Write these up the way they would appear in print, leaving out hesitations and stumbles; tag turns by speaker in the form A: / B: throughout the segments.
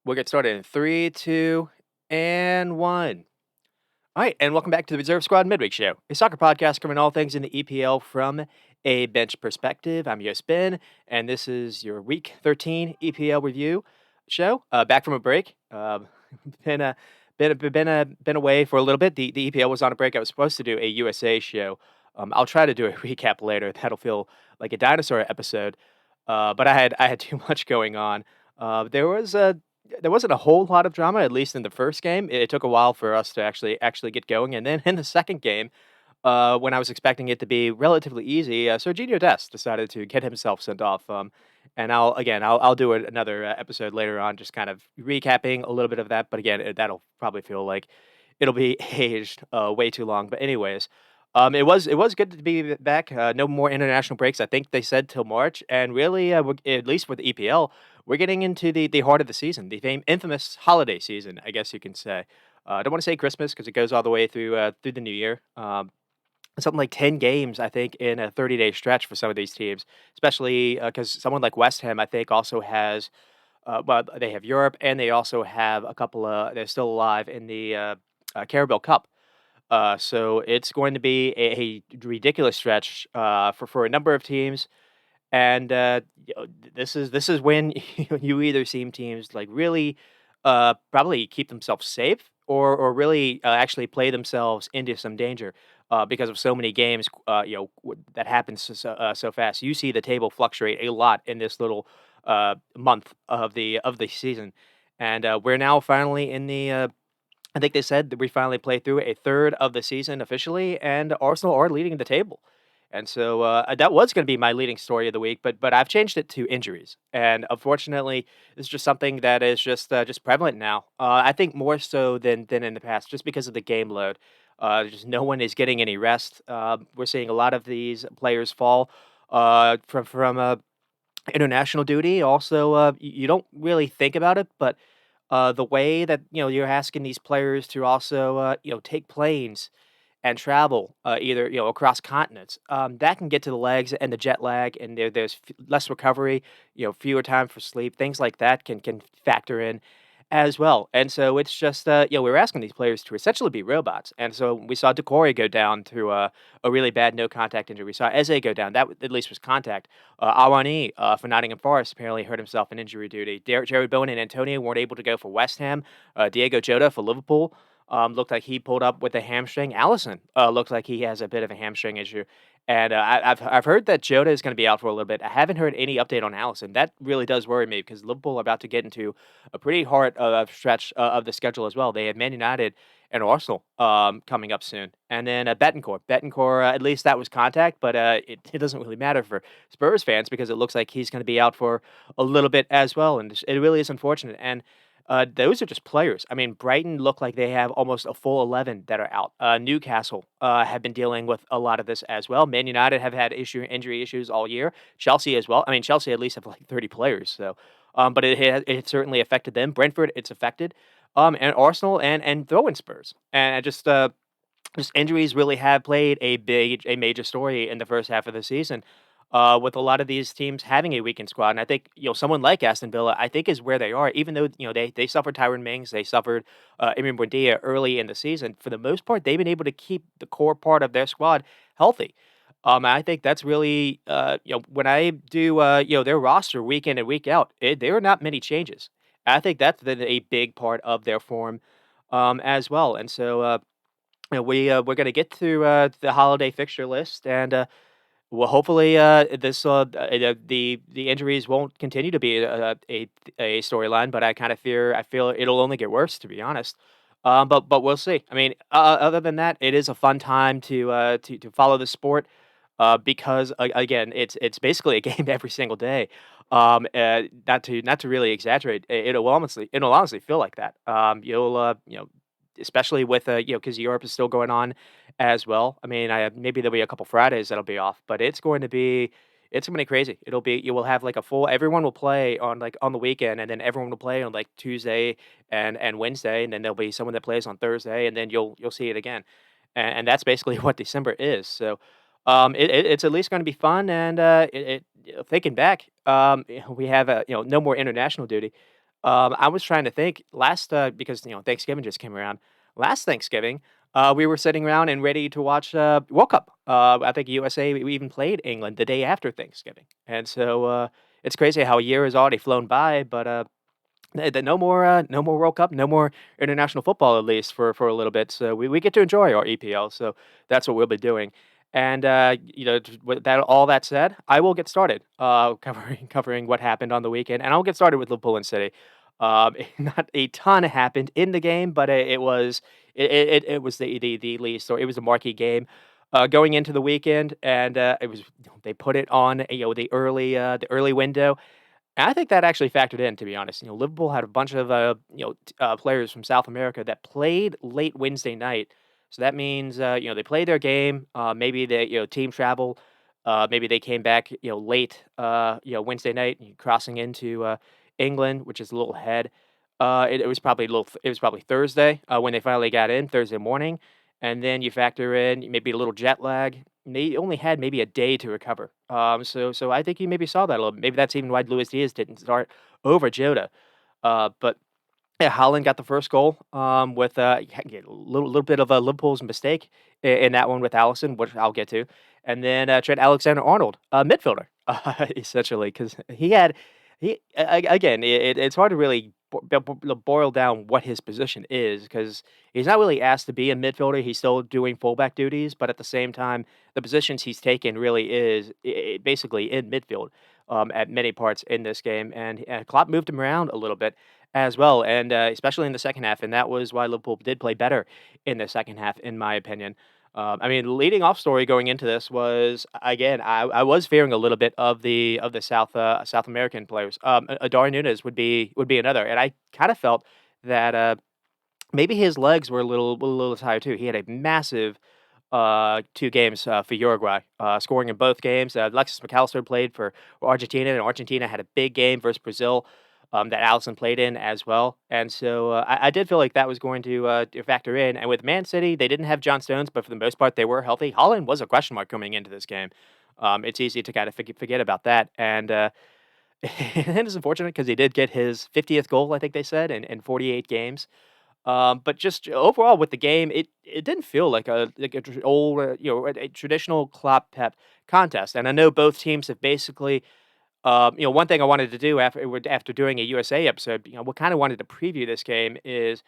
A: We'll get started in three, two, and one. All right, and welcome back to the Reserve Squad Midweek Show, a soccer podcast covering all things in the EPL from a bench perspective. I'm your host, Ben, and this is your Week 13 EPL review show. Back from a break. Been a been away for a little bit. The EPL was on a break. I was supposed to do a USA show. I'll try to do a recap later. That'll feel like a dinosaur episode. But I had too much going on. There wasn't a whole lot of drama, at least in the first game. It took a while for us to actually get going, and then in the second game, when I was expecting it to be relatively easy, Serginho Dest decided to get himself sent off. And I'll do another episode later on, just kind of recapping a little bit of that. But again, that'll probably feel like it'll be aged way too long. But anyways, it was good to be back. No more international breaks. I think they said till March, and really, at least with the EPL, we're getting into the heart of the season, the infamous holiday season, I guess you can say. I don't want to say Christmas because it goes all the way through the New Year. Something like 10 games, I think, in a 30-day stretch for some of these teams, especially because someone like West Ham, I think, also has. Well, they have Europe, and they also have a couple of. They're still alive in the Carabao Cup. So it's going to be a ridiculous stretch for a number of teams, and this is when you either see teams like really probably keep themselves safe or really actually play themselves into some danger because of so many games that happens so fast. You see the table fluctuate a lot in this little month of the season, and we're now finally in the. I think they said that we finally played through a third of the season officially, and Arsenal are leading the table. And so that was going to be my leading story of the week, but I've changed it to injuries, and unfortunately, it's just something that is just prevalent now. I think more so than in the past, just because of the game load. Just no one is getting any rest. We're seeing a lot of these players fall from international duty. Also, you don't really think about it, but the way that you're asking these players to also take planes and travel either across continents, that can get to the legs and the jet lag, and there's less recovery, fewer time for sleep, things like that can factor in as well. And so it's just we're asking these players to essentially be robots. And so we saw Decore go down to a really bad no contact injury. We saw Eze go down. That at least was contact. Awani for Nottingham Forest apparently hurt himself in injury duty. Jared Bowen and Antonio weren't able to go for West Ham. Diego Jota for Liverpool. Looked like he pulled up with a hamstring. Allison looks like he has a bit of a hamstring issue, and I've heard that Jota is going to be out for a little bit. I haven't heard any update on Allison. That really does worry me because Liverpool are about to get into a pretty hard stretch of the schedule as well. They have Man United and Arsenal coming up soon, and then Betancourt, at least that was contact, but it doesn't really matter for Spurs fans because it looks like he's going to be out for a little bit as well, and it really is unfortunate. And those are just players. I mean, Brighton look like they have almost a full 11 that are out. Newcastle have been dealing with a lot of this as well. Man United have had injury issues all year. Chelsea as well. I mean, Chelsea at least have like 30 players. So, but it certainly affected them. Brentford, it's affected. And Arsenal and throwing Spurs. And I just injuries really have played a major story in the first half of the season, with a lot of these teams having a weakened squad. And I think someone like Aston Villa, I think is where they are. Even though they suffered Tyron Mings, they suffered Emin Buendia early in the season. For the most part, they've been able to keep the core part of their squad healthy. I think that's really when I do their roster week in and week out, there are not many changes. I think that's a big part of their form as well. And so. We're gonna get through the holiday fixture list, and well, hopefully the injuries won't continue to be a storyline. But I feel it'll only get worse, to be honest. But we'll see. I mean, other than that, it is a fun time to follow the sport. Because again, it's basically a game every single day. Not to really exaggerate, it'll honestly feel like that. You'll especially with because Europe is still going on as well. I mean, maybe there'll be a couple Fridays that'll be off, but it's going to be crazy. You will have like a full. Everyone will play on like on the weekend, and then everyone will play on like Tuesday and Wednesday, and then there'll be someone that plays on Thursday, and then you'll see it again, and that's basically what December is. So, it's at least going to be fun, and thinking back, we have no more international duty. I was trying to think last because Thanksgiving just came around. Last Thanksgiving, we were sitting around and ready to watch World Cup. I think USA we even played England the day after Thanksgiving, and so it's crazy how a year has already flown by. But no more World Cup, no more international football at least for a little bit. So we get to enjoy our EPL. So that's what we'll be doing. And with that all that said, I will get started covering what happened on the weekend, and I'll get started with Liverpool and City. Not a ton happened in the game, but it was the least, or it was a marquee game. Going into the weekend, and it was they put it on the early window, and I think that actually factored in, to be honest. Liverpool had a bunch of players from South America that played late Wednesday night, so that means they played their game. Maybe they team travel. Maybe they came back late Wednesday night, crossing into England, which is a little ahead. It was probably it was probably Thursday when they finally got in Thursday morning, and then you factor in maybe a little jet lag. They only had maybe a day to recover. So I think you maybe saw that a little bit. Maybe that's even why Luis Diaz didn't start over Jota. But yeah, Haaland got the first goal with a little bit of a Liverpool's mistake in that one with Allison, which I'll get to, and then Trent Alexander-Arnold, midfielder, essentially, because again, it's hard to really boil down what his position is because he's not really asked to be a midfielder. He's still doing fullback duties, but at the same time, the positions he's taken really is basically in midfield at many parts in this game, and Klopp moved him around a little bit as well, and especially in the second half, and that was why Liverpool did play better in the second half, in my opinion. I mean, the leading off story going into this was again, I was fearing a little bit of the South American players. Adar Nunes would be another, and I kind of felt that maybe his legs were a little tired too. He had a massive 2 games for Uruguay, scoring in both games. Alexis McAllister played for Argentina, and Argentina had a big game versus Brazil that Allison played in as well. And so I did feel like that was going to factor in. And with Man City, they didn't have John Stones, but for the most part, they were healthy. Holland was a question mark coming into this game. It's easy to kind of forget about that. And and it's unfortunate because he did get his 50th goal, I think they said, in 48 games. But just overall with the game, it didn't feel like a traditional Klopp Pep contest. And I know both teams have basically, one thing I wanted to do after doing a USA episode, what kind of wanted to preview this game is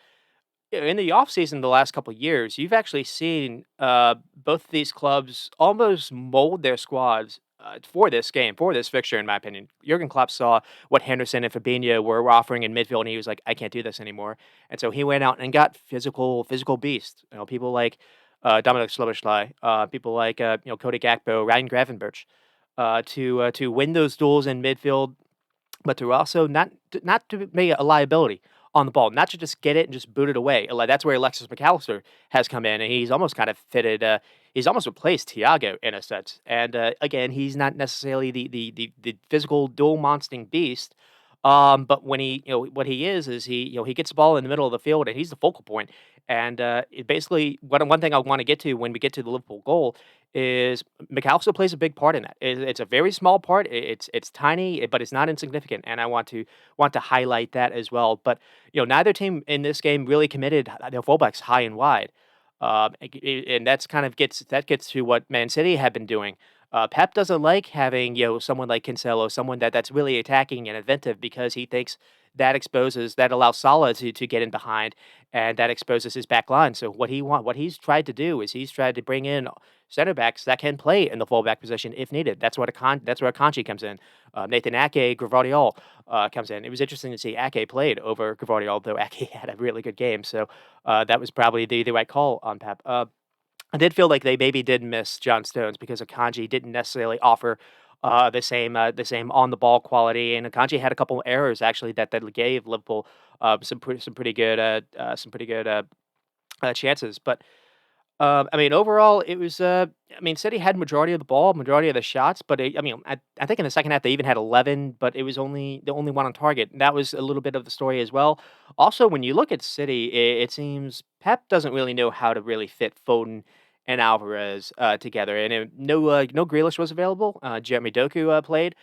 A: in the offseason the last couple of years, you've actually seen both of these clubs almost mold their squads for this game, for this fixture, in my opinion. Jurgen Klopp saw what Henderson and Fabinho were offering in midfield, and he was like, I can't do this anymore. And so he went out and got physical beasts. People like Dominic Szoboszlai, people like Cody Gakpo, Ryan Gravenberch, to win those duels in midfield, but to also not to be a liability on the ball, not to just get it and just boot it away. That's where Alexis McAllister has come in, and he's almost kind of fitted. He's almost replaced Thiago in a sense. And again, he's not necessarily the physical dual monsting beast. But when what he is he gets the ball in the middle of the field and he's the focal point. And it basically, one thing I want to get to when we get to the Liverpool goal is McAllister plays a big part in that. It's a very small part. It's tiny, but it's not insignificant, and I want to highlight that as well. But neither team in this game really committed their fullbacks high and wide, and that gets to what Man City have been doing. Pep doesn't like having someone like Cancelo, someone that's really attacking and inventive because he thinks that allows Salah to get in behind, and that exposes his back line. So what he's tried to do is he's tried to bring in center backs that can play in the fullback position if needed. That's where Akanji comes in. Nathan Ake, Gvardiol comes in. It was interesting to see Ake played over Gvardiol, though Ake had a really good game. So that was probably the right call on Pep. I did feel like they maybe did miss John Stones because Akanji didn't necessarily offer the same on the ball quality, and Akanji had a couple errors actually that gave Liverpool some pretty good chances. But I mean, overall, it was. I mean, City had majority of the ball, majority of the shots, but I mean, I think in the second half they even had 11, but it was only the only one on target. And that was a little bit of the story as well. Also, when you look at City, it seems Pep doesn't really know how to really fit Foden and Alvarez together. And no Grealish was available. Jeremy Doku played.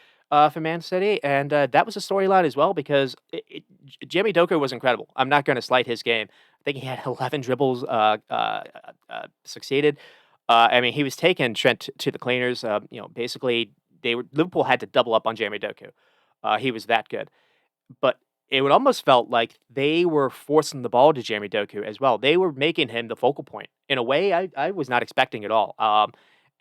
A: for Man City, and that was a storyline as well because Jamie Doku was incredible. I'm not going to slight his game. I think he had 11 dribbles succeeded. I mean, he was taking Trent to the cleaners. Basically, Liverpool had to double up on Jamie Doku. He was that good, but it would almost felt like they were forcing the ball to Jeremy Doku as well. They were making him the focal point in a way I was not expecting at all.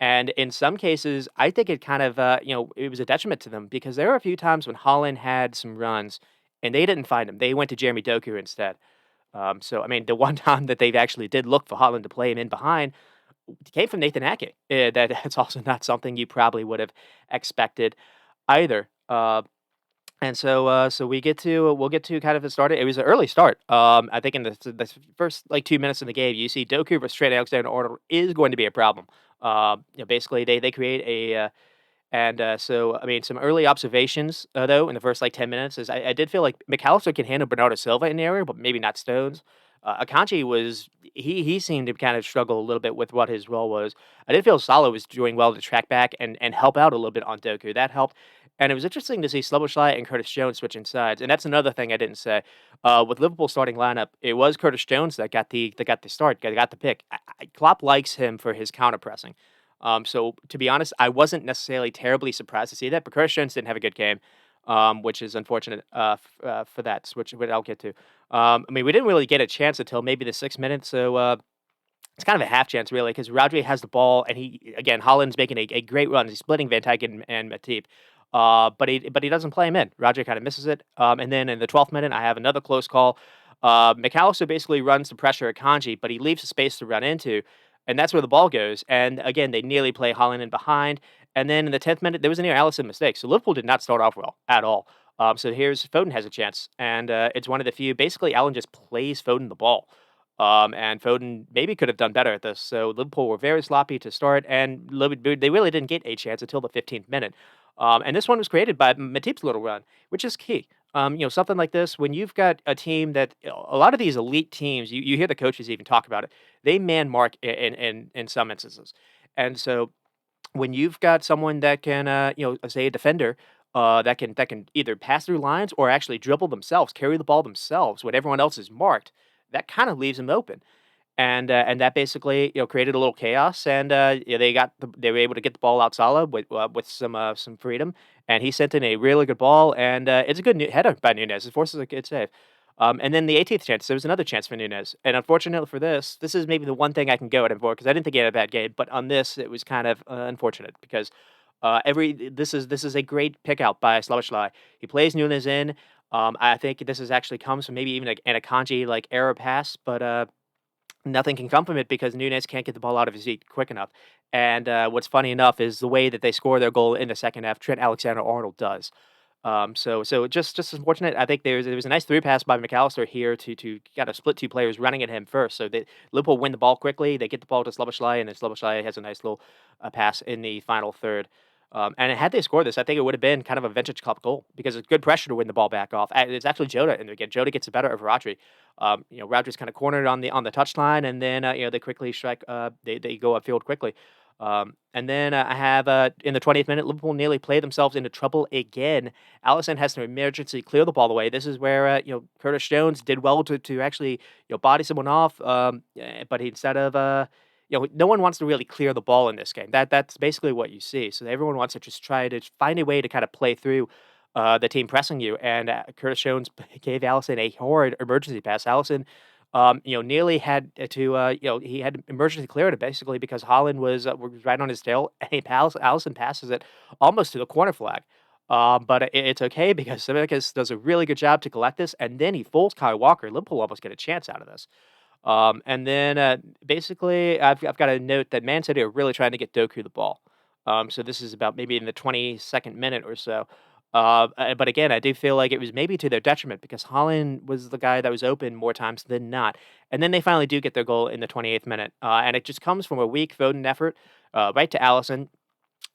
A: And in some cases, I think it kind of it was a detriment to them because there were a few times when Holland had some runs and they didn't find him. They went to Jeremy Doku instead. So I mean, the one time that they actually did look for Holland to play him in behind came from Nathan Ake. That's also not something you probably would have expected either. So we'll get to kind of the start. It was an early start. I think in the first like 2 minutes in the game, you see Doku versus Trent Alexander-Arnold is going to be a problem. Basically they create a so I mean some early observations though in the first like 10 minutes is I did feel like McAllister can handle Bernardo Silva in the area, but maybe not Stones. Akanji was he seemed to kind of struggle a little bit with what his role was. I did feel Salah was doing well to track back and help out a little bit on Doku. That helped. And it was interesting to see Sloboslai and Curtis Jones switching sides. And that's another thing I didn't say. With Liverpool starting lineup, it was Curtis Jones that got the start, got the pick. Klopp likes him for his counter pressing. So to be honest, I wasn't necessarily terribly surprised to see that. But Curtis Jones didn't have a good game, which is unfortunate for that. Which I'll get to. I mean, we didn't really get a chance until maybe the 6 minutes. So it's kind of a half chance, really, because Rodri has the ball, and Holland's making a great run. He's splitting Van Dijk and Matip, but he doesn't play him in. Rodri kind of misses it, and then in the 12th minute, I have another close call. McAllister basically runs the pressure at Kanji, but he leaves a space to run into, and that's where the ball goes. And again, they nearly play Holland in behind. And then in the 10th minute, there was a near Alisson mistake. So Liverpool did not start off well at all. So here's Foden has a chance, and it's one of the few. Basically, Allen just plays Foden the ball. And Foden maybe could have done better at this. So Liverpool were very sloppy to start, and they really didn't get a chance until the 15th minute. And this one was created by Matip's little run, which is key. Something like this, when you've got a team that a lot of these elite teams, you hear the coaches even talk about it, they man mark in some instances. And so when you've got someone that can, say a defender, that can either pass through lines or actually dribble themselves, carry the ball themselves when everyone else is marked, that kind of leaves them open. And that basically created a little chaos, and they were able to get the ball out solid with some freedom, and he sent in a really good ball, and it's a good header by Nunez. It forces a good save. And then the 18th chance, there was another chance for Nunez, and unfortunately for this is maybe the one thing I can go at him for because I didn't think he had a bad game, but on this it was kind of unfortunate because this is a great pick out by Szoboszlai. He plays Nunez in. I think this is actually comes from maybe even an Akanji like error pass, but nothing can come from it because Nunez can't get the ball out of his feet quick enough. And what's funny enough is the way that they score their goal in the second half, Trent Alexander-Arnold does. So just unfortunate. I think there was a nice through pass by McAllister here to kind of split two players running at him first. So Liverpool win the ball quickly. They get the ball to Szoboszlai, and then Szoboszlai has a nice little pass in the final third. And had they scored this, I think it would have been kind of a vintage club goal because it's good pressure to win the ball back off. It's actually Jota, and again, Jota gets the better of Rodri. Rodri's kind of cornered on the touchline, and then they quickly strike. They go upfield quickly. And then I have in the 20th minute, Liverpool nearly play themselves into trouble again. Alisson has to emergency clear the ball away. This is where Curtis Jones did well to actually body someone off, but instead of no one wants to really clear the ball in this game. That's basically what you see. So everyone wants to just try to find a way to kind of play through the team pressing you. And Curtis Jones gave Alisson a horrid emergency pass. Alisson, nearly had to, he had to emergency clear it basically because Holland was right on his tail. And Alisson passes it almost to the corner flag. But it's okay because Tsimikas does a really good job to collect this, and then he fools Kyle Walker. Liverpool almost get a chance out of this. And then basically, I've got to note that Man City are really trying to get Doku the ball. So this is about maybe in the 22nd minute or so. But again, I do feel like it was maybe to their detriment because Holland was the guy that was open more times than not. And then they finally do get their goal in the 28th minute. And it just comes from a weak Foden effort right to Alisson.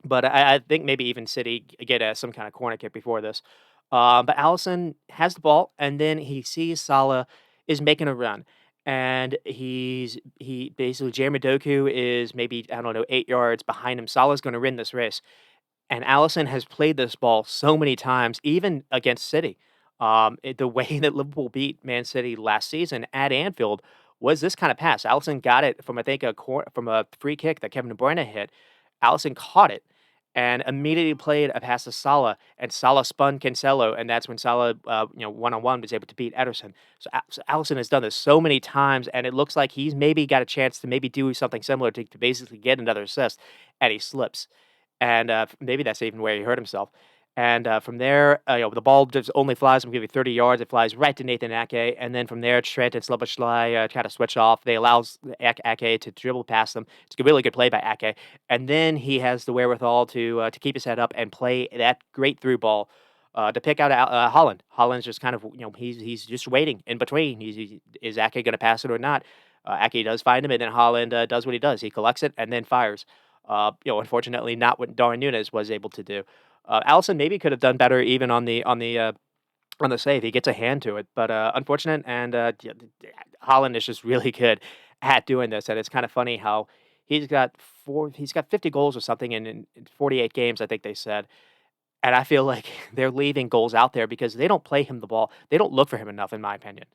A: But I think maybe even City get some kind of corner kick before this. But Alisson has the ball, and then he sees Salah is making a run. And he basically Jeremy Doku is maybe, I don't know, 8 yards behind him. Salah's going to win this race. And Allison has played this ball so many times, even against City. The way that Liverpool beat Man City last season at Anfield was this kind of pass. Allison got it from, I think, from a free kick that Kevin De Bruyne hit. Allison caught it and immediately played a pass to Salah, and Salah spun Cancelo, and that's when Salah, one on one, was able to beat Ederson. So Allison has done this so many times, and it looks like he's maybe got a chance to maybe do something similar to basically get another assist, and he slips. And, maybe that's even where he hurt himself. And, from there, the ball just only flies maybe 30 yards. It flies right to Nathan Ake, and then from there, Trent and Szoboszlai, kinda switch off. They allows Ake to dribble past them. It's a really good play by Ake, and then he has the wherewithal to keep his head up and play that great through ball, to pick out Haaland. Haaland's just kind of, he's just waiting in between. Is Ake gonna pass it or not? Ake does find him, and then Haaland, does what he does. He collects it and then fires. Unfortunately, not what Darwin Núñez was able to do. Allison maybe could have done better even on the save. He gets a hand to it, but unfortunate. And Holland is just really good at doing this, and it's kind of funny how he's got 50 goals or something in 48 games, I think they said. And I feel like they're leaving goals out there because they don't play him the ball. They don't look for him enough, in my opinion.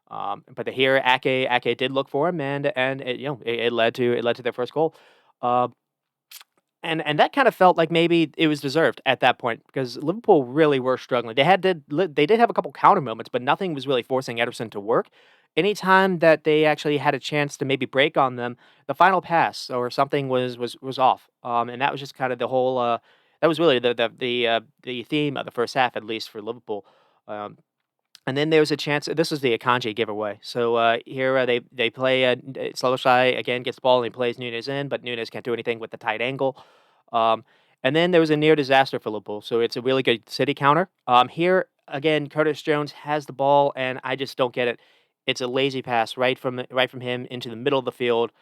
A: But here, Ake did look for him, and it led to their first goal. Uh, and that kind of felt like maybe it was deserved at that point because Liverpool really were struggling. They did have a couple counter moments, but nothing was really forcing Ederson to work. Anytime that they actually had a chance to maybe break on them, the final pass or something was off. And that was just kind of the whole. That was really the theme of the first half, at least for Liverpool. Um, and then there's a chance. This is the Akanji giveaway. So here they play. Szoboszlai again gets the ball and he plays Nunes in, but Nunes can't do anything with the tight angle. Um, and then there was a near disaster for Liverpool. So it's a really good City counter. Here again, Curtis Jones has the ball, and I just don't get it. It's a lazy pass right from him into the middle of the field.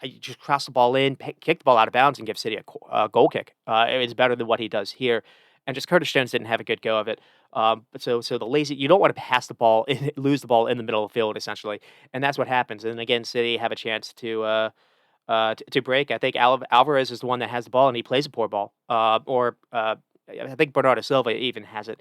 A: You just cross the ball in, kick the ball out of bounds, and give City a goal kick. It's better than what he does here. And just Curtis Jones didn't have a good go of it. But so the lazy, you don't want to pass the ball, lose the ball in the middle of the field, essentially, and that's what happens. And again, City have a chance to break. I think Alvarez is the one that has the ball, and he plays a poor ball. I think Bernardo Silva even has it.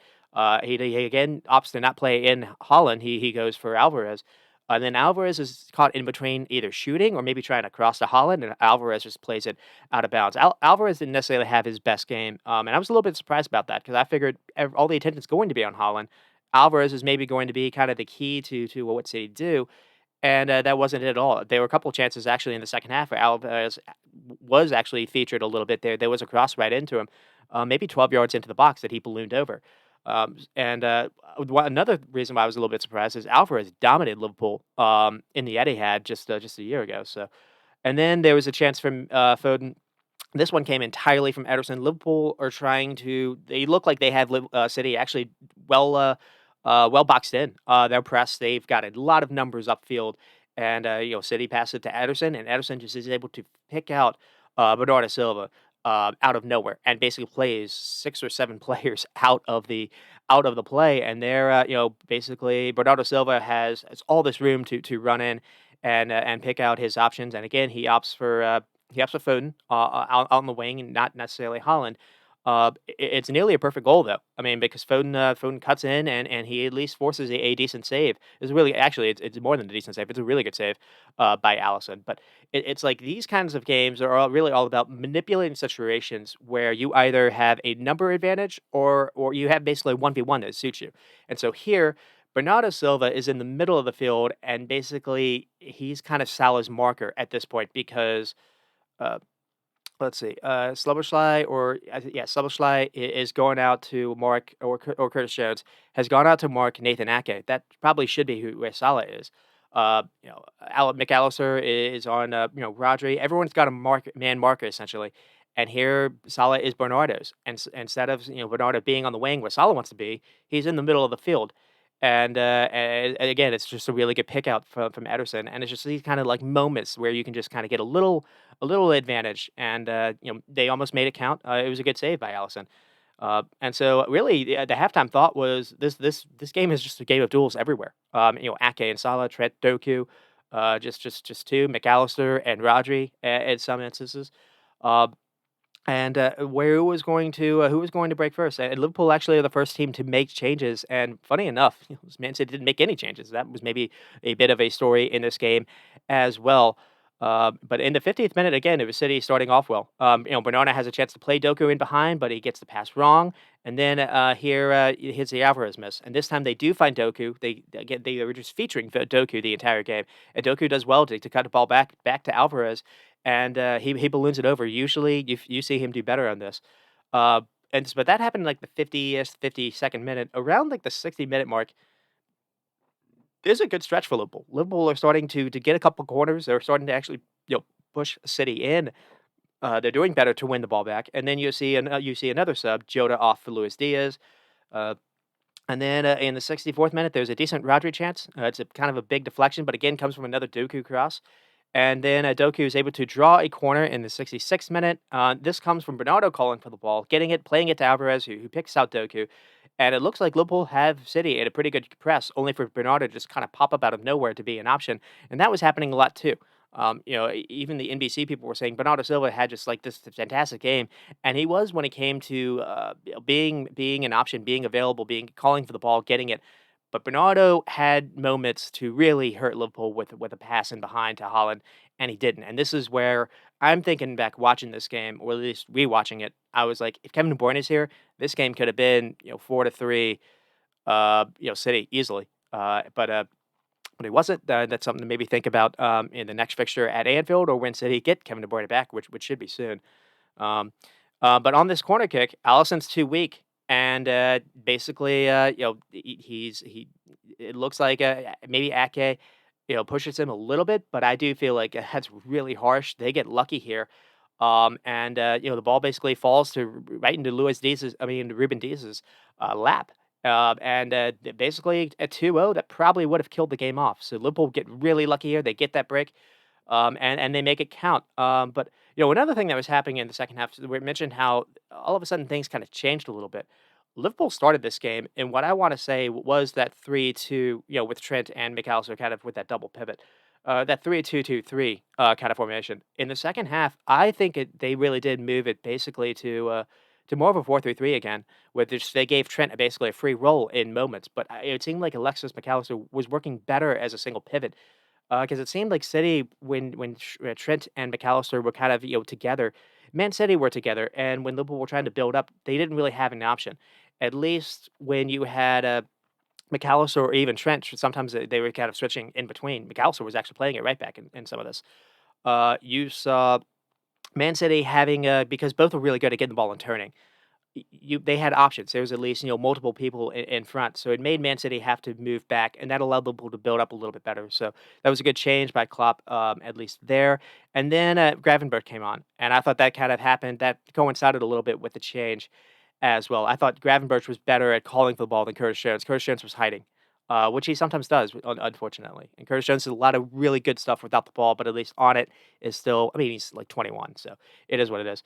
A: He again opts to not play in Holland. He goes for Alvarez. And then Alvarez is caught in between either shooting or maybe trying to cross to Holland, and Alvarez just plays it out of bounds. Alvarez didn't necessarily have his best game, and I was a little bit surprised about that because I figured all the attention's going to be on Holland. Alvarez is maybe going to be kind of the key to what City do, and that wasn't it at all. There were a couple of chances actually in the second half where Alvarez was actually featured a little bit there. There was a cross right into him, maybe 12 yards into the box that he ballooned over. Another reason why I was a little bit surprised is Alvarez dominated Liverpool in the Etihad just a year ago. So, and then there was a chance from Foden. This one came entirely from Ederson. Liverpool are trying to. They look like they have City actually well well boxed in. Their press. They've got a lot of numbers upfield, and City pass it to Ederson, and Ederson just is able to pick out Bernardo Silva out of nowhere and basically plays 6 or 7 players out of the play. And they're basically Bernardo Silva has all this room to run in and pick out his options. And again, he opts for Foden out on the wing and not necessarily Holland. It's nearly a perfect goal though. I mean, because Foden cuts in and he at least forces a decent save. It's really actually it's more than a decent save. It's a really good save by Allison. But it's like these kinds of games are really all about manipulating situations where you either have a number advantage or you have basically 1v1 that suits you. And so here, Bernardo Silva is in the middle of the field, and basically he's kind of Salah's marker at this point because uh, let's see. Szoboszlai Szoboszlai is going out to mark or Curtis Jones has gone out to mark Nathan Ake. That probably should be where Salah is. Alec McAllister is on Rodri. Everyone's got a man marker essentially, and here Salah is Bernardo's. And instead of Bernardo being on the wing where Salah wants to be, he's in the middle of the field. And again, it's just a really good pick out from Ederson, and it's just these kind of like moments where you can just kind of get a little advantage, and they almost made it count. It was a good save by Allison, and so really the halftime thought was this game is just a game of duels everywhere. Ake and Salah, Trent, Doku, just two, McAllister and Rodri in some instances. Uh, and who was going to break first. And Liverpool actually are the first team to make changes. And funny enough, Man City didn't make any changes. That was maybe a bit of a story in this game as well. But in the 50th minute, again, it was City starting off well. Bernardo has a chance to play Doku in behind, but he gets the pass wrong. And then here it hits the Alvarez miss. And this time they do find Doku. They were just featuring Doku the entire game. And Doku does well to cut the ball back to Alvarez, and he balloons it over. Usually, you see him do better on this. Uh, but that happened in, like, the 50th, 52nd minute. Around, like, the 60-minute mark, there's a good stretch for Liverpool. Liverpool are starting to get a couple corners. They're starting to actually, push City in. They're doing better to win the ball back, and then you see another sub, Jota off for Luis Diaz. Uh, and then in the 64th minute, there's a decent Rodri chance. It's a kind of a big deflection, but again comes from another Doku cross. And then Doku is able to draw a corner in the 66th minute. This comes from Bernardo calling for the ball, getting it, playing it to Alvarez, who picks out Doku. And it looks like Liverpool have City at a pretty good press, only for Bernardo to just kind of pop up out of nowhere to be an option. And that was happening a lot too. Even the NBC people were saying Bernardo Silva had just like this fantastic game, and he was when it came to being an option, being available, being calling for the ball, getting it. But Bernardo had moments to really hurt Liverpool with a pass in behind to Holland, and he didn't. And this is where I'm thinking back watching this game, or at least rewatching it. I was like, if Kevin De Bruyne is here, this game could have been 4-3, City easily. But it wasn't. That's something to maybe think about in the next fixture at Anfield, or when City get Kevin De Bruyne back, which should be soon. Um, but on this corner kick, Allison's too weak, and basically, he. It looks like maybe Ake, pushes him a little bit, but I do feel like that's really harsh. They get lucky here, and the ball basically falls right into Ruben Diaz's lap. Basically at 2-0, that probably would have killed the game off. So Liverpool get really lucky here. They get that break, and they make it count. But another thing that was happening in the second half, we mentioned how all of a sudden things kind of changed a little bit. Liverpool started this game, and what I want to say was that 3-2, with Trent and McAllister kind of with that double pivot, that 3-2-2-3 kind of formation. In the second half, I think they really did move it basically to more of a 4-3-3 again, with which they gave Trent basically a free role in moments. But it seemed like Alexis McAllister was working better as a single pivot, because it seemed like City when Trent and McAllister were kind of together, Man City were together, and when Liverpool were trying to build up, they didn't really have an option. At least when you had McAllister or even Trent, sometimes they were kind of switching in between. McAllister was actually playing it right back in some of this. You saw Man City having because both were really good at getting the ball and turning. They had options. There was at least multiple people in front, so it made Man City have to move back, and that allowed Liverpool to build up a little bit better. So that was a good change by Klopp, at least there. And then Gravenberch came on, and I thought that kind of happened. That coincided a little bit with the change as well. I thought Gravenberch was better at calling for the ball than Curtis Jones. Curtis Jones was hiding, which he sometimes does, unfortunately. And Curtis Jones does a lot of really good stuff without the ball, but at least on it is still. I mean, he's like 21, so it is what it is.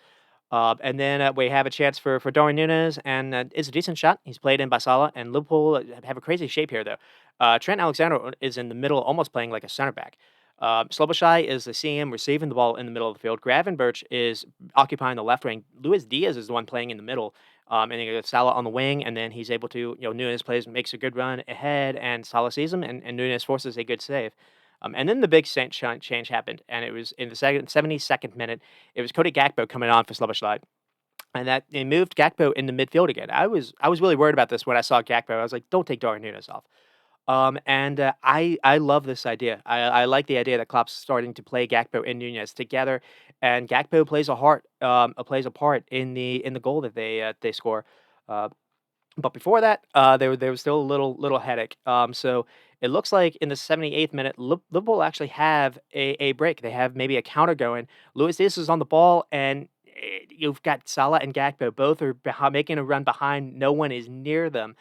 A: And then we have a chance for Darwin Núñez, and it's a decent shot. He's played in by Salah, and Liverpool have a crazy shape here, though. Trent Alexander is in the middle, almost playing like a center back. Sloboshai is the CM receiving the ball in the middle of the field. Gravenberch is occupying the left wing. Luis Diaz is the one playing in the middle. And then you got Salah on the wing, and then he's able to, Núñez makes a good run ahead, and Salah sees him, and Núñez forces a good save. And then the big change happened, and it was in the 72nd minute. It was Cody Gakpo coming on for Sloboshlai, and that they moved Gakpo into midfield again. I was really worried about this when I saw Gakpo. I was like, don't take Darwin Núñez off. I love this idea. I like the idea that Klopp's starting to play Gakpo and Núñez together, and Gakpo plays a part in the goal that they score. Uh, but before that, there was still a little headache. So it looks like in the 78th minute, Liverpool actually have a break. They have maybe a counter going. Luis Diaz is on the ball, and you've got Salah and Gakpo. Both are making a run behind. No one is near them.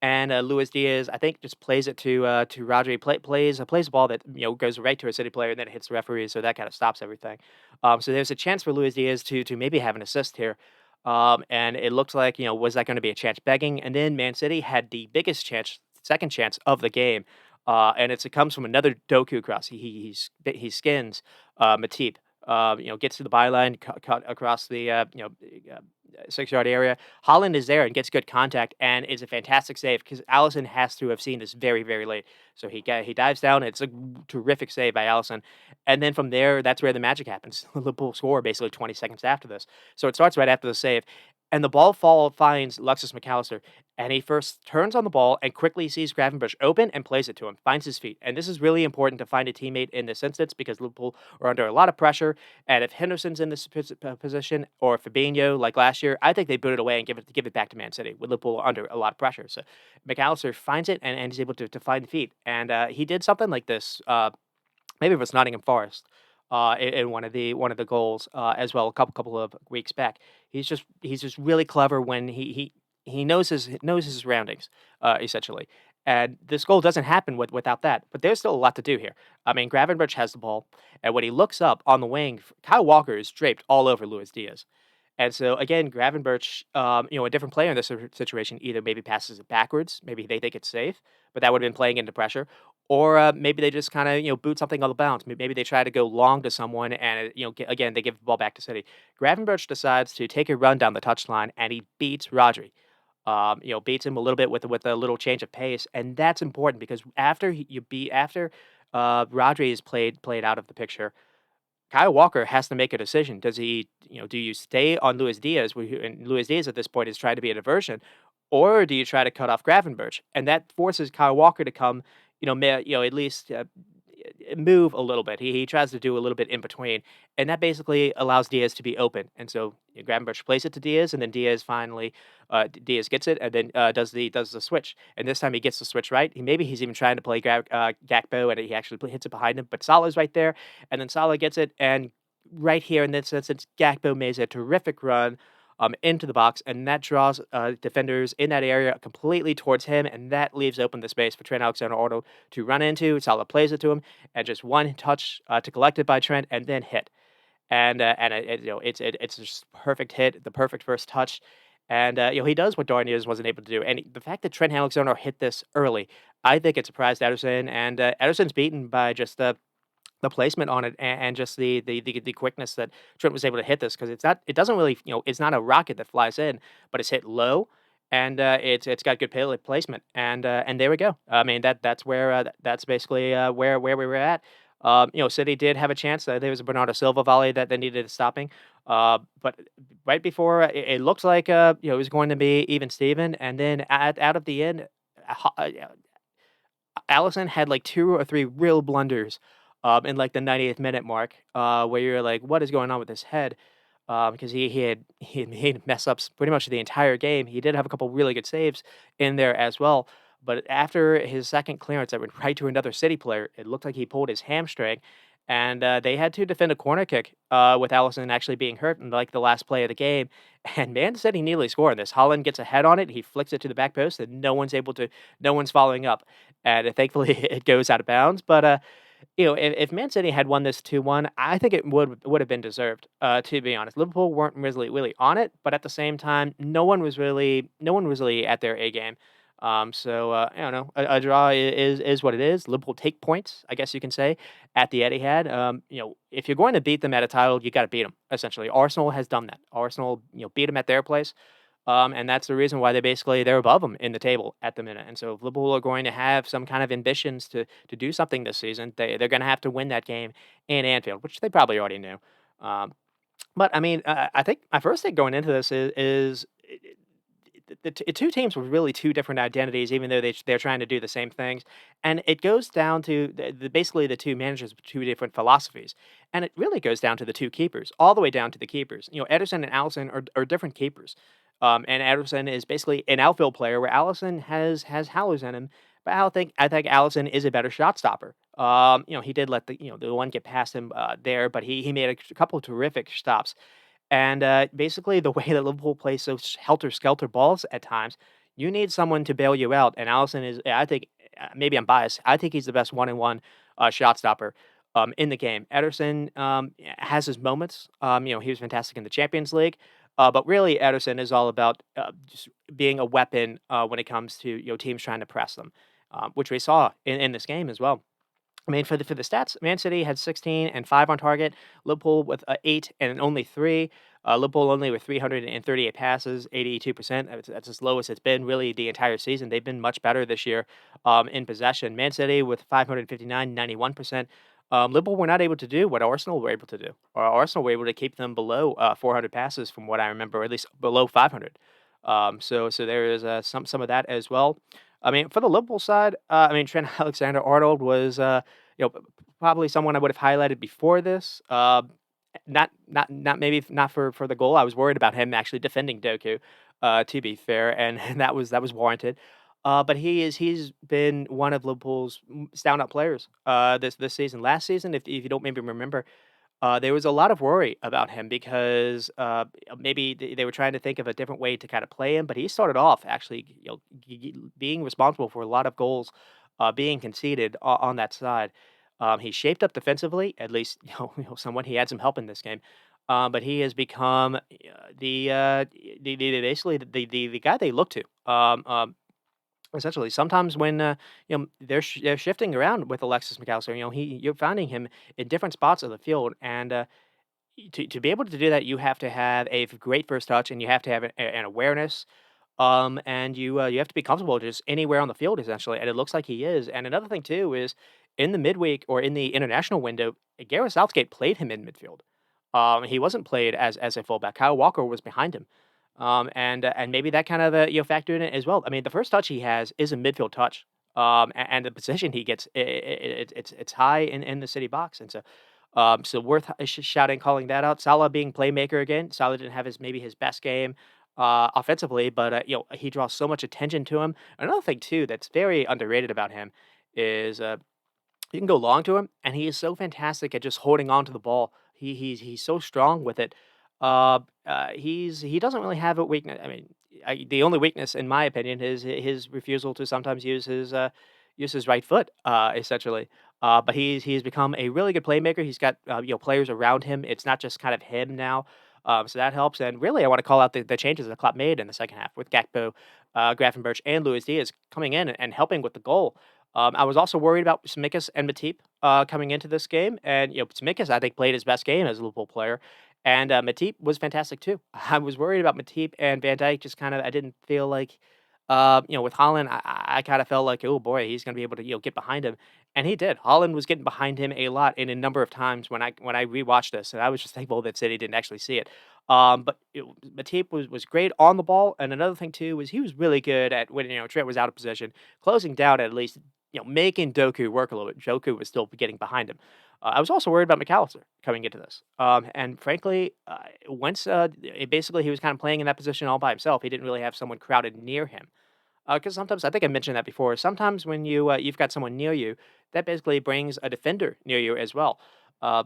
A: And Luis Diaz, I think, just plays it to Rodri. Plays a ball that goes right to a City player, and then it hits the referee. So that kind of stops everything. So there's a chance for Luis Diaz to maybe have an assist here. And it looks like was that going to be a chance begging? And then Man City had the biggest chance, second chance of the game, and it comes from another Doku cross. He skins Matip. Gets to the byline, cut across the 6-yard area. Holland is there and gets good contact and is a fantastic save because Allison has to have seen this very, very late. So he dives down. It's a terrific save by Allison, and then from there, that's where the magic happens. Liverpool score basically 20 seconds after this. So it starts right after the save, and the ball finds Alexis McAllister, and he first turns on the ball and quickly sees Gravenberch open and plays it to him, finds his feet. And this is really important to find a teammate in this instance because Liverpool are under a lot of pressure. And if Henderson's in this position or Fabinho like last year, I think they boot it away and give it back to Man City with Liverpool under a lot of pressure. So McAllister finds it and is able to find the feet. And he did something like this. Maybe it was Nottingham Forest. In one of the goals as well, a couple of weeks back, he's just really clever when he knows his surroundings, essentially. And this goal doesn't happen without that. But there's still a lot to do here. I mean, Gravenberch has the ball, and when he looks up on the wing, Kyle Walker is draped all over Luis Diaz. And so again, Gravenberch, a different player in this situation, either maybe passes it backwards, maybe they think it's safe, but that would have been playing into pressure, or maybe they just kind of boot something on the bounce. Maybe they try to go long to someone, and again they give the ball back to City. Gravenberch decides to take a run down the touchline, and he beats Rodri. Beats him a little bit with a little change of pace, and that's important because after Rodri is played out of the picture, Kyle Walker has to make a decision. Does he, do you stay on Luis Diaz, and Luis Diaz at this point is trying to be a diversion, or do you try to cut off Gravenberch? And that forces Kyle Walker to come, at least move a little bit. He tries to do a little bit in between, and that basically allows Diaz to be open. And so Gravenberch plays it to Diaz, and then Diaz finally Diaz gets it, and then does the switch. And this time he gets the switch right. Maybe he's even trying to play Gakpo, and he actually hits it behind him. But Salah's right there, and then Salah gets it, and right here in this instance, Gakpo makes a terrific run into the box, and that draws defenders in that area completely towards him, and that leaves open the space for Trent Alexander-Arnold to run into. Salah plays it to him, and just one touch to collect it by Trent, and then hit. It's just perfect hit, the perfect first touch, and he does what Darnias wasn't able to do. And the fact that Trent Alexander hit this early, I think it surprised Ederson, and Ederson's beaten by just the placement on it and just the quickness that Trent was able to hit this because it doesn't really it's not a rocket that flies in, but it's hit low and it's got good placement and there we go. I mean that's basically where we were at. City did have a chance. There was a Bernardo Silva volley that they needed stopping, but right before it looked like it was going to be even Steven, and then out of the end, Allison had like 2 or 3 real blunders, in like the 90th minute mark, where you're like, "What is going on with his head?" Because he had made mess ups pretty much the entire game. He did have a couple really good saves in there as well, but after his second clearance that went right to another City player, it looked like he pulled his hamstring, and they had to defend a corner kick with Allison actually being hurt in like the last play of the game. And Man City nearly scored in this. Holland gets a head on it. He flicks it to the back post, and no one's following up. And thankfully, it goes out of bounds. But if Man City had won this 2-1, I think it would have been deserved. To be honest, Liverpool weren't really on it, but at the same time, no one was really at their A game. So I don't know. A draw is what it is. Liverpool take points, I guess you can say, at the Etihad. If you're going to beat them at a title, you got to beat them. Essentially, Arsenal has done that. Arsenal, beat them at their place. And that's the reason why they're above them in the table at the minute. And so if Liverpool are going to have some kind of ambitions to do something this season, they're going to have to win that game in Anfield, which they probably already knew. But I mean, I think my first thing going into this is the two teams were really two different identities, even though they're trying to do the same things. And it goes down to basically the two managers with two different philosophies. And it really goes down to the two keepers, all the way down to the keepers. Ederson and Allison are different keepers. And Ederson is basically an outfield player where Allison has howlers in him. But I think Allison is a better shot stopper. He did let the one get past him there, but he made a couple of terrific stops. And basically, the way that Liverpool plays those helter skelter balls at times, you need someone to bail you out. And Allison is, I think, maybe I'm biased. I think he's the best one-on-one shot stopper in the game. Ederson has his moments. He was fantastic in the Champions League. But really, Ederson is all about just being a weapon when it comes to teams trying to press them, which we saw in this game as well. I mean, for the stats, Man City had 16 and 5 on target. Liverpool with 8 and only 3. Liverpool only with 338 passes, 82%. That's as low as it's been really the entire season. They've been much better this year in possession. Man City with 559, 91%. Liverpool were not able to do what Arsenal were able to do. Arsenal were able to keep them below 400 passes from what I remember, or at least below 500. So there is some of that as well. I mean, for the Liverpool side, I mean, Trent Alexander-Arnold was probably someone I would have highlighted before this. Not maybe not for the goal. I was worried about him actually defending Doku, to be fair, and that was warranted. But he's been one of Liverpool's stand-up players this season. Last season, if you don't maybe remember, there was a lot of worry about him because maybe they were trying to think of a different way to kind of play him. But he started off actually, being responsible for a lot of goals being conceded on that side. He shaped up defensively, at least somewhat. He had some help in this game, but he has become basically the guy they look to. Essentially, sometimes when they're shifting around with Alexis McAllister, you're finding him in different spots of the field, and to be able to do that, you have to have a great first touch, and you have to have an awareness, and you have to be comfortable just anywhere on the field essentially, and it looks like he is. And another thing too is in the midweek or in the international window, Gareth Southgate played him in midfield. He wasn't played as a fullback. Kyle Walker was behind him, and maybe that kind of factored in it as well. I mean, the first touch he has is a midfield touch, and the position he gets it's high in the city box, and so worth shouting, calling that out. Salah being playmaker again. Salah didn't have his best game offensively, but he draws so much attention to him. Another thing too that's very underrated about him is you can go long to him, and he is so fantastic at just holding on to the ball. He's so strong with it. He doesn't really have a weakness. I mean, the only weakness, in my opinion, is his refusal to sometimes use his right foot, essentially. But he's become a really good playmaker. He's got players around him. It's not just kind of him now. So that helps. And really, I want to call out the changes that Klopp made in the second half with Gakpo, Grafenberch, and Luis Diaz coming in and helping with the goal. I was also worried about Tsimikas and Matip coming into this game, and Tsimikas I think played his best game as a Liverpool player, and Matip was fantastic too. I was worried about Matip and Van Dijk. Just kind of, I didn't feel like, with Holland, I kind of felt like, oh boy, he's going to be able to get behind him, and he did. Holland was getting behind him a lot in a number of times when I rewatched this, and I was just thankful that City didn't actually see it. But Matip was great on the ball, and another thing too was he was really good at when Trent was out of position, closing down at least making Doku work a little bit. Doku was still getting behind him. I was also worried about McAllister coming into this. And frankly, once basically he was kind of playing in that position all by himself, he didn't really have someone crowded near him. Because sometimes I think I mentioned that before. Sometimes when you've got someone near you, that basically brings a defender near you as well. Uh,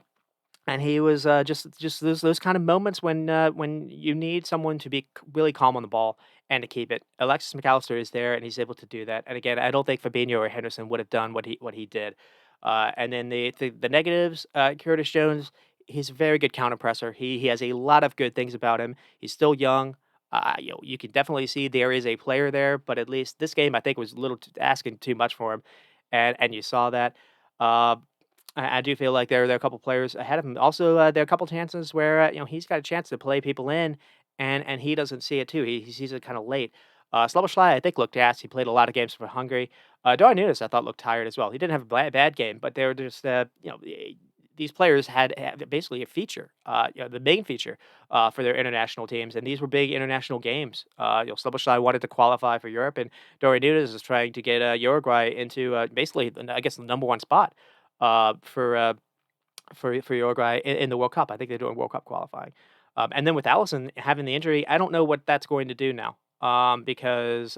A: and he was just those kind of moments when you need someone to be really calm on the ball and to keep it. Alexis McAllister is there, and he's able to do that. And again, I don't think Fabinho or Henderson would have done what he did. And then the negatives, Curtis Jones, he's a very good counterpresser. He has a lot of good things about him. He's still young. You can definitely see there is a player there, but at least this game I think was a little asking too much for him, and you saw that. Uh, I do feel like there are a couple players ahead of him. Also, there are a couple chances where he's got a chance to play people in, and he doesn't see it too. He sees it kind of late. Szoboszlai, I think, looked gassed. He played a lot of games for Hungary. Darwin Núñez, I thought, looked tired as well. He didn't have a bad game, but they were just these players had basically a feature, the main feature for their international teams, and these were big international games. Szoboszlai wanted to qualify for Europe, and Darwin Núñez is trying to get Uruguay into basically, I guess, the number one spot uh, for uh, for Uruguay in the World Cup. I think they're doing World Cup qualifying. And then with Allison having the injury, I don't know what that's going to do now. Because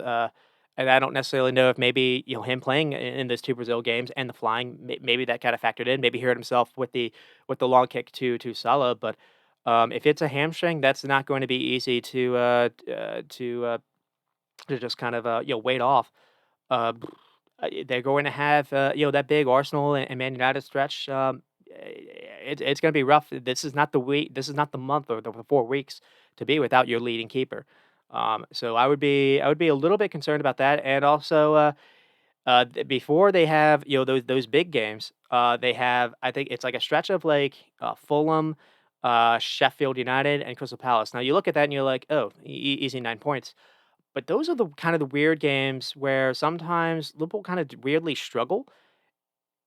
A: and I don't necessarily know if maybe him playing in those two Brazil games and the flying, maybe that kind of factored in. Maybe he hurt himself with the long kick to Salah. But if it's a hamstring, that's not going to be easy to just kind of wait off. Uh, they're going to have that big Arsenal and Man United stretch. It's going to be rough. This is not the week. This is not the month or the 4 weeks to be without your leading keeper. So I would be a little bit concerned about that, and also Before they have, those big games, they have, I think it's like a stretch of like Fulham, Sheffield United, and Crystal Palace. Now you look at that and you're like, oh, easy 9 points. But those are the kind of the weird games where sometimes Liverpool kind of weirdly struggle,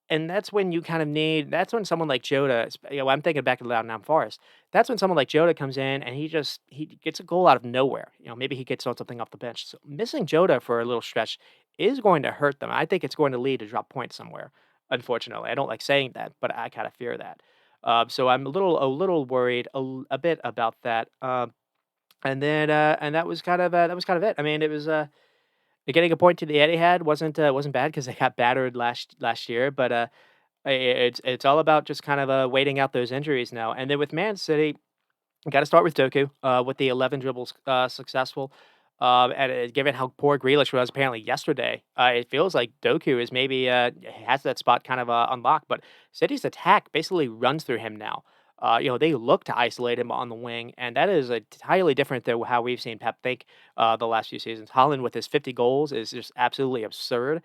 A: and that's when you kind of need. That's when someone like Jota, I'm thinking back to Nottingham Forest. That's when someone like Jota comes in and he gets a goal out of nowhere. Maybe he gets on something off the bench. So missing Jota for a little stretch is going to hurt them. I think it's going to lead to drop points somewhere. Unfortunately, I don't like saying that, but I kind of fear that. So I'm a little worried a bit about that. And that was kind of it. I mean, it was getting a point to the Etihad wasn't bad because they got battered last year, but it's all about just kind of waiting out those injuries now. And then with Man City, got to start with Doku with the 11 dribbles successful. And given how poor Grealish was apparently yesterday, it feels like Doku is maybe has that spot kind of unlocked. But City's attack basically runs through him now. They look to isolate him on the wing, and that is entirely different than how we've seen Pep think the last few seasons. Holland with his 50 goals is just absolutely absurd.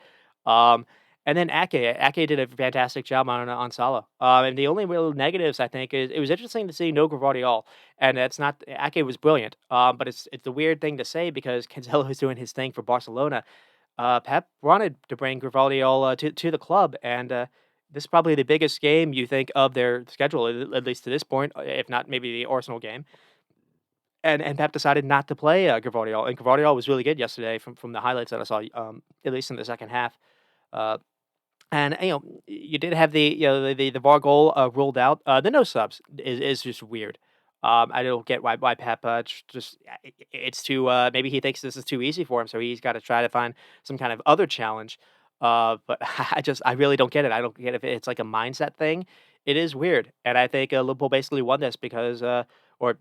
A: Um, and then Ake did a fantastic job on Salah. And the only real negatives I think is it was interesting to see no Gvardiol, and that's not Ake was brilliant. But it's a weird thing to say because Cancelo is doing his thing for Barcelona. Pep wanted to bring Gvardiol to the club, and this is probably the biggest game you think of their schedule, at least to this point, if not maybe the Arsenal game. And Pep decided not to play Gvardiol, and Gvardiol was really good yesterday from the highlights that I saw, at least in the second half. Uh, and, you did have the VAR goal, ruled out. The no subs is just weird. I don't get why Pep, just it's too, maybe he thinks this is too easy for him, so he's gotta try to find some kind of other challenge. But I really don't get it. I don't get if it's like a mindset thing. It is weird, and I think, Liverpool basically won this because, or,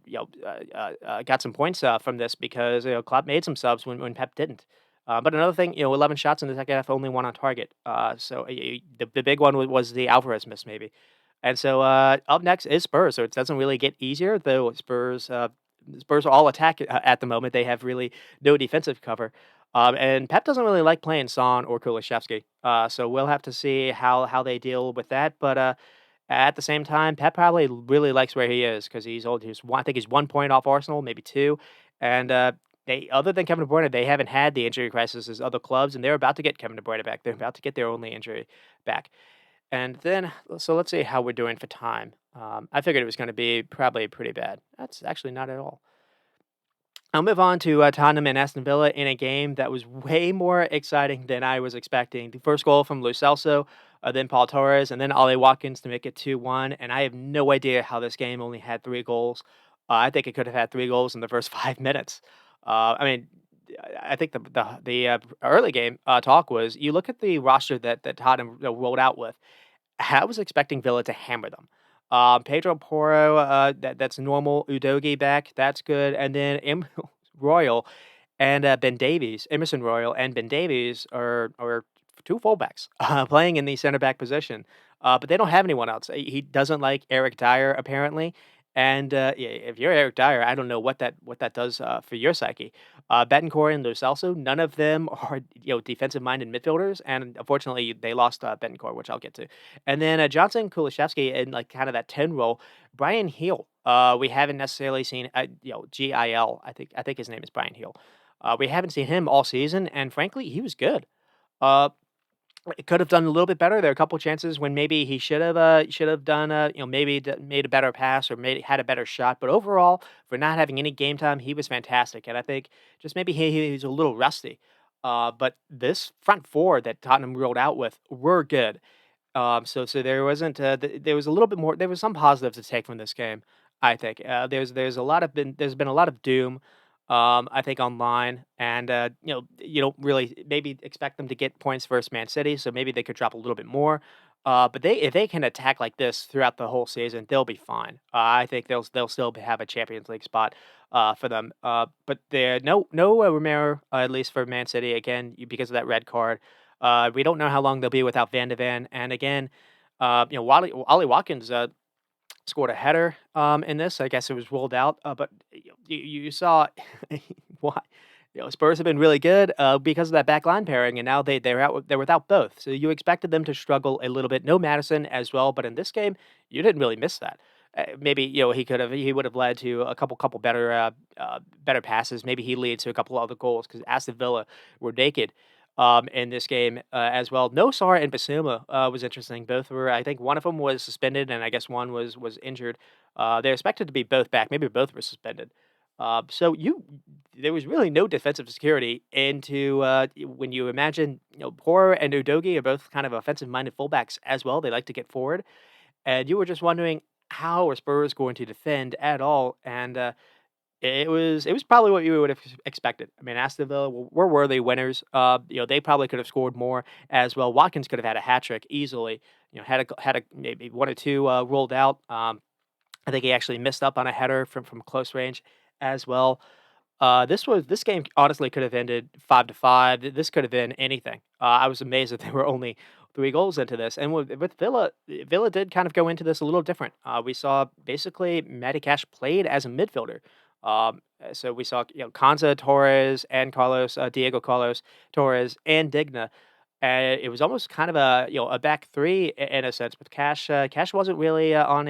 A: got some points, from this because, Klopp made some subs when Pep didn't. But another thing, 11 shots in the second half, only one on target. So the big one was the Alvarez miss, maybe. And so up next is Spurs. So it doesn't really get easier, though. Spurs are all attack at the moment. They have really no defensive cover. And Pep doesn't really like playing Son or Kulishevsky. So we'll have to see how they deal with that. But at the same time, Pep probably really likes where he is because he's old. I think he's 1 point off Arsenal, maybe two, and they other than Kevin De Bruyne, they haven't had the injury crisis as other clubs, and they're about to get Kevin De Bruyne back. They're about to get their only injury back, and then so let's see how we're doing for time. I figured it was going to be probably pretty bad. That's actually not at all. I'll move on to Tottenham and Aston Villa in a game that was way more exciting than I was expecting. The first goal from Lo Celso, then Paul Torres, and then Ollie Watkins to make it 2-1. And I have no idea how this game only had 3 goals. I think it could have had 3 goals in the first 5 minutes. I mean, I think the early game talk was you look at the roster that Tottenham rolled out with. I was expecting Villa to hammer them. Pedro Porro, that's normal. Udogi back, that's good. And then Royal and Ben Davies, Emerson Royal and Ben Davies are two fullbacks playing in the center back position. But they don't have anyone else. He doesn't like Eric Dyer apparently. And yeah, if you're Eric Dyer, I don't know what that does for your psyche. Betancourt and Lo Celso, none of them are defensive minded midfielders, and unfortunately they lost Betancourt, which I'll get to. And then Johnson Kulishevsky in like kind of that 10 role. Brian Heel, we haven't necessarily seen GIL. I think his name is Brian Heel. We haven't seen him all season, and frankly, he was good. Uh, it could have done a little bit better. There are a couple chances when maybe he should have done maybe made a better pass or made had a better shot. But overall, for not having any game time, he was fantastic. And I think just maybe he's a little rusty. But this front four that Tottenham rolled out with were good. So there wasn't there was a little bit more. There was some positives to take from this game. I think there's been a lot of doom. I think online, and you don't really maybe expect them to get points versus Man City, so maybe they could drop a little bit more. But if they can attack like this throughout the whole season, they'll be fine. I think they'll still have a Champions League spot for them. But there no Romero at least for Man City again because of that red card. We don't know how long they'll be without Van de Ven. And again, Ollie Watkins scored a header in this. I guess it was ruled out, but you saw why Spurs have been really good because of that back line pairing, and now they're without both. So you expected them to struggle a little bit. No Madison as well, but in this game, you didn't really miss that. Maybe he would have led to a couple better better passes. Maybe he leads to a couple other goals because Aston Villa were naked in this game as well. No Sar and Basuma was interesting. Both were, I think, one of them was suspended, and I guess one was injured. They're expected to be both back. Maybe both were suspended. So there was really no defensive security into when you imagine Poor and Udogi are both kind of offensive-minded fullbacks as well. They like to get forward, and you were just wondering how are Spurs going to defend at all, and it was probably what you would have expected. I mean, Aston Villa were worthy winners. They probably could have scored more as well. Watkins could have had a hat trick easily. Had a maybe one or two rolled out. I think he actually missed up on a header from close range as well. This game honestly could have ended 5-5. This could have been anything. I was amazed that there were only 3 goals into this, and with Villa, Villa did kind of go into this a little different. We saw basically Matty Cash played as a midfielder. So we saw Kanza, Torres, and Diego Carlos, Torres, and Digna. And it was almost kind of a back three in a sense, but Cash wasn't really on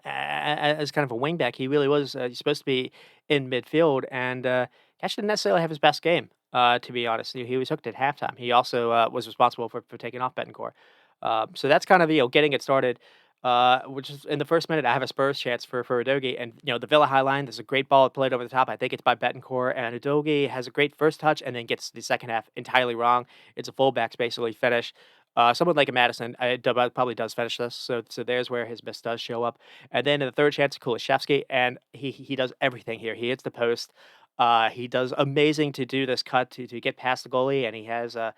A: as kind of a wingback. He really was supposed to be in midfield, and Cash didn't necessarily have his best game. To be honest, he was hooked at halftime. He also was responsible for taking off Betancourt. So that's kind of getting it started. Which is in the first minute, I have a Spurs chance for Udogi, and the Villa high line. There's a great ball played over the top. I think it's by Betancourt, and Udogi has a great first touch, and then gets the second half entirely wrong. It's a fullback's basically finish. Someone like a Madison probably does finish this, so there's where his miss does show up. And then in the third chance, Kulishevsky, and he does everything here. He hits the post. He does amazing to do this cut to get past the goalie, and he has a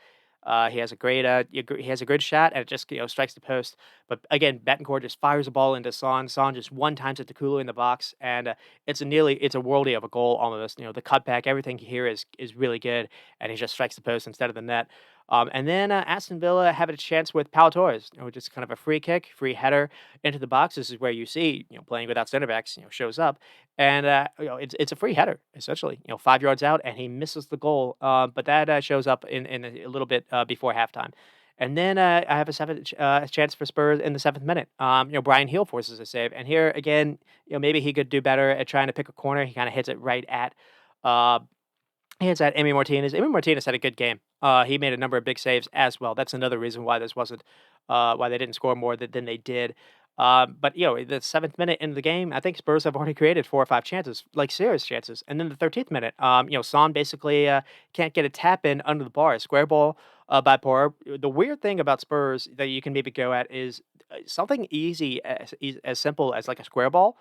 A: great he has a good shot, and it just strikes the post. But again, Betancourt just fires a ball into Son. Son just one times it to Kulu in the box, and it's a worldie of a goal almost. The cutback, everything here is really good, and he just strikes the post instead of the net. And then Aston Villa have a chance with Pau Torres, just kind of a free kick, free header into the box. This is where you see, playing without center backs, shows up, and it's a free header essentially, 5 yards out, and he misses the goal. But that shows up in a little bit before halftime. And then I have a chance for Spurs in the 7th minute. Brian Hill forces a save, and here again, maybe he could do better at trying to pick a corner. He kind of hits it right at uh, hands at Emi Martinez. Emi Martinez had a good game. He made a number of big saves as well. That's another reason why this wasn't why they didn't score more than they did. But the 7th minute into the game, I think Spurs have already created 4 or 5 chances, like serious chances. And then the 13th minute, Son basically can't get a tap in under the bar, square ball by Porro. The weird thing about Spurs that you can maybe go at is something as simple as like a square ball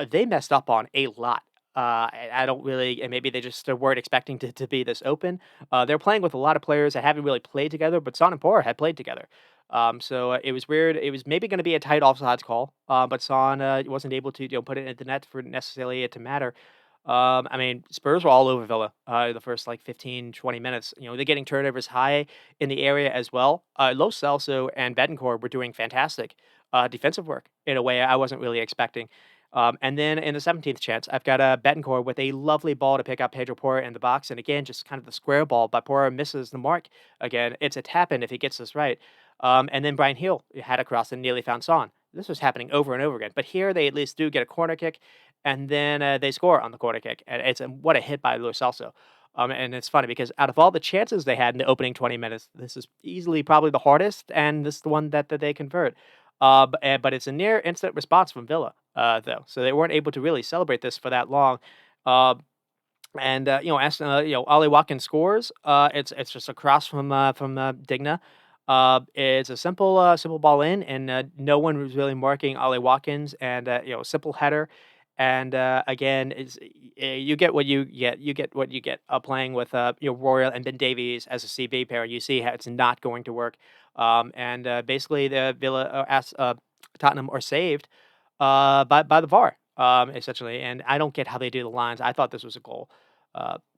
A: they messed up on a lot. I don't really, and maybe they just weren't expecting to be this open. They're playing with a lot of players that haven't really played together, but Son and Poor had played together. So it was weird. It was maybe going to be a tight offsides call, but Son wasn't able to put it into the net for necessarily it to matter. I mean, Spurs were all over Villa the first like 15, 20 minutes. They're getting turnovers high in the area as well. Lo Celso and Betancourt were doing fantastic defensive work in a way I wasn't really expecting. And then in the 17th chance, I've got a Betancourt with a lovely ball to pick up Pedro Porro in the box. And again, just kind of the square ball, but Porro misses the mark. Again, it's a tap in if he gets this right. And then Brian Hill had a cross and nearly found Son. This was happening over and over again. But here they at least do get a corner kick, and then they score on the corner kick. And what a hit by Lo Celso. And it's funny because out of all the chances they had in the opening 20 minutes, this is easily probably the hardest, and this is the one that they convert. But it's a near instant response from Villa, though, so they weren't able to really celebrate this for that long. Uh, and as Ollie Watkins scores, it's just across from Digna. It's a simple ball in, and no one was really marking Ollie Watkins, and simple header. And again, you get what you get. You get what you get playing with Royal and Ben Davies as a CB pair. You see how it's not going to work. And basically, the Villa Tottenham are saved by the VAR essentially. And I don't get how they do the lines. I thought this was a goal.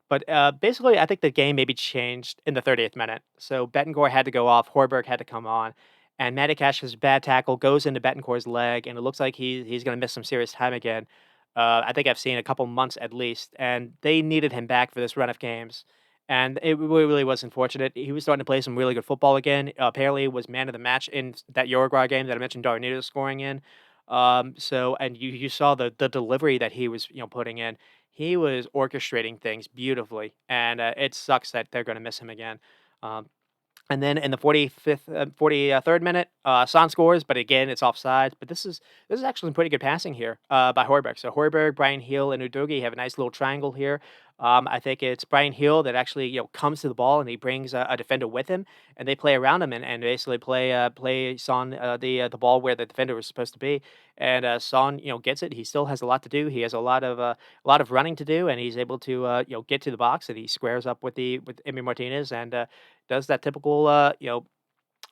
A: But basically, I think the game maybe changed in the 30th minute. So Betancourt had to go off, Horberg had to come on, and Matty Cash's bad tackle goes into Betancourt's leg, and it looks like he's going to miss some serious time again. I think I've seen a couple months at least, and they needed him back for this run of games. And it really was unfortunate. He was starting to play some really good football again. Apparently, was man of the match in that Uruguay game that I mentioned Darnito scoring in. So and you saw the delivery that he was putting in. He was orchestrating things beautifully, and it sucks that they're going to miss him again. Um, and then in the 43rd minute, Son scores, but again, it's offside. But this is actually some pretty good passing here by Højbjerg. So Højbjerg, Brian Hill, and Udogi have a nice little triangle here. I think it's Brian Hill that actually comes to the ball and he brings a defender with him, and they play around him and basically play Son the ball where the defender was supposed to be. And Son gets it. He still has a lot to do. He has a lot of running to do, and he's able to get to the box and he squares up with Emi Martinez and does that typical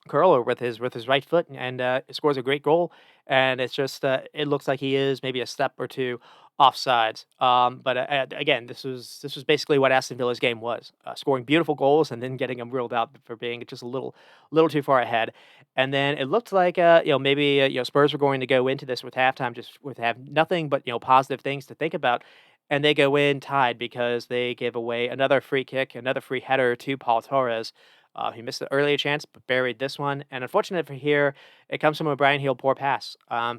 A: curler with his right foot and scores a great goal. And it's just it looks like he is maybe a step or two offsides. But again, this was basically what Aston Villa's game was: scoring beautiful goals and then getting them ruled out for being just a little too far ahead. And then it looked like maybe Spurs were going to go into this with halftime just with have nothing but positive things to think about. And they go in tied because they give away another free kick, another free header to Paul Torres. He missed the earlier chance, but buried this one. And unfortunate for here, it comes from a Brian Hill poor pass. I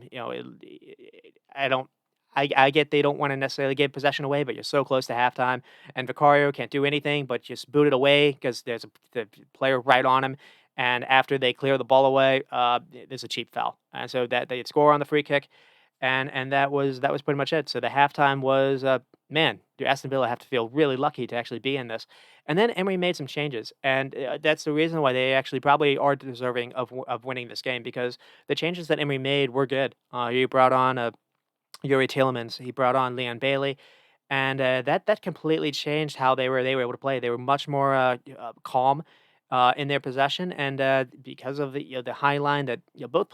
A: don't. I get they don't want to necessarily give possession away, but you're so close to halftime, and Vicario can't do anything but just boot it away because there's the player right on him. And after they clear the ball away, there's a cheap foul, and so that they score on the free kick, and that was pretty much it. So the halftime was, man, do Aston Villa have to feel really lucky to actually be in this? And then Emery made some changes, and that's the reason why they actually probably are deserving of winning this game because the changes that Emery made were good. He brought on Yuri Tielemans, he brought on Leon Bailey, and that completely changed how they were able to play. They were much more calm in their possession, and because of the high line that both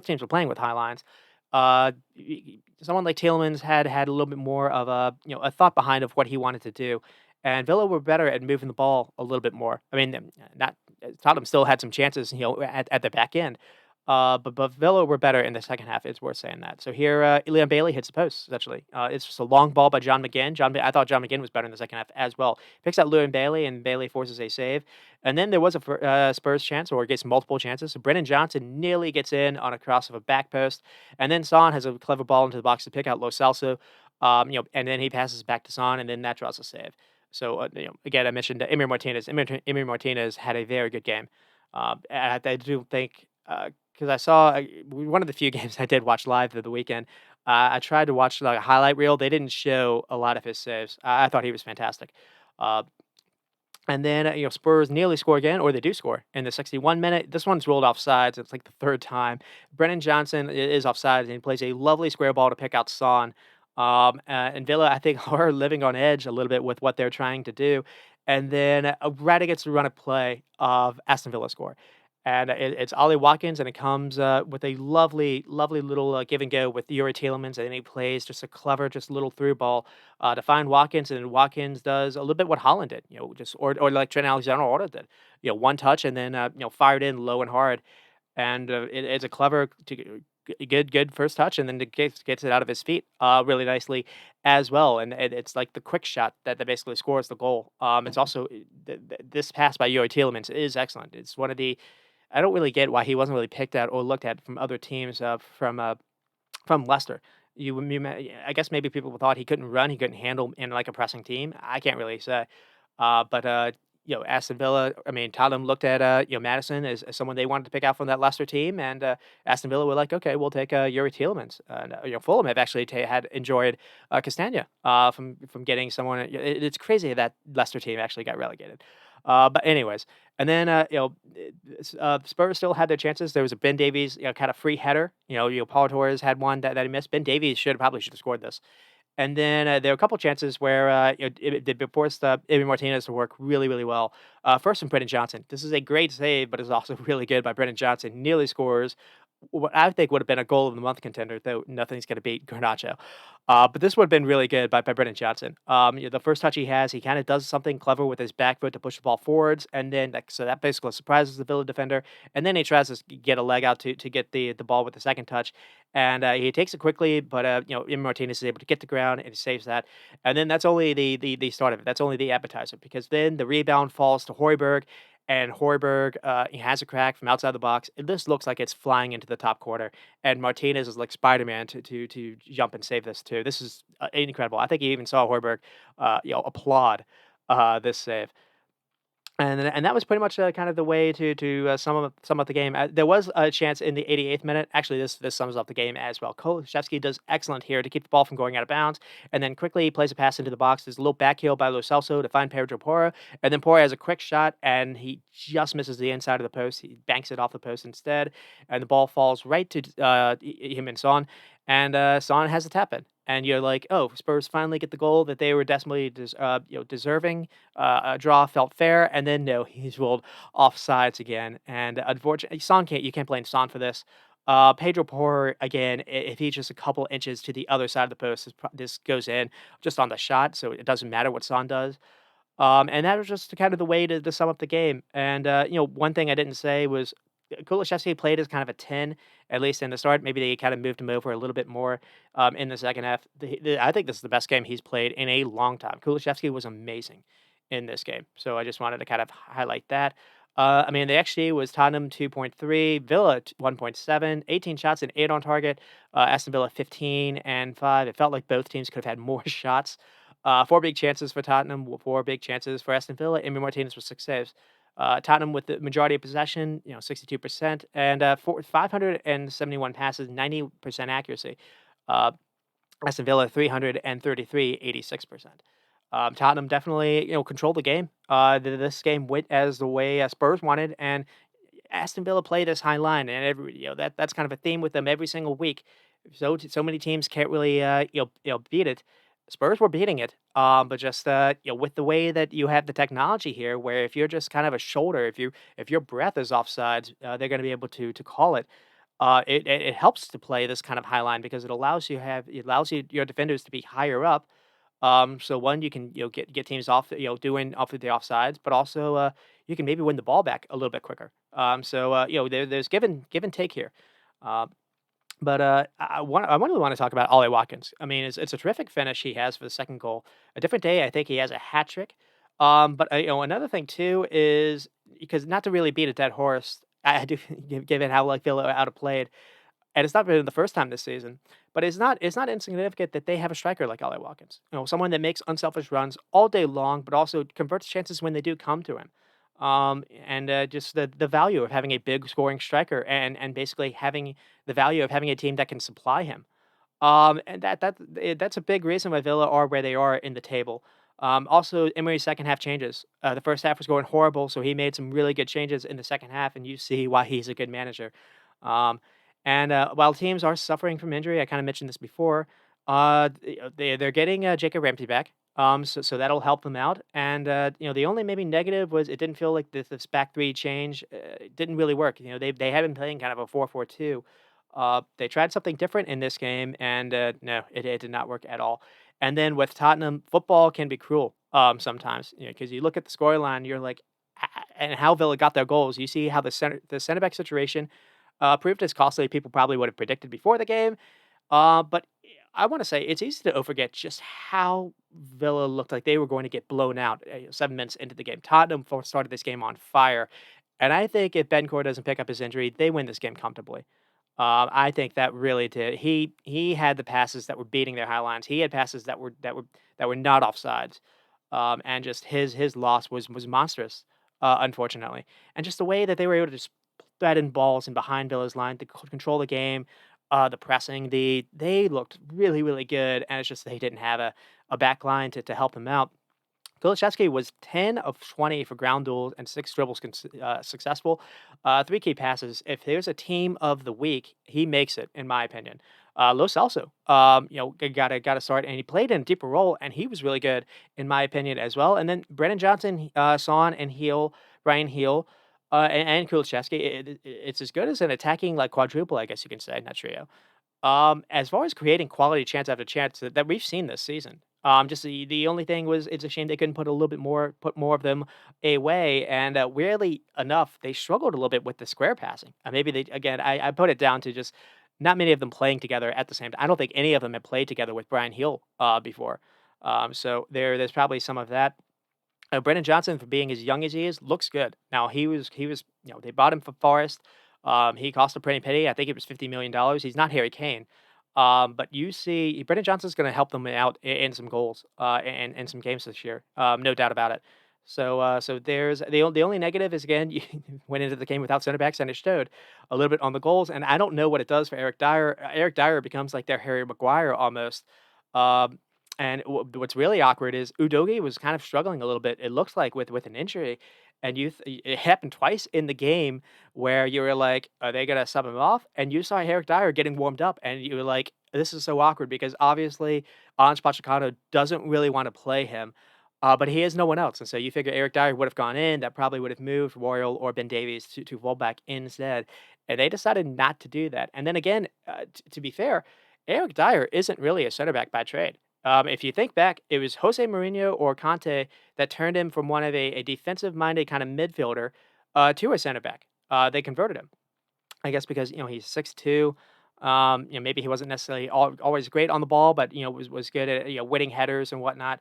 A: teams were playing with high lines. Someone like Tielemans had a little bit more of a thought behind of what he wanted to do, and Villa were better at moving the ball a little bit more. I mean, not Tottenham still had some chances, at the back end, but Villa were better in the second half. It's worth saying that. So here, Leon Bailey hits the post. Essentially, it's just a long ball by John McGinn. I thought John McGinn was better in the second half as well. Picks out Leon Bailey, and Bailey forces a save. And then there was a Spurs chance, or gets multiple chances. So Brennan Johnson nearly gets in on a cross of a back post, and then Son has a clever ball into the box to pick out Lo Celso. And then he passes back to Son, and then that draws a save. So again, I mentioned Emir Martinez. Emir Martinez had a very good game. And I do think because I saw one of the few games I did watch live through the weekend. I tried to watch like a highlight reel. They didn't show a lot of his saves. I thought he was fantastic. Uh, and then, Spurs nearly score again, or they do score in the 61 minute. This one's ruled offsides. It's like the third time. Brennan Johnson is offsides, and he plays a lovely square ball to pick out Son. And Villa, I think, are living on edge a little bit with what they're trying to do. And then right against the run of play of Aston Villa score. And it's Ollie Watkins, and it comes with a lovely, lovely little give and go with Yuri Tielemans, and then he plays just a clever, just little through ball to find Watkins, and then Watkins does a little bit what Holland did, just or like Trent Alexander-Arnold did, one touch and then fired in low and hard, and it's a clever, good first touch, and then it gets it out of his feet really nicely as well, and it's like the quick shot that basically scores the goal. It's also this pass by Yuri Tielemans is excellent. It's one of the I don't really get why he wasn't really picked at or looked at from other teams from Leicester. I guess maybe people thought he couldn't run, he couldn't handle in like a pressing team. I can't really say, but Aston Villa. I mean, Tottenham looked at Madison as someone they wanted to pick out from that Leicester team, and Aston Villa were like, okay, we'll take Yuri Tielemans. And Fulham have actually had enjoyed Castagna from getting someone. It's crazy that Leicester team actually got relegated. But anyways, and then Spurs still had their chances. There was a Ben Davies kind of free header. Paul Torres had one that he missed. Ben Davies probably should have scored this. And then there were a couple chances where they forced Emi Martinez to work really, really well. First from Brennan Johnson. This is a great save, but it's also really good by Brennan Johnson. Nearly scores what I think would have been a goal of the month contender, though nothing's going to beat Garnacho. But this would have been really good by Brennan Johnson. The first touch he has, he kind of does something clever with his back foot to push the ball forwards, and then so that basically surprises the Villa defender. And then he tries to get a leg out to get the ball with the second touch, and he takes it quickly, but Emi Martinez is able to get the ground and he saves that. And then that's only the start of it. That's only the appetizer because then the rebound falls to Hoiberg, and Hoiberg, he has a crack from outside the box. This looks like it's flying into the top corner, and Martinez is like Spider-Man to jump and save this too. This is incredible. I think you even saw Hoiberg, applaud this save. And that was pretty much, kind of the way to sum up the game. There was a chance in the 88th minute. Actually, this sums up the game as well. Kolashevsky does excellent here to keep the ball from going out of bounds, and then quickly plays a pass into the box. There's a little back heel by Lo Celso to find Pedro Porro, and then Porro has a quick shot, and he just misses the inside of the post. He banks it off the post instead, and the ball falls right to him and Son, and Son has a tap in. And you're like, oh, Spurs finally get the goal that they were desperately deserving. A draw felt fair, and then no, he's ruled offsides again. And unfortunately, you can't blame Son for this. Pedro Porro again, if he's just a couple inches to the other side of the post, this goes in just on the shot, so it doesn't matter what Son does. And that was just kind of the way to sum up the game. And one thing I didn't say was Kulishevsky played as kind of a 10, at least in the start. Maybe they kind of moved him over a little bit more in the second half. I think this is the best game he's played in a long time. Kulishevsky was amazing in this game. So I just wanted to kind of highlight that. I mean, the XG was Tottenham 2.3, Villa 1.7, 18 shots and 8 on target. Aston Villa 15 and 5. It felt like both teams could have had more shots. Four big chances for Tottenham, four big chances for Aston Villa. Emi Martinez with 6 saves. Tottenham with the majority of possession, 62%, and 571 passes, 90% accuracy. Uh, Aston Villa 333, 86%. Tottenham definitely, controlled the game. This game went as the way Spurs wanted, and Aston Villa play this high line, and that's kind of a theme with them every single week. So many teams can't really beat it. Spurs were beating it, but just with the way that you have the technology here, where if you're just kind of a shoulder, if your breath is offsides, they're going to be able to call it. It helps to play this kind of high line because it allows you your defenders to be higher up. So one, you can get teams off doing off of the offsides, but also you can maybe win the ball back a little bit quicker. There's give and take here. Uh, but I really want to talk about Ollie Watkins. I mean, it's a terrific finish he has for the second goal. A different day, I think he has a hat trick. But another thing too is because not to really beat a dead horse, I do given how like Villa are outplayed, and it's not been the first time this season, but it's not insignificant that they have a striker like Ollie Watkins. Someone that makes unselfish runs all day long, but also converts chances when they do come to him. And just the value of having a big scoring striker and basically having the value of having a team that can supply him. And that's a big reason why Villa are where they are in the table. Also, Emery's second half changes. The first half was going horrible, so he made some really good changes in the second half, and you see why he's a good manager. Um, and while teams are suffering from injury, I kind of mentioned this before. They're getting Jacob Ramsey back. So that'll help them out. And the only maybe negative was it didn't feel like this back three change didn't really work. They had been playing kind of a 4-4-2. They tried something different in this game, and no, it did not work at all. And then with Tottenham, football can be cruel sometimes, because you look at the scoreline, you're like, and how Villa got their goals. You see how the center back situation proved as costly people probably would have predicted before the game. But I want to say it's easy to forget just how Villa looked like they were going to get blown out 7 minutes into the game. Tottenham started this game on fire, and I think if Ben Bencor doesn't pick up his injury, they win this game comfortably. I think that really did. He had the passes that were beating their high lines. He had passes that were not offsides, and just his loss was monstrous, unfortunately. And just the way that they were able to just thread in balls and behind Villa's line to control the game, the pressing, they looked really really good, and it's just they didn't have a back line to help them out. Kulusevski was 10 of 20 for ground duels and 6 dribbles successful. 3 key passes. If there's a team of the week, he makes it, in my opinion. Lo Celso, got to start, and he played in a deeper role, and he was really good, in my opinion, as well. And then Brennan Johnson, Son, and Brian Heel. and Kulusevski. It's as good as an attacking like quadruple, I guess you can say, not trio. As far as creating quality chance after chance that we've seen this season, just the only thing was it's a shame they couldn't put more of them away, and weirdly enough, they struggled a little bit with the square passing. Maybe they again, I put it down to just not many of them playing together at the same time. I don't think any of them had played together with Brian Hill before, so there's probably some of that. Brennan Johnson, for being as young as he is, looks good. Now he was they bought him for Forest. He cost a pretty penny. I think it was $50 million. He's not Harry Kane, but you see, Brennan Johnson's going to help them out in some goals and some games this year. No doubt about it. So there's the only negative is again you went into the game without center backs and it showed a little bit on the goals. And I don't know what it does for Eric Dyer. Eric Dyer becomes like their Harry Maguire almost. Um, and what's really awkward is Udogi was kind of struggling a little bit. It looks like with an injury, and it happened twice in the game where you were like, "Are they gonna sub him off?" And you saw Eric Dyer getting warmed up, and you were like, "This is so awkward," because obviously Ange Postecoglou doesn't really want to play him, but he has no one else, and so you figure Eric Dyer would have gone in. That probably would have moved Royal or Ben Davies to fullback instead, and they decided not to do that. And then again, to be fair, Eric Dyer isn't really a center back by trade. If you think back, it was Jose Mourinho or Conte that turned him from one of a defensive-minded kind of midfielder to a center back. They converted him, I guess, because he's 6'2". Maybe he wasn't necessarily always great on the ball, but was good at winning headers and whatnot.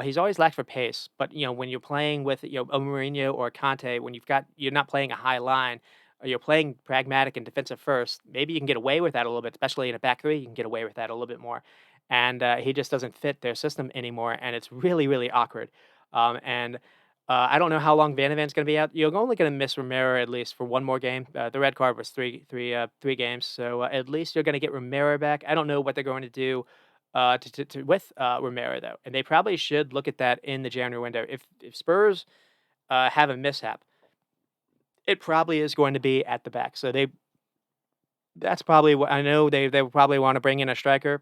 A: He's always lacked for pace, but when you're playing with a Mourinho or a Conte, when you're not playing a high line, or you're playing pragmatic and defensive first, maybe you can get away with that a little bit, especially in a back three. You can get away with that a little bit more, and he just doesn't fit their system anymore, and it's really really awkward. And I don't know how long Vanavan's going to be out. You're only going to miss Romero at least for one more game. The red card was three games, so at least you're going to get Romero back. I don't know what they're going to do with Romero though, and they probably should look at that in the January window. If Spurs have a mishap, it probably is going to be at the back. So that's probably what I know. They will probably want to bring in a striker.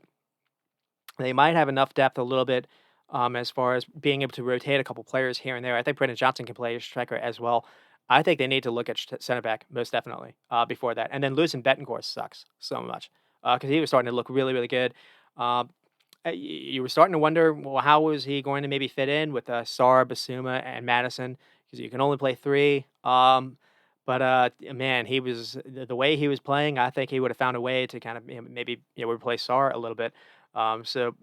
A: They might have enough depth a little bit, as far as being able to rotate a couple players here and there. I think Brendan Johnson can play as striker as well. I think they need to look at center back most definitely before that. And then losing Betancourt sucks so much because he was starting to look really, really good. Um, you were starting to wonder, well, how was he going to maybe fit in with Sarr, Basuma, and Madison? Because you can only play three. But man, the way he was playing. I think he would have found a way to kind of maybe replace Sarr a little bit. So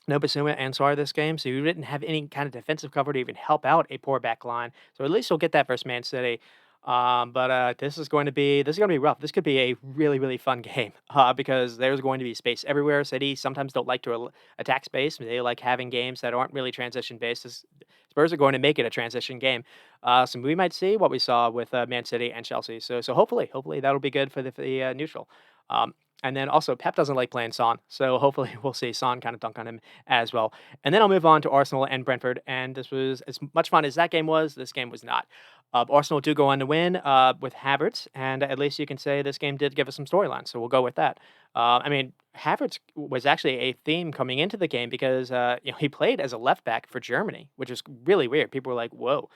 A: no Basuma and Sarr this game, so you didn't have any kind of defensive cover to even help out a poor back line. So at least you'll get that versus Man City. But this is gonna be rough. This could be a really really fun game because there's going to be space everywhere. City sometimes don't like to attack space. They like having games that aren't really transition based. Spurs are going to make it a transition game, so we might see what we saw with Man City and Chelsea. So hopefully that'll be good for the neutral. Um, and then also Pep doesn't like playing Son, so hopefully we'll see Son kind of dunk on him as well. And then I'll move on to Arsenal and Brentford. And this was as much fun as that game was. This game was not. Arsenal do go on to win with Havertz, and at least you can say this game did give us some storyline. So we'll go with that. I mean, Havertz was actually a theme coming into the game because he played as a left back for Germany, which is really weird. People were like, "Whoa!"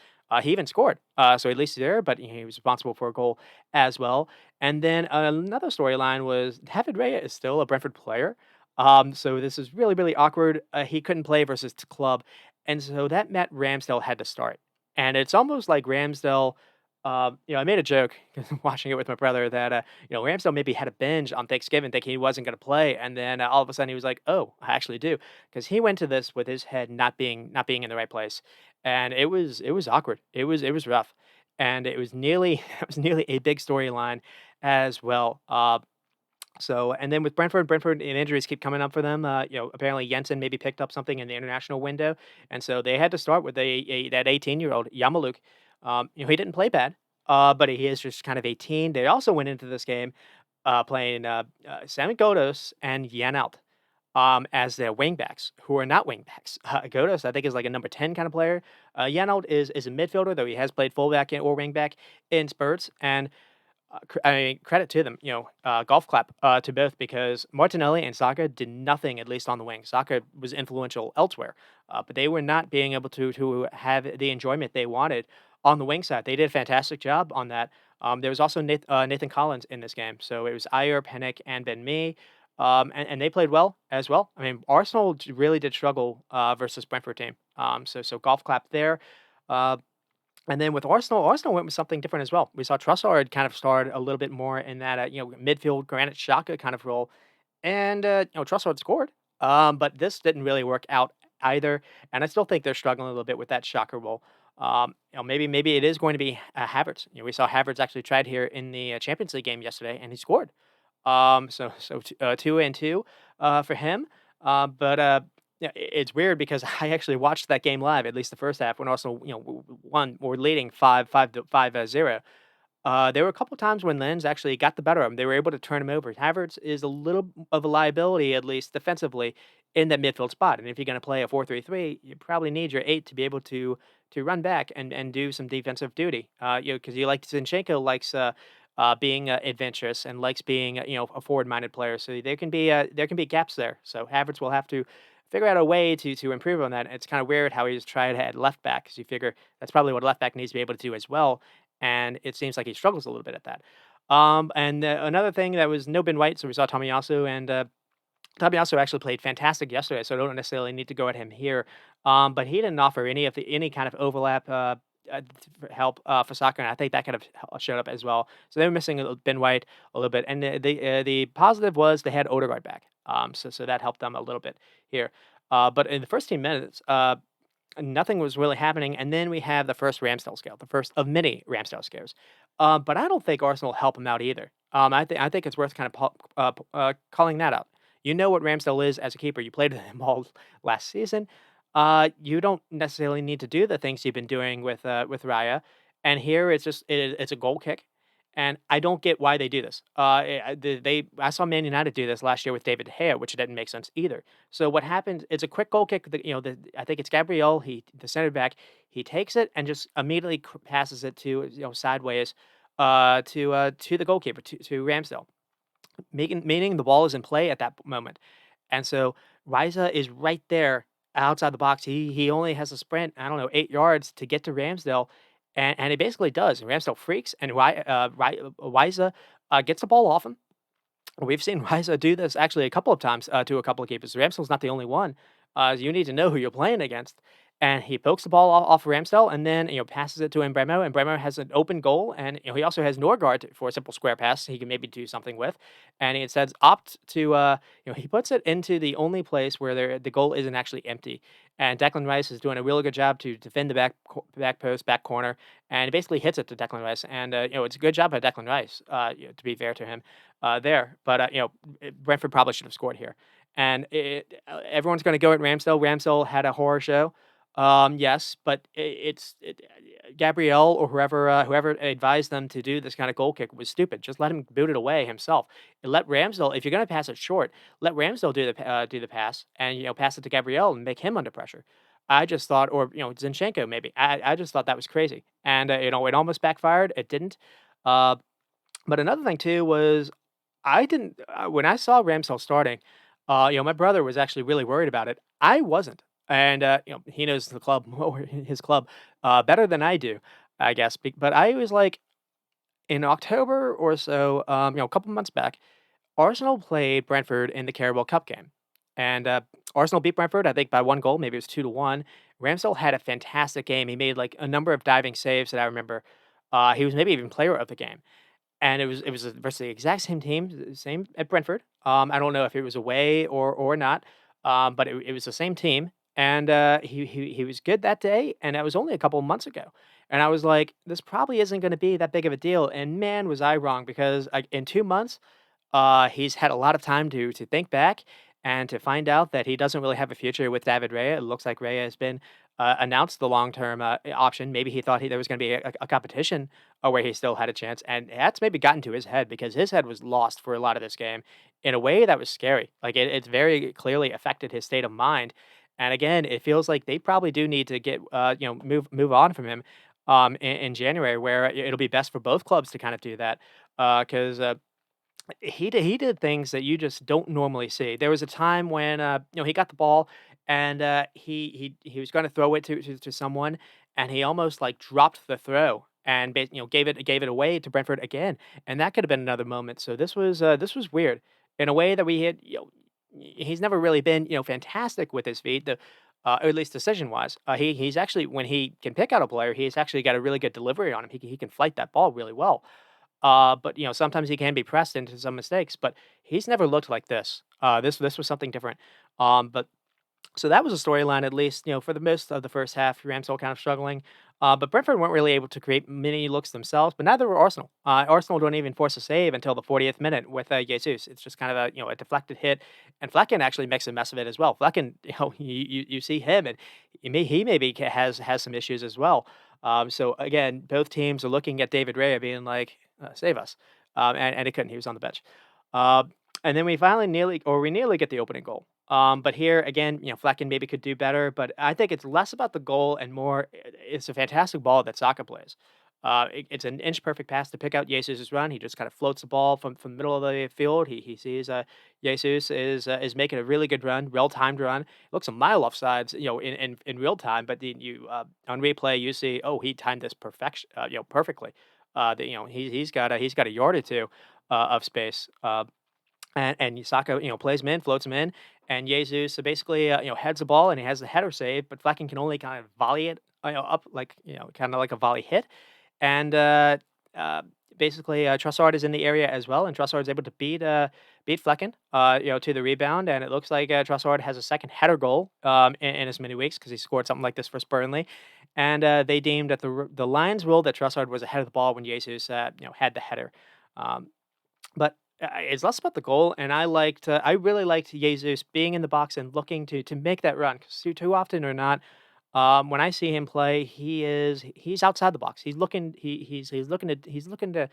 A: He even scored, so at least he's there, but he was responsible for a goal as well. And then another storyline was David Raya is still a Brentford player. So this is really, really awkward. He couldn't play versus the club. And so that meant Ramsdale had to start. And it's almost like Ramsdale, I made a joke watching it with my brother that, Ramsdale maybe had a binge on Thanksgiving thinking he wasn't going to play. And then all of a sudden he was like, oh, I actually do. Because he went to this with his head not being in the right place. And it was awkward. It was rough. And it was nearly, it was nearly a big storyline as well. And then with Brentford and injuries keep coming up for them. Apparently Jensen maybe picked up something in the international window, and so they had to start with that 18-year-old Yamaluk. He didn't play bad, but he is just kind of 18. They also went into this game playing Sammy Godos and Yanalt as their wingbacks, who are not wingbacks. Godos, I think, is like a number 10 kind of player. Yanalt is a midfielder, though he has played fullback or wingback in spurts, and I mean, credit to them, golf clap to both because Martinelli and Saka did nothing, at least on the wing. Saka was influential elsewhere, but they were not being able to have the enjoyment they wanted on the wing side. They did a fantastic job on that. There was also Nathan Collins in this game, so it was Ayer, Pennick, and Ben Mee, and they played well as well. I mean, Arsenal really did struggle versus Brentford team. So golf clap there. Uh, and then with Arsenal, Arsenal went with something different as well. We saw Trossard kind of start a little bit more in that midfield Granit Xhaka kind of role, and Trossard scored. But this didn't really work out either, and I still think they're struggling a little bit with that Xhaka role. Maybe it is going to be Havertz. We saw Havertz actually tried here in the Champions League game yesterday, and he scored. 2 and 2 for him. But yeah, it's weird because I actually watched that game live, at least the first half, when Arsenal won or leading 5-0. There were a couple times when Lens actually got the better of him. They were able to turn him over. Havertz is a little of a liability, at least defensively, in that midfield spot. And if you're going to play a 4-3-3, you probably need your 8 to be able to run back and do some defensive duty. Because you like Zinchenko likes being adventurous and likes being a forward-minded player. So there can be gaps there. So Havertz will have to figure out a way to improve on that. It's kind of weird how he's tried at left back because you figure that's probably what a left back needs to be able to do as well, and it seems like he struggles a little bit at that. And another thing that was no Ben White, so we saw Tomiyasu, and Tomiyasu actually played fantastic yesterday, so I don't necessarily need to go at him here. But he didn't offer any kind of overlap help for soccer, and I think that kind of showed up as well. So they were missing Ben White a little bit, and the positive was they had Odegaard back. So that helped them a little bit here. But in the first 10 minutes, nothing was really happening, and then we have the first Ramsdale scale, the first of many Ramsdale scares. But I don't think Arsenal help him out either. I think it's worth kind of calling that out. You know what Ramsdale is as a keeper. You played with him all last season. You don't necessarily need to do the things you've been doing with Raya. And here it's a goal kick, and I don't get why they do this. I saw Man United do this last year with David De Gea, which didn't make sense either. So what happens? It's a quick goal kick. I think it's Gabriel. The center back. He takes it and just immediately passes it to sideways, to the goalkeeper, to Ramsdale, meaning the ball is in play at that moment. And so Riza is right there outside the box. He only has a sprint, I don't know, 8 yards to get to Ramsdale, and he basically does. And Ramsdale freaks, and Riza gets the ball off him. We've seen Riza do this actually a couple of times to a couple of keepers. Ramsdale's not the only one. You need to know who you're playing against. And he pokes the ball off Ramsdale and then passes it to Embremo. And Embremo has an open goal, and he also has Norgard for a simple square pass he can maybe do something with. And he says opt to he puts it into the only place where the goal isn't actually empty. And Declan Rice is doing a really good job to defend the back post, back corner, and he basically hits it to Declan Rice. And it's a good job by Declan Rice. To be fair to him, there. But Brentford probably should have scored here. And everyone's going to go at Ramsdale. Ramsdale had a horror show. Yes, but Gabriel or whoever advised them to do this kind of goal kick was stupid. Just let him boot it away himself. And let Ramsdale, if you're going to pass it short, let Ramsdale do the pass and pass it to Gabriel and make him under pressure. I just thought, or Zinchenko maybe. I just thought that was crazy, and it almost backfired. It didn't. Uh, but another thing too was I didn't when I saw Ramsdale starting, my brother was actually really worried about it. I wasn't, and he knows the club or his club better than I do, I guess. But I was like in October or so, a couple months back, Arsenal played Brentford in the Carabao Cup game, and Arsenal beat Brentford, I think, by 1 goal. Maybe it was 2-1. Ramsdale had a fantastic game. He made like a number of diving saves that I remember. He was maybe even player of the game, and it was versus the exact same team, same at Brentford. I don't know if it was away or not, but it was the same team, and he was good that day, and that was only a couple of months ago. And I was like, this probably isn't going to be that big of a deal. And man, was I wrong because in 2 months, he's had a lot of time to think back and to find out that he doesn't really have a future with David Raya. It looks like Raya has been announced the long term option. Maybe he thought there was going to be a competition where he still had a chance, and that's maybe gotten to his head because his head was lost for a lot of this game in a way that was scary. Like it's very clearly affected his state of mind. And again, it feels like they probably do need to get move on from him in January, where it'll be best for both clubs to kind of do that because he did things that you just don't normally see. There was a time when he got the ball and he was going to throw it to someone, and he almost like dropped the throw and gave it away to Brentford again, and that could have been another moment. So this was weird in a way that we had. He's never really been fantastic with his feet. Or at least decision wise, he's actually when he can pick out a player, he's actually got a really good delivery on him. He can flight that ball really well. But sometimes he can be pressed into some mistakes. But he's never looked like this. This was something different. But so that was a storyline, at least, for the most of the first half. Ramsdale kind of struggling, but Brentford weren't really able to create many looks themselves. But neither were Arsenal. Arsenal don't even force a save until the 40th minute with Jesus. It's just kind of a a deflected hit, and Flecken actually makes a mess of it as well. Flecken, you see him, and he maybe has some issues as well. So again, both teams are looking at David Raya being like, "Save us," and he couldn't. He was on the bench. Uh, and then we nearly get the opening goal. But here again, Flecken maybe could do better, but I think it's less about the goal and more. It's a fantastic ball that Saka plays. It's an inch perfect pass to pick out Jesus' run. He just kind of floats the ball from the middle of the field. He sees Jesus is making a really good run, well timed run. It looks a mile off sides, in real time, but then you on replay you see, oh, he timed this perfectly. He's got a yard or two of space. And Saka, plays him in, floats him in, and Jesus basically, heads the ball and he has the header save, but Flecken can only kind of volley it, up like, kind of like a volley hit. And uh, basically, Trossard is in the area as well, and Trossard is able to beat Flecken, to the rebound. And it looks like Trossard has a second header goal in his mini weeks because he scored something like this for Burnley. And they deemed that the Lions ruled that Trossard was ahead of the ball when Jesus, had the header. Um, but, it's less about the goal, and I really liked Jesus being in the box and looking to make that run, 'cause too often or not, when I see him play, he's outside the box. He's looking to,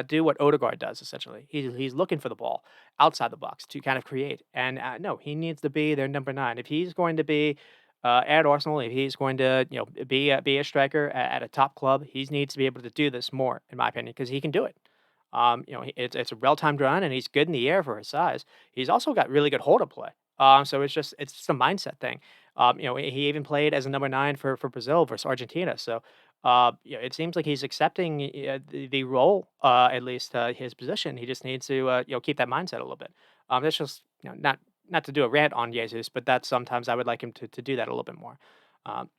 A: do what Odegaard does, essentially. He's looking for the ball outside the box to kind of create, and, no, he needs to be their number 9. If he's going to be, at Arsenal, if he's going to, be a striker at a top club, he needs to be able to do this more, in my opinion, because he can do it. It's a well-timed run, and he's good in the air for his size. He's also got really good hold up play. So it's just a mindset thing. He even played as a number 9 for Brazil versus Argentina. So, it seems like he's accepting the role, at least his position. He just needs to keep that mindset a little bit. That's just not to do a rant on Jesus, but that sometimes I would like him to do that a little bit more. Um,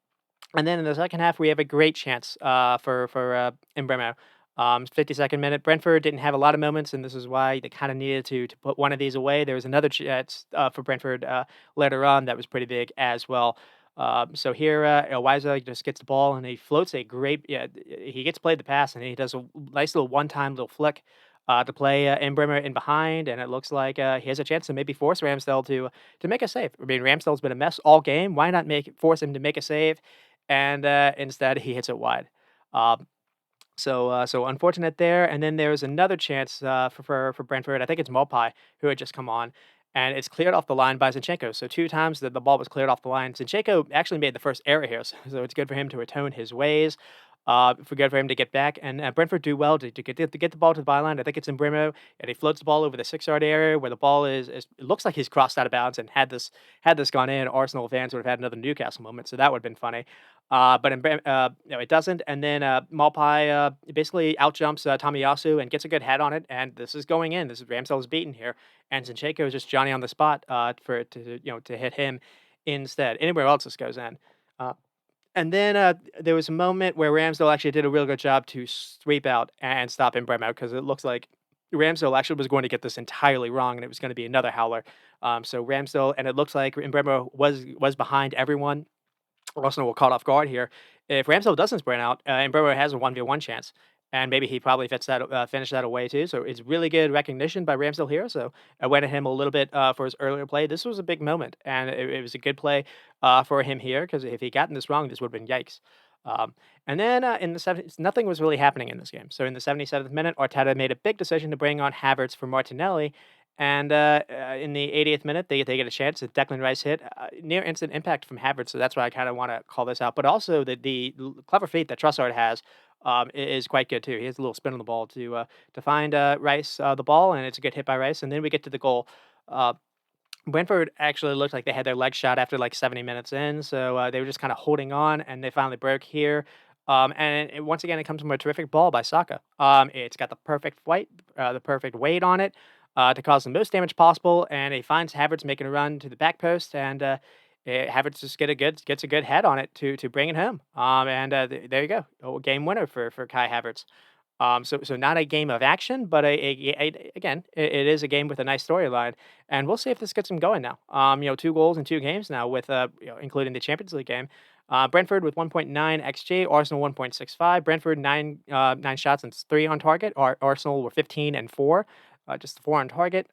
A: and then in the second half, we have a great chance for Mbeumo. 52nd minute. Brentford didn't have a lot of moments, and this is why they kind of needed to put one of these away. There was another chance for Brentford later on that was pretty big as well. So here, Wiza just gets the ball and he floats a great. Yeah, he gets played the pass and he does a nice little one-time little flick to play Mbeumo in behind, and it looks like he has a chance to maybe force Ramsdale to make a save. I mean, Ramsdale's been a mess all game. Why not force him to make a save? And instead, he hits it wide. Um, so unfortunate there, and then there was another chance for Brentford. I think it's Mopai who had just come on, and it's cleared off the line by Zinchenko. So two times the ball was cleared off the line. Zinchenko actually made the first error here, so it's good for him to atone his ways. For good for him to get back, and Brentford do well to get the ball to the byline. I think it's in Brimo, and he floats the ball over the 6 yard area where the ball is. It looks like he's crossed out of bounds, and had this gone in, Arsenal fans would have had another Newcastle moment. So that would have been funny. But no, it doesn't. And then Malpai basically outjumps Tamiyasu and gets a good head on it. And this is going in. This is Ramsdale's beaten here, and Zinchenko is just Johnny on the spot for it to hit him instead. Anywhere else, this goes in. Uh, and then there was a moment where Ramsdale actually did a real good job to sweep out and stop Mbeumo because it looks like Ramsdale actually was going to get this entirely wrong, and it was going to be another howler. So Ramsdale, and it looks like Mbeumo was behind everyone. Arsenal were caught off guard here. If Ramsdale doesn't sprint out, Mbeumo has a 1v1 chance, and maybe he probably finish that away too. So it's really good recognition by Ramsdale here. So I went at him a little bit for his earlier play. This was a big moment, and it was a good play for him here because if he gotten this wrong, this would have been yikes. And then in the 70s, nothing was really happening in this game. So in the 77th minute, Arteta made a big decision to bring on Havertz for Martinelli. And in the 80th minute, they get a chance. A Declan Rice hit, near instant impact from Havertz. So that's why I kind of want to call this out. But also the clever feat that Trossard has is quite good too. He has a little spin on the ball to find Rice the ball, and it's a good hit by Rice. And then we get to the goal. Uh, Brentford actually looked like they had their leg shot after like 70 minutes in, so they were just kind of holding on, and they finally broke here. Once again, it comes from a terrific ball by Saka. It's got the perfect weight on it to cause the most damage possible, and he finds Havertz making a run to the back post, and Havertz just gets a good head on it to bring it home. There you go, game winner for Kai Havertz. So not a game of action, but again, it is a game with a nice storyline, and we'll see if this gets him going now. 2 goals in 2 games now, with including the Champions League game. Brentford with 1.9 xG, Arsenal 1.65. Brentford nine shots and 3 on target. Arsenal were 15 and 4, just 4 on target.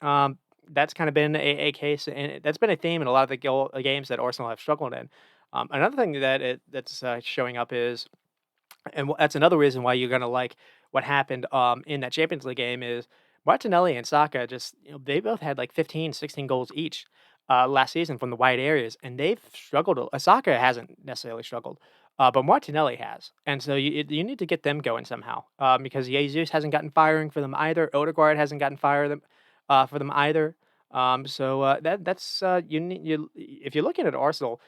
A: That's kind of been a case, and that's been a theme in a lot of the games that Arsenal have struggled in. Another thing that's showing up is, that's another reason why you're gonna like what happened, in that Champions League game, is Martinelli and Saka just, they both had like 15, 16 goals each, last season from the wide areas, and they've struggled. Saka hasn't necessarily struggled, but Martinelli has, and so you need to get them going somehow, because Jesus hasn't gotten firing for them either. Odegaard hasn't gotten for them either. That's you if you're looking at Arsenal,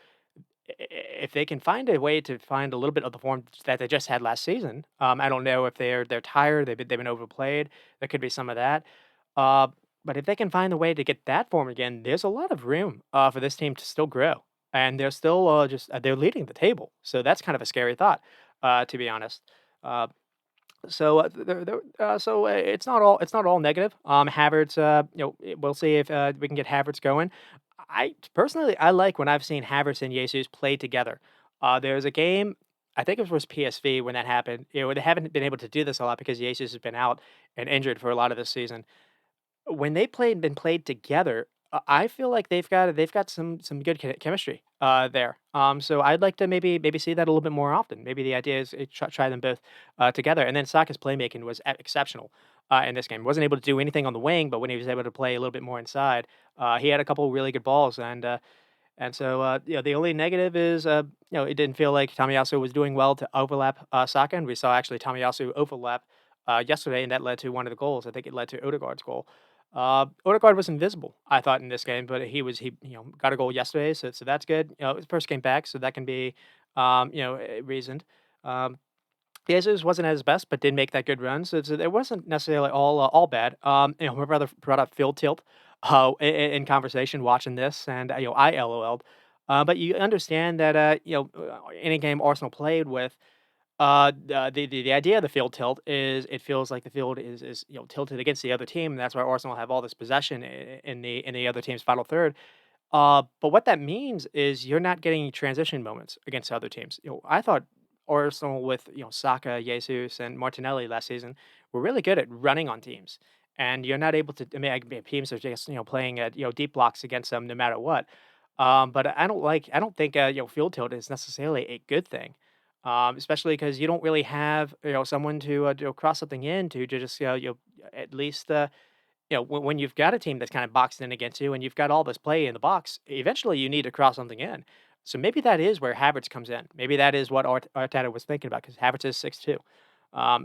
A: if they can find a way to find a little bit of the form that they just had last season. I don't know if they're tired, they've been overplayed. There could be some of that. Uh, but if they can find a way to get that form again, there's a lot of room for this team to still grow, and they're still they're leading the table. So that's kind of a scary thought, to be honest. Uh, it's not all negative. Havertz, we'll see if we can get Havertz going. I personally, I like when I've seen Havertz and Jesus play together. There's a game, I think it was PSV when that happened. They haven't been able to do this a lot because Jesus has been out and injured for a lot of this season. When they been played together, I feel like they've got some good chemistry there. So I'd like to maybe see that a little bit more often. Maybe the idea is try them both together. And then Saka's playmaking was exceptional in this game. Wasn't able to do anything on the wing, but when he was able to play a little bit more inside, he had a couple really good balls. The only negative is, it didn't feel like Tomiyasu was doing well to overlap Saka, and we saw actually Tomiyasu overlap yesterday, and that led to one of the goals. I think it led to Odegaard's goal. Odegaard was invisible, I thought, in this game, but he got a goal yesterday, so that's good. It was first game back, so that can be reasoned. Um, Jesus wasn't at his best, but did make that good run, so it wasn't necessarily all bad. My brother brought up field tilt in conversation watching this, and I LOL'd. But you understand that any game Arsenal played with, the idea of the field tilt is it feels like the field is tilted against the other team, and that's why Arsenal have all this possession in the other team's final third. But what that means is you're not getting transition moments against other teams. I thought Arsenal with Saka, Jesus, and Martinelli last season were really good at running on teams, and you're not able to. I mean, teams are just playing at deep blocks against them no matter what. But I don't think field tilt is necessarily a good thing, especially because you don't really have someone to cross something into to just at least when you've got a team that's kind of boxed in against you and you've got all this play in the box, eventually you need to cross something in. So maybe that is where Havertz comes in. Maybe that is what Arteta was thinking about because Havertz is 6'2".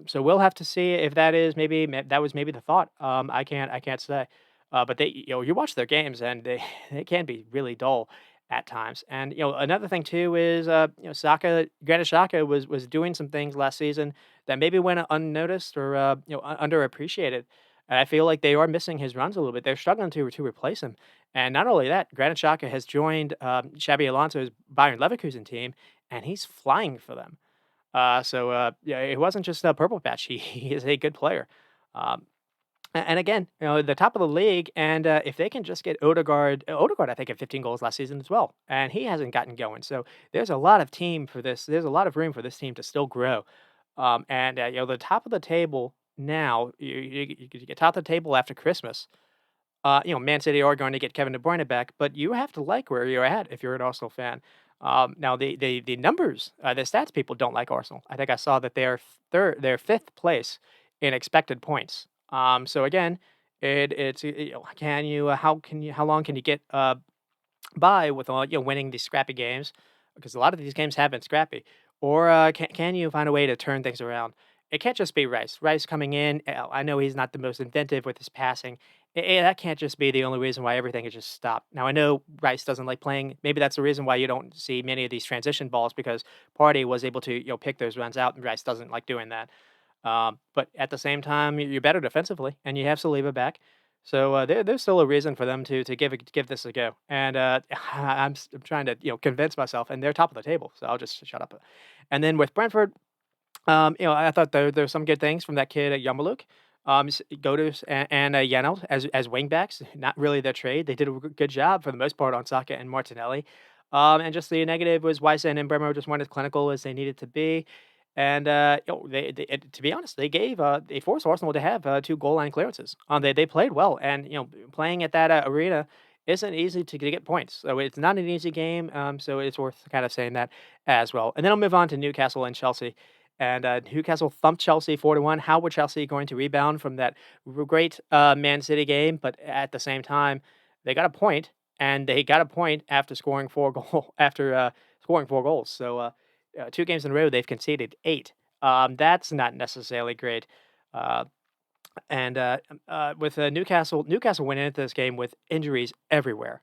A: So we'll have to see if that is that was maybe the thought. I can't say. But they you watch their games and they can be really dull at times. And another thing too is Saka, Granit Xhaka was doing some things last season that maybe went unnoticed or underappreciated. And I feel like they are missing his runs a little bit. They're struggling to replace him. And not only that, Granit Xhaka has joined Xabi Alonso's Bayern Leverkusen team, and he's flying for them. Yeah, it wasn't just a purple patch. He is a good player. Um, and again, the top of the league, and if they can just get Odegaard, I think had 15 goals last season as well, and he hasn't gotten going. So there's a lot of team for this. There's a lot of room for this team to still grow. The top of the table now, you get top of the table after Christmas. Man City are going to get Kevin De Bruyne back, but you have to like where you're at if you're an Arsenal fan. Now the numbers, the stats people don't like Arsenal. I think I saw that they're fifth place in expected points. So again, how long can you get by with winning these scrappy games? Because a lot of these games have been scrappy. Or can you find a way to turn things around? It can't just be Rice. Rice coming in, I know he's not the most inventive with his passing, That can't just be the only reason why everything has just stopped. Now I know Rice doesn't like playing. Maybe that's the reason why you don't see many of these transition balls because Party was able to pick those runs out, and Rice doesn't like doing that. But at the same time, you're better defensively, and you have Saliba back. So there's still a reason for them to give this a go. And I'm trying to convince myself, and they're top of the table, so I'll just shut up. And then with Brentford, I thought there's some good things from that kid at Yamaluke. Godus and Yano as wingbacks, not really their trade. They did a good job for the most part on Saka and Martinelli. And just the negative was Weiss and Mbeumo just weren't as clinical as they needed to be. And to be honest, they forced Arsenal to have two goal line clearances. They played well, and playing at that arena isn't easy to get points. So it's not an easy game. So it's worth kind of saying that as well. And then I'll move on to Newcastle and Chelsea. And Newcastle thumped Chelsea 4-1. How were Chelsea going to rebound from that great Man City game? But at the same time, they got a point, and they got a point after scoring scoring 4 goals. So 2 games in a row, they've conceded 8. That's not necessarily great. Uh, and with Newcastle went into this game with injuries everywhere.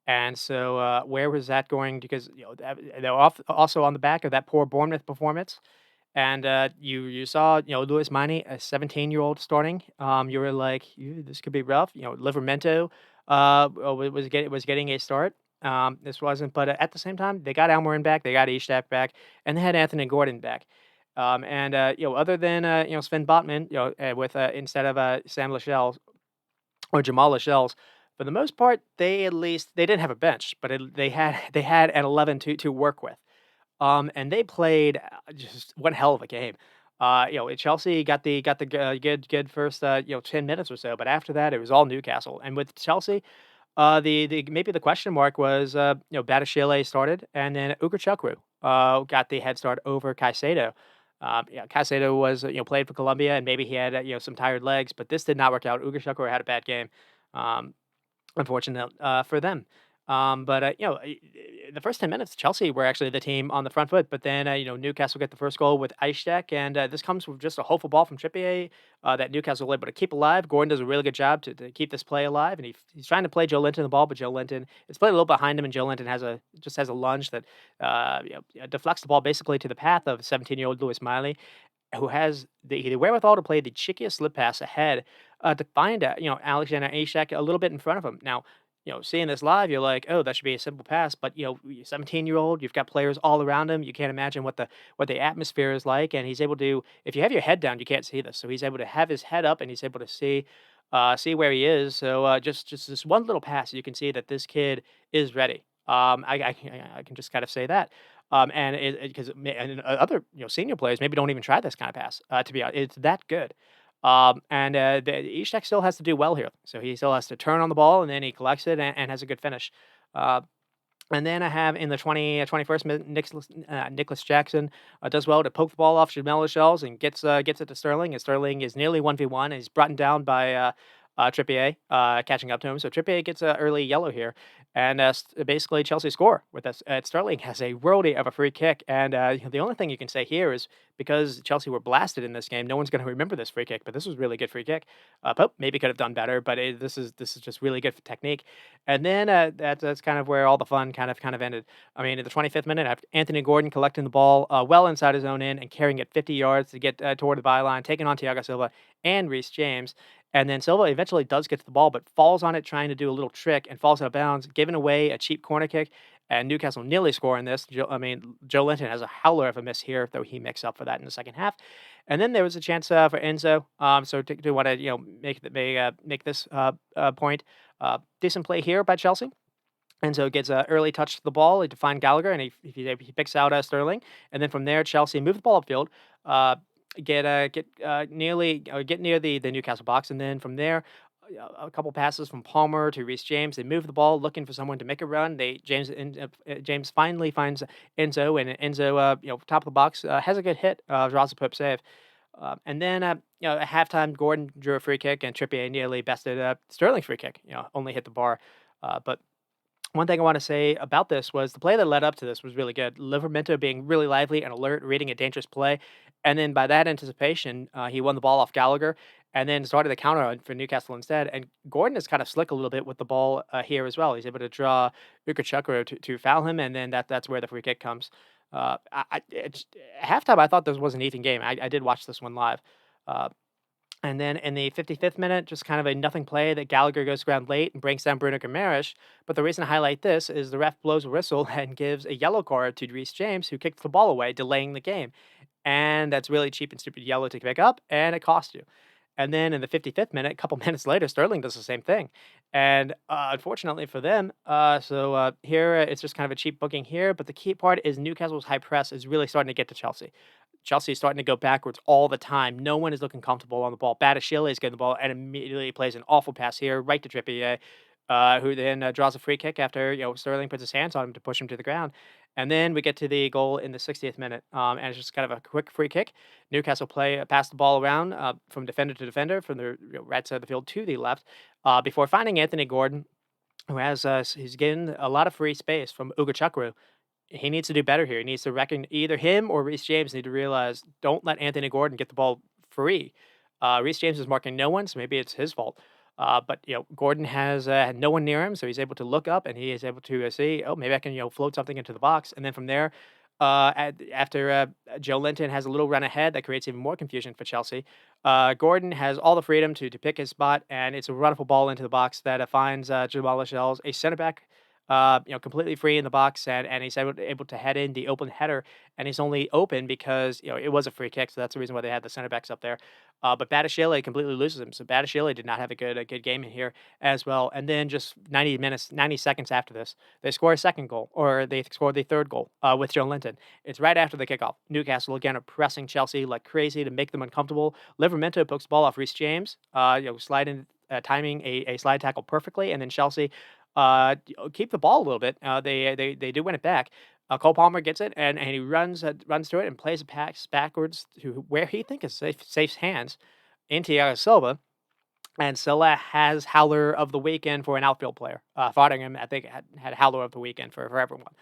A: And so, where was that going? Because they're also on the back of that poor Bournemouth performance. And you saw Lewis Miney, a 17-year-old starting. You were like, this could be rough. Livermento was getting a start. This wasn't, but at the same time, they got Almiron back, they got Ishak back, and they had Anthony Gordon back. And other than Sven Botman, with instead of Sam Lascelles or Jamal Lascelles, for the most part, they didn't have a bench, but they had an 11 to work with. And they played just one hell of a game. Chelsea got the good first 10 minutes or so, but after that it was all Newcastle. And with Chelsea, the maybe the question mark was Badiashile started, and then Ugochukwu got the head start over Caicedo. Caicedo was played for Colombia, and maybe he had some tired legs, but this did not work out. Ugochukwu had a bad game. Um, Unfortunate for them. The first 10 minutes, Chelsea were actually the team on the front foot, but then, Newcastle get the first goal with Ishak, and this comes with just a hopeful ball from Trippier that Newcastle were able to keep alive. Gordon does a really good job to keep this play alive, and he's trying to play Joe Linton the ball, but Joe Linton is playing a little behind him, and Joe Linton has a lunge that deflects the ball basically to the path of 17-year-old Lewis Miley, who has the wherewithal to play the cheekiest slip pass ahead to find Alexander Ishak a little bit in front of him. Now, seeing this live, you're like, oh, that should be a simple pass. But 17-year-old, you've got players all around him. You can't imagine what the atmosphere is like, and he's able to. If you have your head down, you can't see this. So he's able to have his head up, and he's able to see where he is. So just this one little pass, you can see that this kid is ready. I can just kind of say that. And because other senior players maybe don't even try this kind of pass. To be honest, it's that good. And Ishak still has to do well here, so he still has to turn on the ball, and then he collects it and has a good finish. Uh, and then I have in the 21st minute, Nicholas Jackson does well to poke the ball off Jamel's shells and gets it to Sterling. And Sterling is nearly 1v1. And he's brought down by Trippier catching up to him. So Trippier gets an early yellow here. And basically Chelsea score with this. Sterling has a worldie of a free kick. And the only thing you can say here is because Chelsea were blasted in this game, no one's going to remember this free kick. But this was really good free kick. Pope maybe could have done better, but this is just really good for technique. And then that's kind of where all the fun kind of ended. I mean, in the 25th minute, after Anthony Gordon collecting the ball well inside his own end and carrying it 50 yards to get toward the byline, taking on Thiago Silva and Reece James. And then Silva eventually does get to the ball, but falls on it trying to do a little trick and falls out of bounds, giving away a cheap corner kick. And Newcastle nearly score in this. Joe Linton has a howler of a miss here, though he makes up for that in the second half. And then there was a chance for Enzo. So to want to make this point, decent play here by Chelsea. And so gets an early touch to the ball to find Gallagher, and he picks out Sterling. And then from there, Chelsea move the ball upfield, get near the Newcastle box, and then from there, a couple passes from Palmer to Reece James. They move the ball, looking for someone to make a run. James finally finds Enzo, and Enzo, top of the box, has a good hit, draws a Pope save. And then, at halftime, Gordon drew a free kick, and Trippier nearly bested Sterling's free kick. Only hit the bar, but one thing I want to say about this was the play that led up to this was really good. Livermento being really lively and alert, reading a dangerous play. And then by that anticipation, he won the ball off Gallagher. and then started the counter for Newcastle instead. And Gordon is kind of slick a little bit with the ball here as well. He's able to draw Ukachukwu to foul him, and then that's where the free kick comes. It's halftime. I thought this was an even game. I did watch this one live. Uh, and then in the 55th minute, just kind of a nothing play that Gallagher goes ground late and brings down Bruno Guimaraes. But the reason I highlight this is the ref blows a whistle and gives a yellow card to Reece James, who kicked the ball away, delaying the game. And that's really cheap and stupid yellow to pick up, and it cost you. And then in the 55th minute, a couple minutes later, Sterling does the same thing. And unfortunately for them, here it's just kind of a cheap booking here. But the key part is Newcastle's high press is really starting to get to Chelsea. Chelsea is starting to go backwards all the time. No one is looking comfortable on the ball. Badiashile is getting the ball and immediately plays an awful pass here right to Trippier, who then draws a free kick after Sterling puts his hands on him to push him to the ground. And then we get to the goal in the 60th minute, and it's just kind of a quick free kick. Newcastle pass the ball around from defender to defender, from the right side of the field to the left, before finding Anthony Gordon, who he's getting a lot of free space from Ugachukwu. He needs to do better here. He needs to reckon either him or Reece James need to realize don't let Anthony Gordon get the ball free. Reece James is marking no one, so maybe it's his fault. But Gordon has had no one near him, so he's able to look up and he is able to see. Oh, maybe I can float something into the box, and then from there, after Joe Linton has a little run ahead, that creates even more confusion for Chelsea. Gordon has all the freedom to pick his spot, and it's a wonderful ball into the box that finds Jamal Lascelles, a center back completely free in the box, and he's able to head in the open header, and he's only open because it was a free kick, so that's the reason why they had the center backs up there. But Badiashile completely loses him, so Badiashile did not have a good game in here as well. And then just 90 seconds after this, they score a second goal, or they score the third goal with Joe Linton. It's right after the kickoff. Newcastle again are pressing Chelsea like crazy to make them uncomfortable. Livramento pokes the ball off Reece James, sliding. Timing a slide tackle perfectly, and then Chelsea keep the ball a little bit. They do win it back. Cole Palmer gets it and he runs through it and plays a pass backwards to where he thinks is safe hands in Thiago Silva. And Silva has Howler of the weekend for an outfield player. Fodingham, I think, had Howler of the weekend for everyone.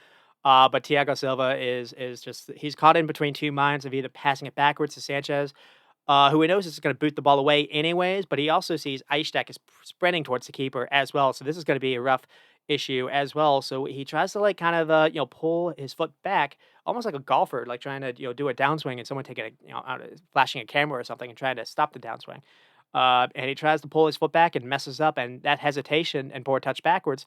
A: But Thiago Silva is just he's caught in between two minds of either passing it backwards to Sanchez, who he knows is going to boot the ball away anyways, but he also sees Eichstätt is sprinting towards the keeper as well. So this is going to be a rough issue as well. So he tries to kind of pull his foot back, almost like a golfer, like trying to do a downswing and someone taking flashing a camera or something and trying to stop the downswing. And he tries to pull his foot back and messes up, and that hesitation and poor touch backwards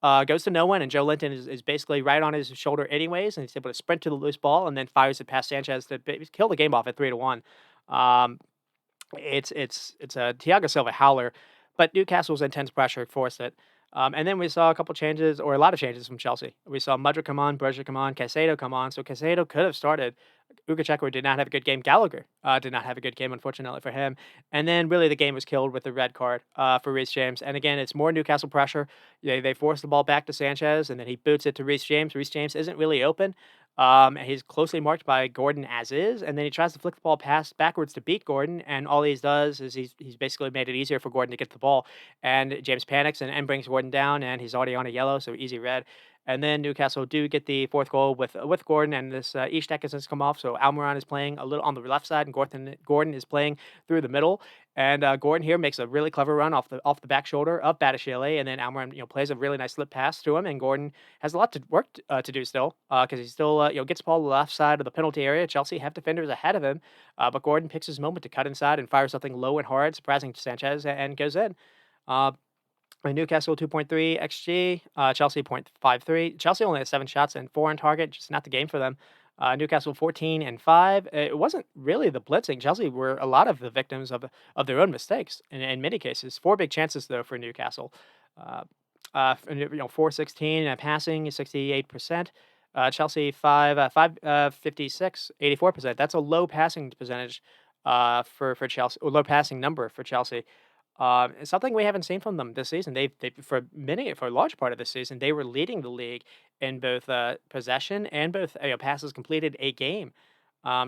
A: goes to no one, and Joe Linton is basically right on his shoulder anyways, and he's able to sprint to the loose ball and then fires it past Sanchez to kill the game off at 3-1. Um, it's a Thiago Silva howler, but Newcastle's intense pressure forced it. And then we saw a couple changes, or a lot of changes from Chelsea. We saw Mudryk come on, Berger come on, Caicedo come on. So Caicedo could have started. Ukachukwu did not have a good game. Gallagher did not have a good game, unfortunately for him. And then really the game was killed with the red card for Reece James. And again, it's more Newcastle pressure. They force the ball back to Sanchez, and then he boots it to Reece James. Reece James isn't really open. And he's closely marked by Gordon as is, and then he tries to flick the ball backwards to beat Gordon, and all he does is he's basically made it easier for Gordon to get the ball, and James panics and brings Gordon down, and he's already on a yellow, so easy red. And then Newcastle do get the fourth goal with Gordon, and this Ishtek has come off, so Almiron is playing a little on the left side, and Gordon is playing through the middle. And Gordon here makes a really clever run off the back shoulder of Badiashile, and then Almiron plays a really nice slip pass to him, and Gordon has a lot to work to do still because he still gets the ball to the left side of the penalty area. Chelsea have defenders ahead of him, but Gordon picks his moment to cut inside and fire something low and hard, surprising to Sanchez, and goes in. Uh, Newcastle 2.3 xG, Chelsea 0.53. Chelsea only has 7 shots and 4 on target, just not the game for them. Newcastle 14 and 5. It wasn't really the blitzing. Chelsea were a lot of the victims of their own mistakes in many cases. 4 big chances though for Newcastle. 416 passing, 68%. Chelsea 56, 84%. That's a low passing percentage for Chelsea, or low passing number for Chelsea. It's something we haven't seen from them this season. They for a large part of this season, they were leading the league in both possession and both passes completed a game.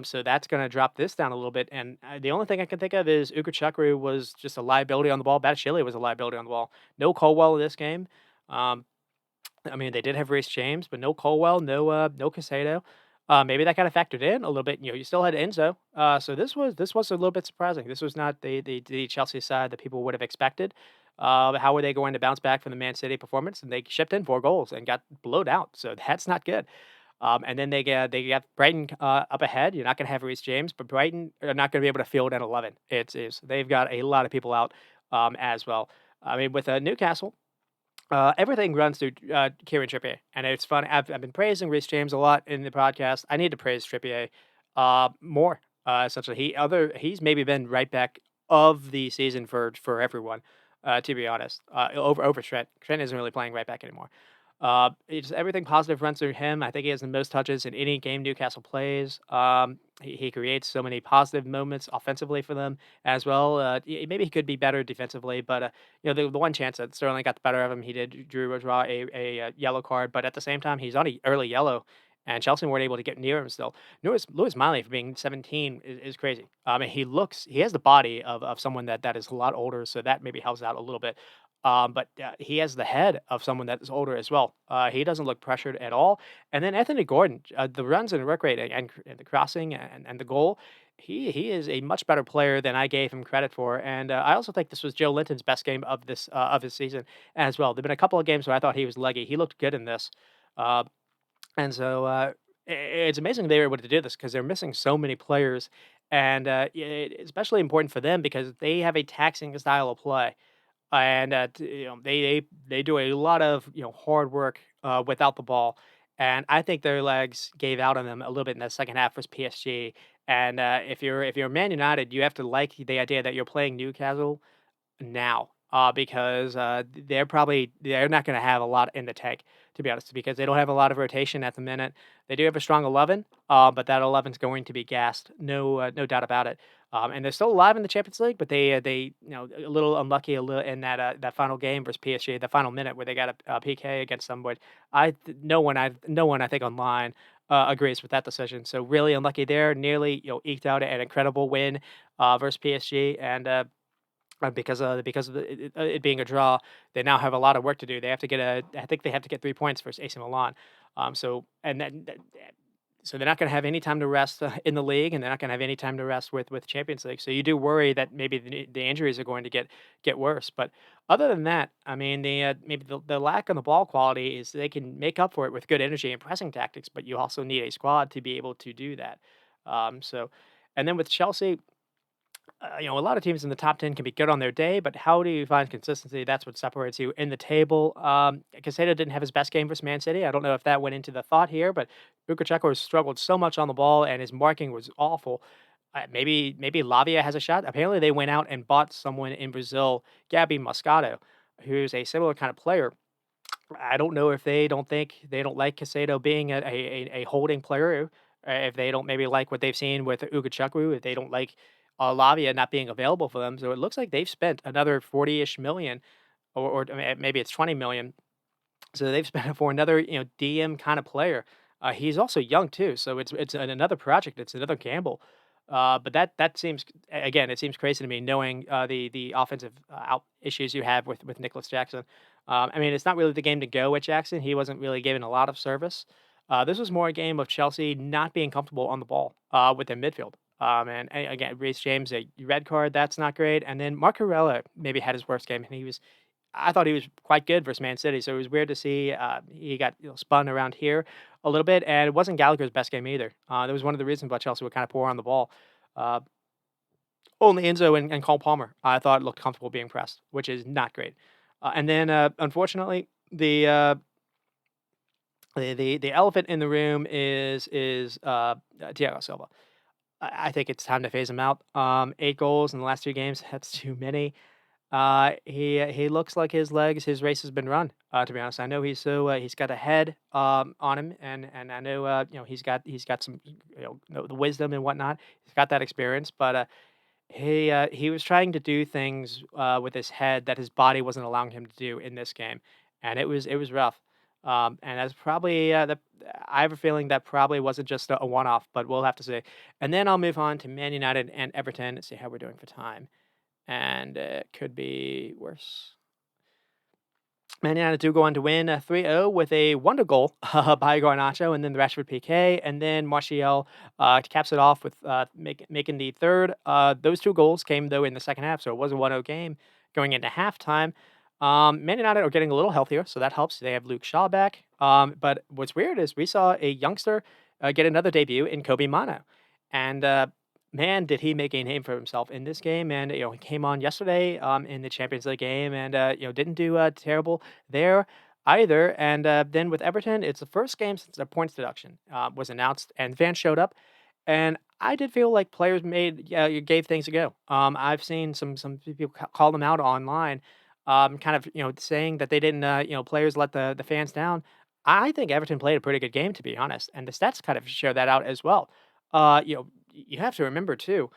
A: So that's going to drop this down a little bit. And the only thing I can think of is Ukachukwu was just a liability on the ball. Badiashile was a liability on the ball. No Colwell in this game. I mean, they did have Reece James, but no Colwell, no Caicedo. Maybe that kind of factored in a little bit. You still had Enzo, so this was a little bit surprising. This was not the Chelsea side that people would have expected. How were they going to bounce back from the Man City performance? And they shipped in 4 goals and got blowed out, so that's not good. And then they got Brighton up ahead. You're not going to have Reece James, but Brighton are not going to be able to field at 11. They've got a lot of people out as well. I mean, with Newcastle. Everything runs through Kieran Trippier, and it's fun. I've been praising Reece James a lot in the podcast. I need to praise Trippier more. Essentially, he's maybe been right back of the season for everyone. To be honest, over Trent. Trent isn't really playing right back anymore. It's everything positive runs through him. I think he has the most touches in any game Newcastle plays. He creates so many positive moments offensively for them as well. Maybe he could be better defensively, but the one chance that Sterling got the better of him, he did drew draw a yellow card, but at the same time, he's on an early yellow, and Chelsea weren't able to get near him still. Lewis Miley for being 17 is crazy. And he has the body of someone that is a lot older, so that maybe helps out a little bit. But he has the head of someone that is older as well. He doesn't look pressured at all. And then Anthony Gordon, the runs and work rate and the crossing and the goal, he is a much better player than I gave him credit for. And I also think this was Joe Linton's best game of his season as well. There've been a couple of games where I thought he was leggy. He looked good in this. Uh, and so it's amazing they were able to do this because they're missing so many players. And it's especially important for them because they have a taxing style of play, and they do a lot of hard work without the ball, and I think their legs gave out on them a little bit in the second half versus PSG. And if you're Man United, you have to like the idea that you're playing Newcastle now, because they're not going to have a lot in the tank, to be honest, because they don't have a lot of rotation at the minute. They do have a strong 11, but that 11 is going to be gassed, no doubt about it. And they're still alive in the Champions League, but they a little unlucky a little in that final game versus PSG, the final minute where they got a PK against them. But no one I think online agrees with that decision. So really unlucky there. Nearly eked out an incredible win versus PSG, and because of it being a draw, they now have a lot of work to do. They have to get I think they have to get 3 points versus AC Milan. So they're not going to have any time to rest in the league, and they're not going to have any time to rest with Champions League. So you do worry that maybe the injuries are going to get worse. But other than that, I mean, maybe the lack on the ball quality is they can make up for it with good energy and pressing tactics. But you also need a squad to be able to do that. And then with Chelsea, a lot of teams in the top 10 can be good on their day, but how do you find consistency? That's what separates you in the table. Casado didn't have his best game versus Man City. I don't know if that went into the thought here, but Ukacheko has struggled so much on the ball, and his marking was awful. Maybe Lavia has a shot. Apparently, they went out and bought someone in Brazil, Gabby Moscato, who's a similar kind of player. I don't know if they don't like Casado being a holding player, if they don't maybe like what they've seen with Ugachukwu, if they don't like Lavia not being available for them. So it looks like they've spent another 40-ish million, or maybe it's 20 million. So they've spent it for another DM kind of player. He's also young too, so it's another project. It's another gamble. But that seems again, it seems crazy to me knowing the offensive out issues you have with Nicholas Jackson. I mean, it's not really the game to go with Jackson. He wasn't really given a lot of service. This was more a game of Chelsea not being comfortable on the ball with their midfield. And again, Reece James, a red card, that's not great. And then Mark Corella maybe had his worst game, and I thought he was quite good versus Man City. So it was weird to see he got spun around here a little bit, and it wasn't Gallagher's best game either. That was one of the reasons why Chelsea were kind of poor on the ball. Uh, Only Enzo and Cole Palmer I thought looked comfortable being pressed, which is not great. And then unfortunately, the elephant in the room is Thiago Silva. I think it's time to phase him out. 8 goals in the last 2 games. That's too many. He looks like his race has been run. To be honest, I know he's got a head on him, and I know he's got some the wisdom and whatnot. He's got that experience, but he was trying to do things with his head that his body wasn't allowing him to do in this game, and it was rough. And that's probably I have a feeling that probably wasn't just a one-off, but we'll have to see. And then I'll move on to Man United and Everton and see how we're doing for time, and it could be worse. Man United do go on to win 3-0 with a wonder goal by Garnacho and then the Rashford PK, and then Martial caps it off with making the third. Those two goals came, though, in the second half, so it was a 1-0 game going into halftime. Man United are getting a little healthier, so that helps. They have Luke Shaw back. But what's weird is we saw a youngster get another debut in Kobe Mano. And man, did he make a name for himself in this game. And, he came on yesterday in the Champions League game and, didn't do terrible there either. And then with Everton, it's the first game since the points deduction was announced and fans showed up. And I did feel like players you gave things a go. I've seen some people call them out online, kind of saying that they didn't players let the fans down. I think Everton played a pretty good game, to be honest, and the stats kind of show that out as well. You have to remember too,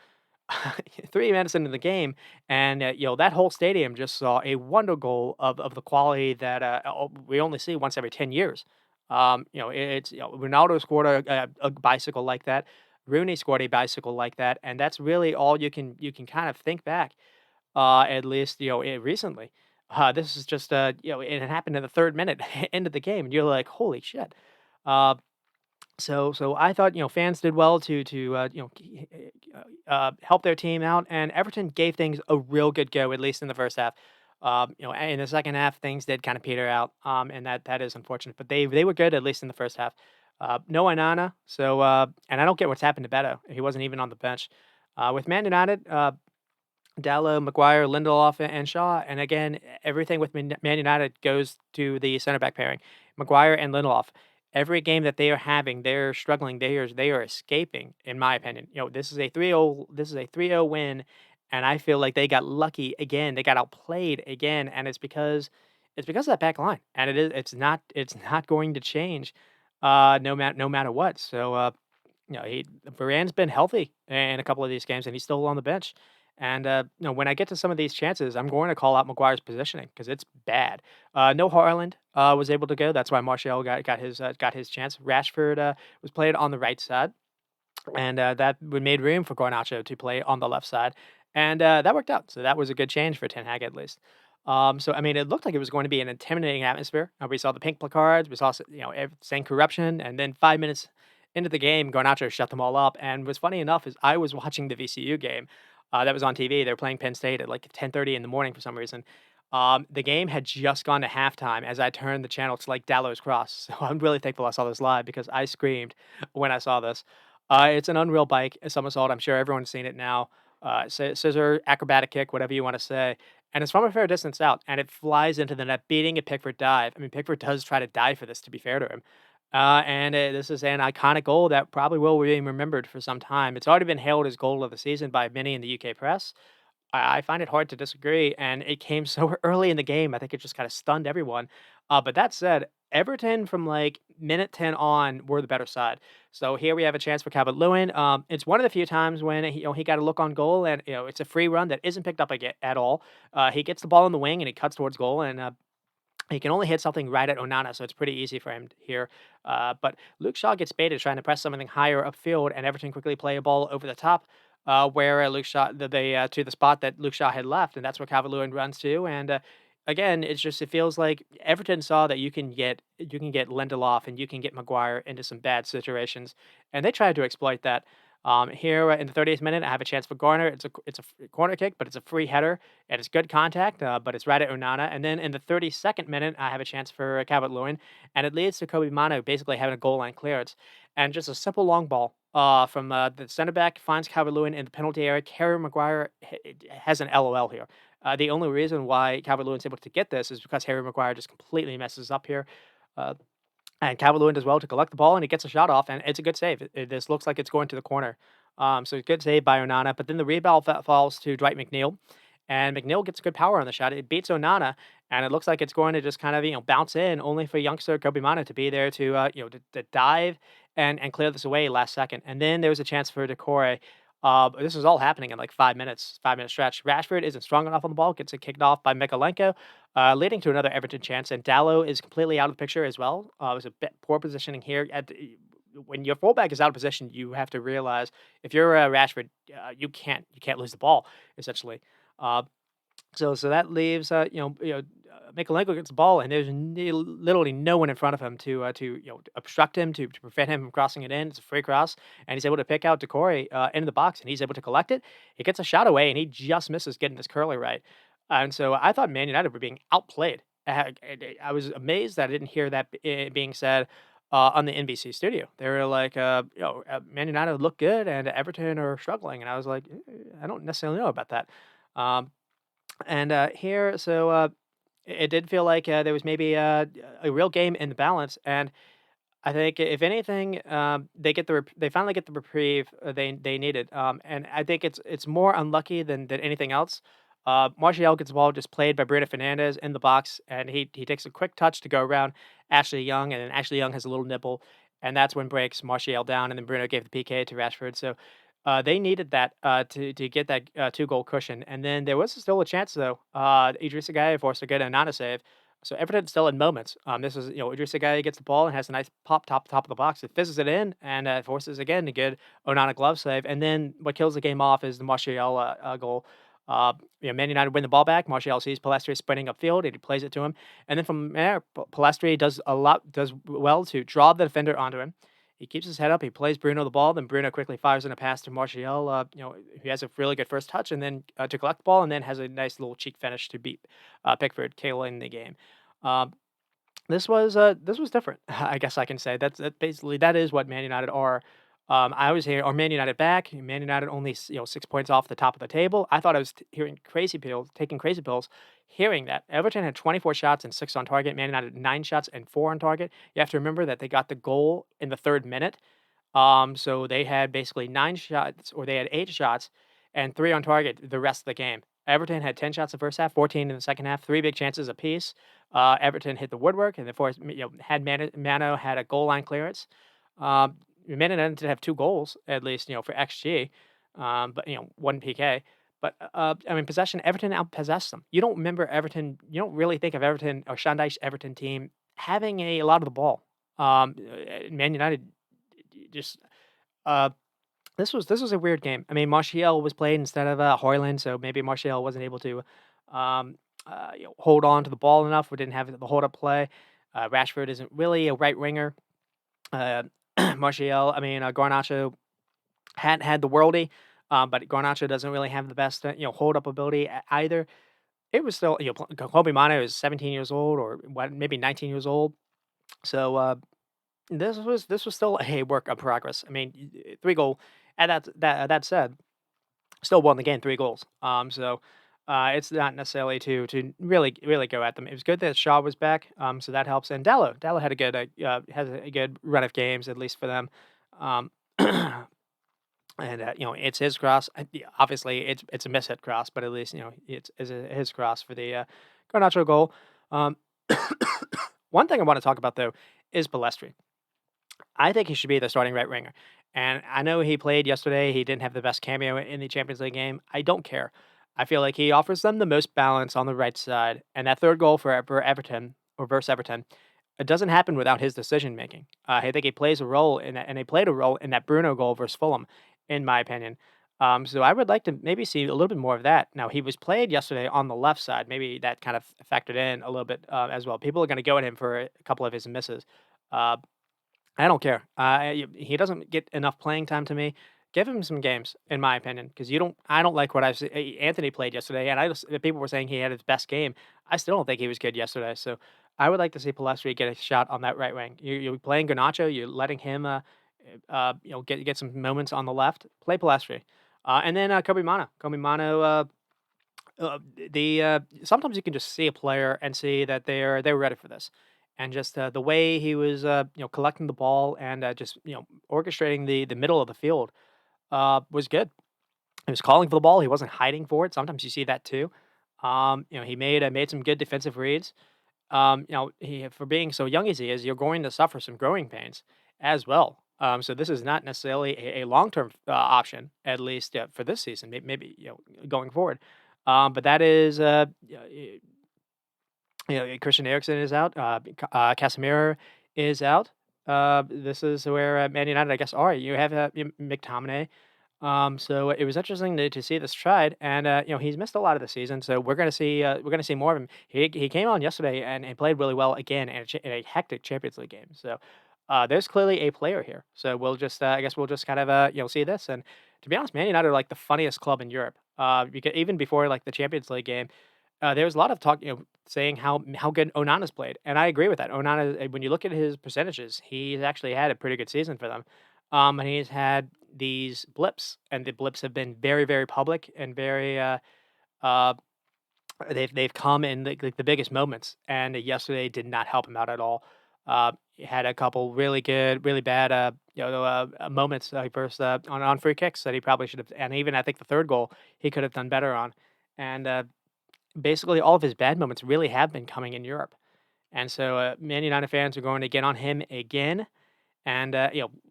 A: 3 minutes into the game, and that whole stadium just saw a wonder goal of the quality that we only see once every 10 years. Ronaldo scored a bicycle like that. Rooney scored a bicycle like that, and that's really all you can kind of think back. At least recently. This is just it had happened in the third minute into the game, and you're like, holy shit. Uh, so I thought, fans did well to help their team out, and Everton gave things a real good go, at least in the first half. In the second half, things did kind of peter out, and that is unfortunate. But they were good, at least in the first half. No Anana, so and I don't get what's happened to Beto. He wasn't even on the bench. With Man United, Dallow, Maguire, Lindelof, and Shaw. And again, everything with Man United goes to the center back pairing, Maguire and Lindelof. Every game that they are having, they're struggling. They are escaping, in my opinion. This is a 3-0. This is a 3-0 win, and I feel like they got lucky again. They got outplayed again, and it's because of that back line, and it's not going to change, no matter what. So Varane's been healthy in a couple of these games, and he's still on the bench. And when I get to some of these chances, I'm going to call out Maguire's positioning because it's bad. No Haaland was able to go. That's why Martial got his chance. Rashford was played on the right side, and that would made room for Garnacho to play on the left side, and that worked out. So that was a good change for Ten Hag at least. So I mean, it looked like it was going to be an intimidating atmosphere. We saw the pink placards, we saw saying corruption, and then 5 minutes into the game, Garnacho shut them all up. And what's funny enough is I was watching the VCU game that was on TV. They were playing Penn State at like 10:30 in the morning for some reason. The game had just gone to halftime as I turned the channel to like Dallows Cross. So I'm really thankful I saw this live because I screamed when I saw this. It's an unreal bike, a somersault. I'm sure everyone's seen it now. Scissor, acrobatic kick, whatever you want to say. And it's from a fair distance out, and it flies into the net, beating a Pickford dive. I mean, Pickford does try to dive for this, to be fair to him. And this is an iconic goal that probably will be remembered for some time. It's already been hailed as goal of the season by many in the UK press. I find it hard to disagree, and it came so early in the game. I think it just kind of stunned everyone. But that said, Everton from like minute 10 on were the better side. So here we have a chance for Calvert-Lewin. It's one of the few times when he got a look on goal, and it's a free run that isn't picked up at all. He gets the ball in the wing and he cuts towards goal, and he can only hit something right at Onana, so it's pretty easy for him here. But Luke Shaw gets baited trying to press something higher upfield, and Everton quickly play a ball over the top, where Luke Shaw to the spot that Luke Shaw had left, and that's where Calvert-Lewin runs to. And again, it feels like Everton saw that you can get Lindelof and you can get Maguire into some bad situations, and they tried to exploit that. Here in the 30th minute, I have a chance for Garner. It's a corner kick, but it's a free header and it's good contact, but it's right at Onana. And then in the 32nd minute, I have a chance for Calvert-Lewin, and it leads to Kobe Mano basically having a goal line clearance and just a simple long ball from the center back finds Calvert-Lewin in the penalty area. Harry Maguire has an LOL here. The only reason why Calvert-Lewin's able to get this is because Harry Maguire just completely messes up here. Uh, and Calvert-Lewin does well to collect the ball, and he gets a shot off, and it's a good save. This looks like it's going to the corner. So good save by Onana, but then the rebound falls to Dwight McNeil, and McNeil gets good power on the shot. It beats Onana, and it looks like it's going to just kind of bounce in, only for youngster Kobe Mano to be there to to dive and clear this away last second. And then there was a chance for Decore. This is all happening in like 5 minutes, 5 minute stretch. Rashford isn't strong enough on the ball, gets it kicked off by Mikalenko, leading to another Everton chance. And Dallow is completely out of the picture as well. It was a bit poor positioning here. When your fullback is out of position, you have to realize if you're Rashford, you can't lose the ball essentially. Uh, so that leaves Mikalenko gets the ball, and there's literally no one in front of him to obstruct him, to prevent him from crossing it in. It's a free cross, and he's able to pick out Decore into the box, and he's able to collect it. He gets a shot away, and he just misses getting this curler right. And so I thought Man United were being outplayed. I was amazed that I didn't hear that being said on the NBC studio. They were like, Man United look good, and Everton are struggling, and I was like, I don't necessarily know about that. Um, and here, so it did feel like there was maybe a real game in the balance, and I think if anything, they finally get the reprieve they needed, and I think it's more unlucky than anything else. Martial gets the ball just played by Bruno Fernandes in the box, and he takes a quick touch to go around Ashley Young, and then Ashley Young has a little nibble, and that's when breaks Martial down, and then Bruno gave the PK to Rashford. So they needed that to get that 2-goal cushion, and then there was still a chance though. Idrissa Gueye forced a good Onana save, so Everton still in moments. This is Idrissa Gueye gets the ball and has a nice pop top of the box. It fizzes it in and forces again to get Onana glove save, and then what kills the game off is the Martial goal. Man United win the ball back. Martial sees Palestri sprinting upfield, and he plays it to him. And then from there, Palestri does well to draw the defender onto him. He keeps his head up. He plays Bruno the ball. Then Bruno quickly fires in a pass to Martial. He has a really good first touch, and then to collect the ball, and then has a nice little cheek finish to beat Pickford, killing the game. Um, this was different. I guess I can say that basically that is what Man United are. I always hear, "Are Man United back?" Man United only 6 points off the top of the table. I thought I was hearing crazy pills, taking crazy pills, hearing that Everton had 24 shots and 6 on target. Man United 9 shots and 4 on target. You have to remember that they got the goal in the 3rd minute. So they had basically 9 shots, or they had 8 shots and 3 on target the rest of the game. Everton had 10 shots in the first half, 14 in the second half, 3 big chances apiece. Everton hit the woodwork, and therefore, had Mano had a goal line clearance. Man United did have 2 goals at least, for XG, but 1 PK. But I mean, possession. Everton outpossessed them. You don't remember Everton. You don't really think of Everton or Shandai's Everton team having a lot of the ball. Man United just uh, this was a weird game. I mean, Martial was played instead of Hoyland, so maybe Martial wasn't able to um, hold on to the ball enough, or didn't have the hold up play. Rashford isn't really a right winger. Uh, Martial, I mean, Garnacho had the worldie, but Garnacho doesn't really have the best hold up ability either. It was still Kobe Mano is 17 years old, or what, maybe 19 years old. So this was still a work of progress. I mean, 3 goal. And that said, still won the game, 3 goals. So it's not necessarily to really go at them. It was good that Shaw was back, so that helps. And Dallo had a good has a good run of games, at least for them. Um, and it's his cross. Yeah, obviously, it's a mishit cross, but at least it's his cross for the Garnacho goal. Um, one thing I want to talk about though is Balestri. I think he should be the starting right winger. And I know he played yesterday. He didn't have the best cameo in the Champions League game. I don't care. I feel like he offers them the most balance on the right side. And that 3rd goal for Everton, or versus Everton, it doesn't happen without his decision making. I think he plays a role in that, and he played a role in that Bruno goal versus Fulham, in my opinion. So I would like to maybe see a little bit more of that. Now, he was played yesterday on the left side. Maybe that kind of factored in a little bit as well. People are going to go at him for a couple of his misses. Uh, I don't care. He doesn't get enough playing time to me. Give him some games, in my opinion, because you don't. I don't like what I've seen. Anthony played yesterday, and people were saying he had his best game. I still don't think he was good yesterday. So I would like to see Palestri get a shot on that right wing. You're playing Garnacho. You're letting him, get some moments on the left. Play Palestri, and then Kobe Mano. Kobe Mano. Sometimes you can just see a player and see that they're ready for this, and just the way he was collecting the ball, and just orchestrating the middle of the field was good. He was calling for the ball. He wasn't hiding for it. Sometimes you see that too. He made some good defensive reads. He, for being so young as he is, you're going to suffer some growing pains as well. So this is not necessarily a long term option, at least for this season. Maybe going forward. But that is Christian Eriksen is out. Casemiro is out. This is where Man United, I guess, are. You have McTominay. So it was interesting to see this tried, and he's missed a lot of the season, so we're gonna see more of him. He came on yesterday and played really well again in a hectic Champions League game. So there's clearly a player here. So we'll just I guess we'll just kind of see this. And to be honest, Man United are like the funniest club in Europe. Because even before like the Champions League game, there was a lot of talk, saying how good Onana's played, and I agree with that. Onana, when you look at his percentages, he's actually had a pretty good season for them. And he's had these blips, and the blips have been very, very public and very uh they've come in the biggest moments, and yesterday did not help him out at all. He had a couple really good, really bad moments first on free kicks that he probably should have, and even I think the third goal he could have done better on. And basically all of his bad moments really have been coming in Europe. And so Man United fans are going to get on him again. And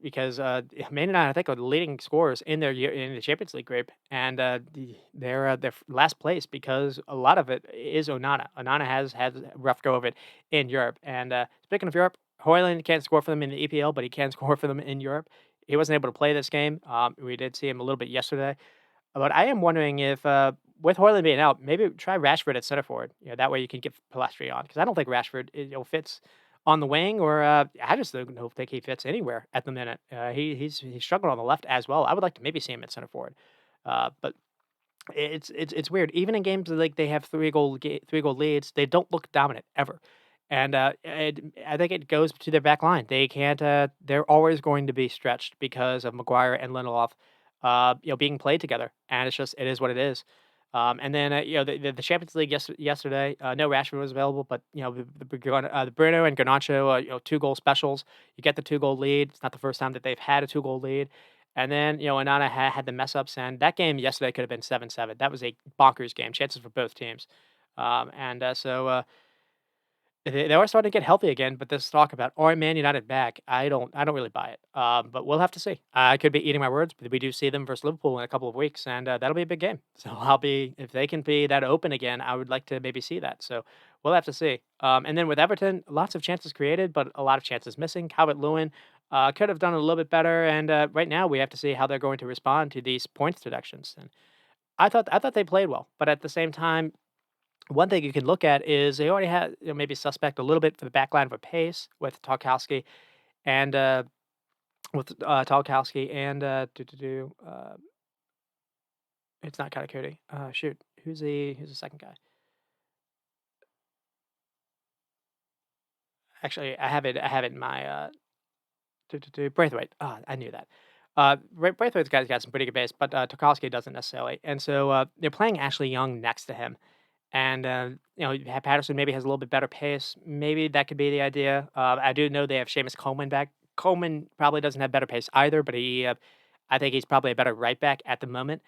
A: because Man United, I think, are the leading scorers in in the Champions League group, and they're last place because a lot of it is Onana. Onana has had a rough go of it in Europe. And speaking of Europe, Hoyland can't score for them in the EPL, but he can score for them in Europe. He wasn't able to play this game. We did see him a little bit yesterday, but I am wondering if, with Hoyland being out, maybe try Rashford at center forward. That way you can get Pelestri on, because I don't think Rashford fits on the wing, or I just don't think he fits anywhere at the minute. He's struggling on the left as well. I would like to maybe see him at center forward, but it's weird. Even in games like they have 3 goal leads, they don't look dominant ever. And I think it goes to their back line. They can't. They're always going to be stretched because of Maguire and Lindelof, being played together. And it is what it is. And then the Champions League yesterday. No Rashford was available, but the Bruno and Garnacho, 2 goal specials. You get the 2 goal lead. It's not the first time that they've had a 2 goal lead. And then, Onana had the mess ups, and that game yesterday could have been 7-7. That was a bonkers game, chances for both teams. And so they are starting to get healthy again, but this talk about, "Are Man United back?" I don't really buy it. But we'll have to see. I could be eating my words, but we do see them versus Liverpool in a couple of weeks, and that'll be a big game. So if they can be that open again, I would like to maybe see that. So we'll have to see. And then with Everton, lots of chances created, but a lot of chances missing. Calvert-Lewin could have done a little bit better, and right now we have to see how they're going to respond to these points deductions. And I thought they played well, but at the same time, one thing you can look at is they already had, maybe suspect a little bit for the back line for pace with Tarkowski and it's not Katakuri. Shoot, who's the second guy? Actually, I have it in my Braithwaite. Ah, I knew that. Braithwaite's got some pretty good base, but Tarkowski doesn't necessarily. And so they're playing Ashley Young next to him. And, Patterson maybe has a little bit better pace. Maybe that could be the idea. I do know they have Seamus Coleman back. Coleman probably doesn't have better pace either, but I think he's probably a better right back at the moment.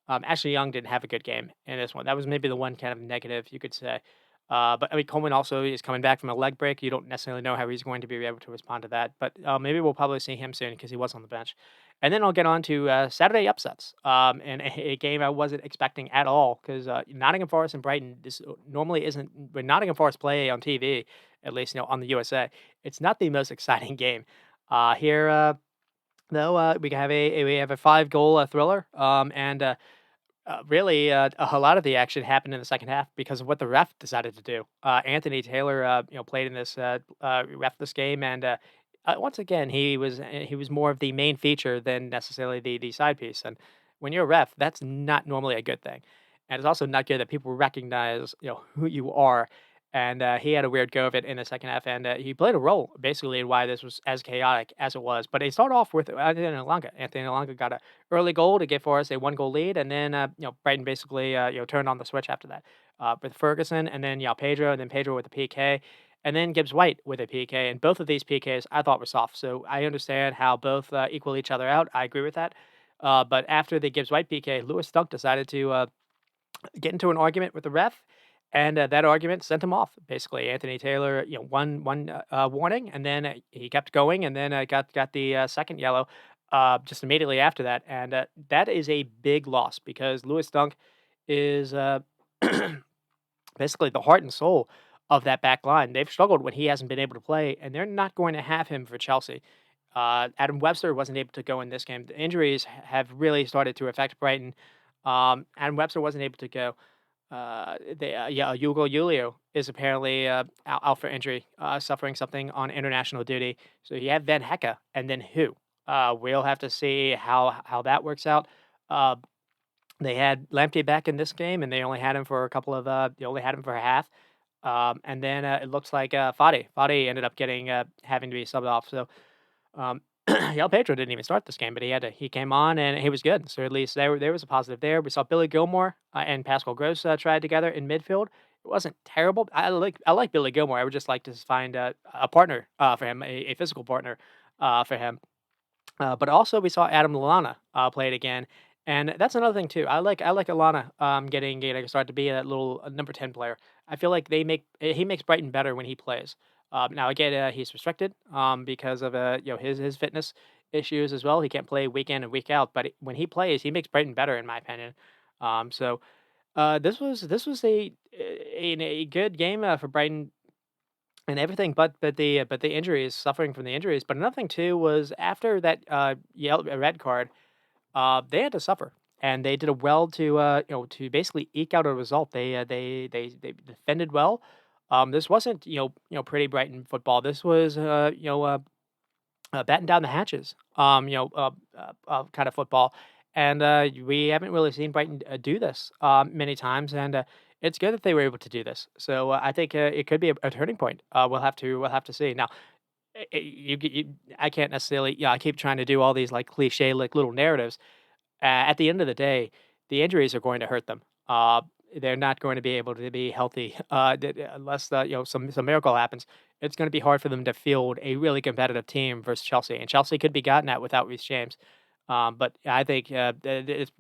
A: Ashley Young didn't have a good game in this one. That was maybe the one kind of negative you could say. But I mean, Coleman also is coming back from a leg break. You don't necessarily know how he's going to be able to respond to that, but maybe we'll probably see him soon because he was on the bench. And then I'll get on to Saturday upsets, and a game I wasn't expecting at all because Nottingham Forest and Brighton. This normally isn't when Nottingham Forest play on TV, at least on the USA. It's not the most exciting game. Here, though, we have a 5 goal thriller, and really, a lot of the action happened in the second half because of what the ref decided to do. Anthony Taylor, played in this ref this game, and once again, he was more of the main feature than necessarily the side piece. And when you're a ref, that's not normally a good thing, and it's also not good that people recognize who you are. And he had a weird go of it in the second half, and he played a role basically in why this was as chaotic as it was. But he started off with Anthony Elanga. Anthony Elanga got a early goal to give Forest a 1 goal lead, and then Brighton basically turned on the switch after that with Ferguson, and then Pedro, and then Pedro with a PK, and then Gibbs White with a PK, and both of these PKs I thought were soft. So I understand how both equal each other out. I agree with that. But after the Gibbs White PK, Lewis Dunk decided to get into an argument with the ref, and that argument sent him off. Basically, Anthony Taylor, one warning, and then he kept going, and then got the second yellow just immediately after that, and that is a big loss because Lewis Dunk is basically the heart and soul of that back line. They've struggled when he hasn't been able to play, and they're not going to have him for Chelsea. Adam Webster wasn't able to go in this game. The injuries have really started to affect Brighton. Adam Webster wasn't able to go. Hugo Julio is apparently out for injury, suffering something on international duty. So you have Van Hecke, and then who? We'll have to see how that works out. Uh, they had Lamptey back in this game, and they only had him for a couple of. They only had him for a half, and then it looks like Fadi ended up getting having to be subbed off. So Yel Pedro didn't even start this game, but he came on and he was good. So at least there was a positive there. We saw Billy Gilmore and Pascal Gross tried together in midfield. It wasn't terrible. I like Billy Gilmore. I would just like to find a partner for him, a physical partner for him. But also we saw Adam Lallana play it again, and that's another thing too. I like Lallana getting a start to be that little number 10 player. I feel like he makes Brighton better when he plays. Now again, he's restricted because of his fitness issues as well. He can't play week in and week out, but when he plays, he makes Brighton better in my opinion. This was a good game for Brighton and everything, but the injuries, suffering from the injuries. But another thing too was after that red card, they had to suffer, and they did a well to basically eke out a result. They defended well. This wasn't pretty Brighton football. This was batten down the hatches, kind of football. And we haven't really seen Brighton do this many times, and it's good that they were able to do this. So I think it could be a turning point. We'll have to see. Now, I can't necessarily. I keep trying to do all these like cliche like little narratives. At the end of the day, the injuries are going to hurt them. They're not going to be able to be healthy unless some miracle happens. It's going to be hard for them to field a really competitive team versus Chelsea, and Chelsea could be gotten at without Reece James. But I think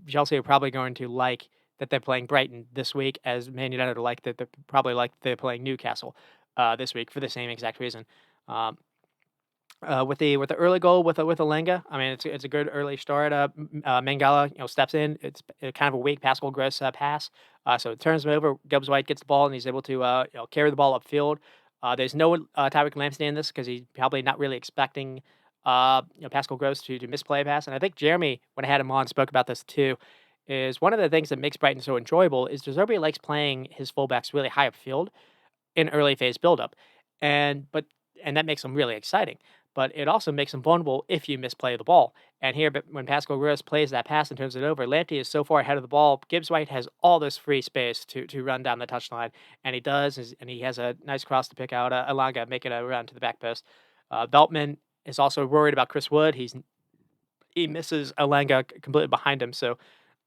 A: Chelsea are probably going to like that they're playing Brighton this week, as Man United are like that they're probably like they're playing Newcastle this week for the same exact reason. Um, with the early goal with Alenga, I mean it's a good early start. Mangala steps in. It's kind of a weak Pascal Gross pass, so it turns him over. Gibbs White gets the ball and he's able to carry the ball upfield. There's no Tyreek Lamptey in this because he's probably not really expecting Pascal Gross to misplay a pass. And I think Jeremy, when I had him on, spoke about this too. Is one of the things that makes Brighton so enjoyable is De Zerbi likes playing his fullbacks really high upfield in early phase buildup, and that makes them really exciting. But it also makes them vulnerable if you misplay the ball. And here, but when Pascal Gross plays that pass and turns it over, Lamptey is so far ahead of the ball. Gibbs White has all this free space to run down the touchline, and he does, and he has a nice cross to pick out Elanga, making a run to the back post. Beltman is also worried about Chris Wood. He misses Elanga completely behind him, so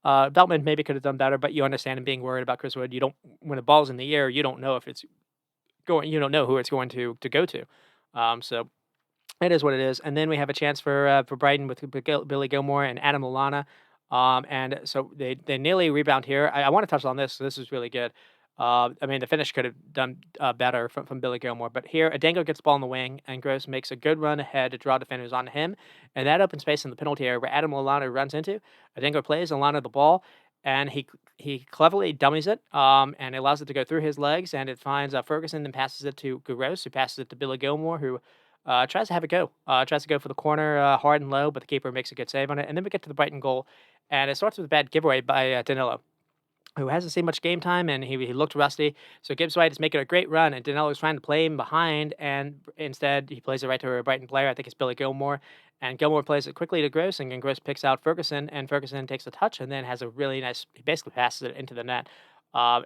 A: Beltman maybe could have done better. But you understand him being worried about Chris Wood. You don't when the ball's in the air, you don't know if it's going. You don't know who it's going to go to. So it is what it is. And then we have a chance for Brighton with Billy Gilmore and Adam Lallana. And so they nearly rebound here. I want to touch on this. So this is really good. I mean, the finish could have done better from Billy Gilmore. But here, Adengo gets the ball in the wing, and Gross makes a good run ahead to draw defenders on him. And that open space in the penalty area where Adam Lallana runs into. Adengo plays Lallana the ball, and he cleverly dummies it and allows it to go through his legs, and it finds Ferguson and passes it to Gross, who passes it to Billy Gilmore, who tries to have a go. Tries to go for the corner hard and low, but the keeper makes a good save on it. And then we get to the Brighton goal, and it starts with a bad giveaway by Danilo, who hasn't seen much game time, and he looked rusty. So Gibbs White is making a great run, and Danilo is trying to play him behind, and instead he plays it right to a Brighton player. I think it's Billy Gilmore, and Gilmore plays it quickly to Gross, and Gross picks out Ferguson, and Ferguson takes a touch, and then has a really nice. He basically passes it into the net.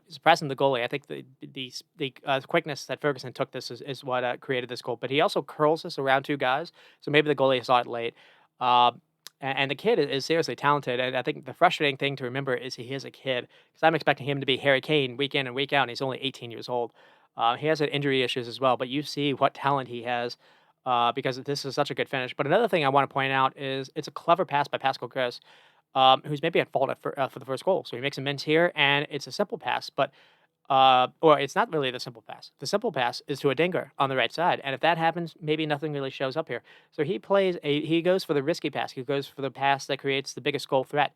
A: Surprising the goalie. I think the quickness that Ferguson took this is what created this goal. But he also curls this around two guys, so maybe the goalie saw it late. And the kid is seriously talented, and I think the frustrating thing to remember is he is a kid, because I'm expecting him to be Harry Kane week in and week out, and he's only 18 years old. He has injury issues as well, but you see what talent he has because this is such a good finish. But another thing I want to point out is it's a clever pass by Pascal Gross, who's maybe at fault for the first goal. So he makes amends here, and it's a simple pass, but or it's not really the simple pass. The simple pass is to a dinger on the right side, and if that happens, maybe nothing really shows up here. So he goes for the risky pass. He goes for the pass that creates the biggest goal threat.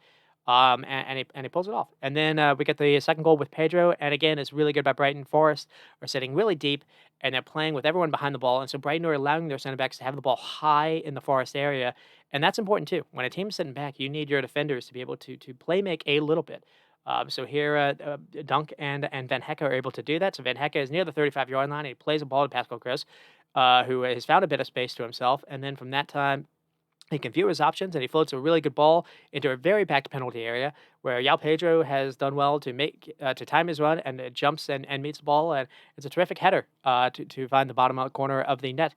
A: and he pulls it off. And then we get the second goal with Pedro, and again, it's really good by Brighton. Forest are sitting really deep, and they're playing with everyone behind the ball, and so Brighton are allowing their center backs to have the ball high in the Forest area, and that's important too. When a team's sitting back, you need your defenders to be able to play make a little bit. So here, Dunk and Van Hecke are able to do that. So Van Hecke is near the 35-yard line. And he plays a ball to Pascal Chris, who has found a bit of space to himself. And then from that time, he can view his options and he floats a really good ball into a very packed penalty area where Yao Pedro has done well to make to time his run and it jumps and meets the ball and it's a terrific header to find the bottom corner of the net.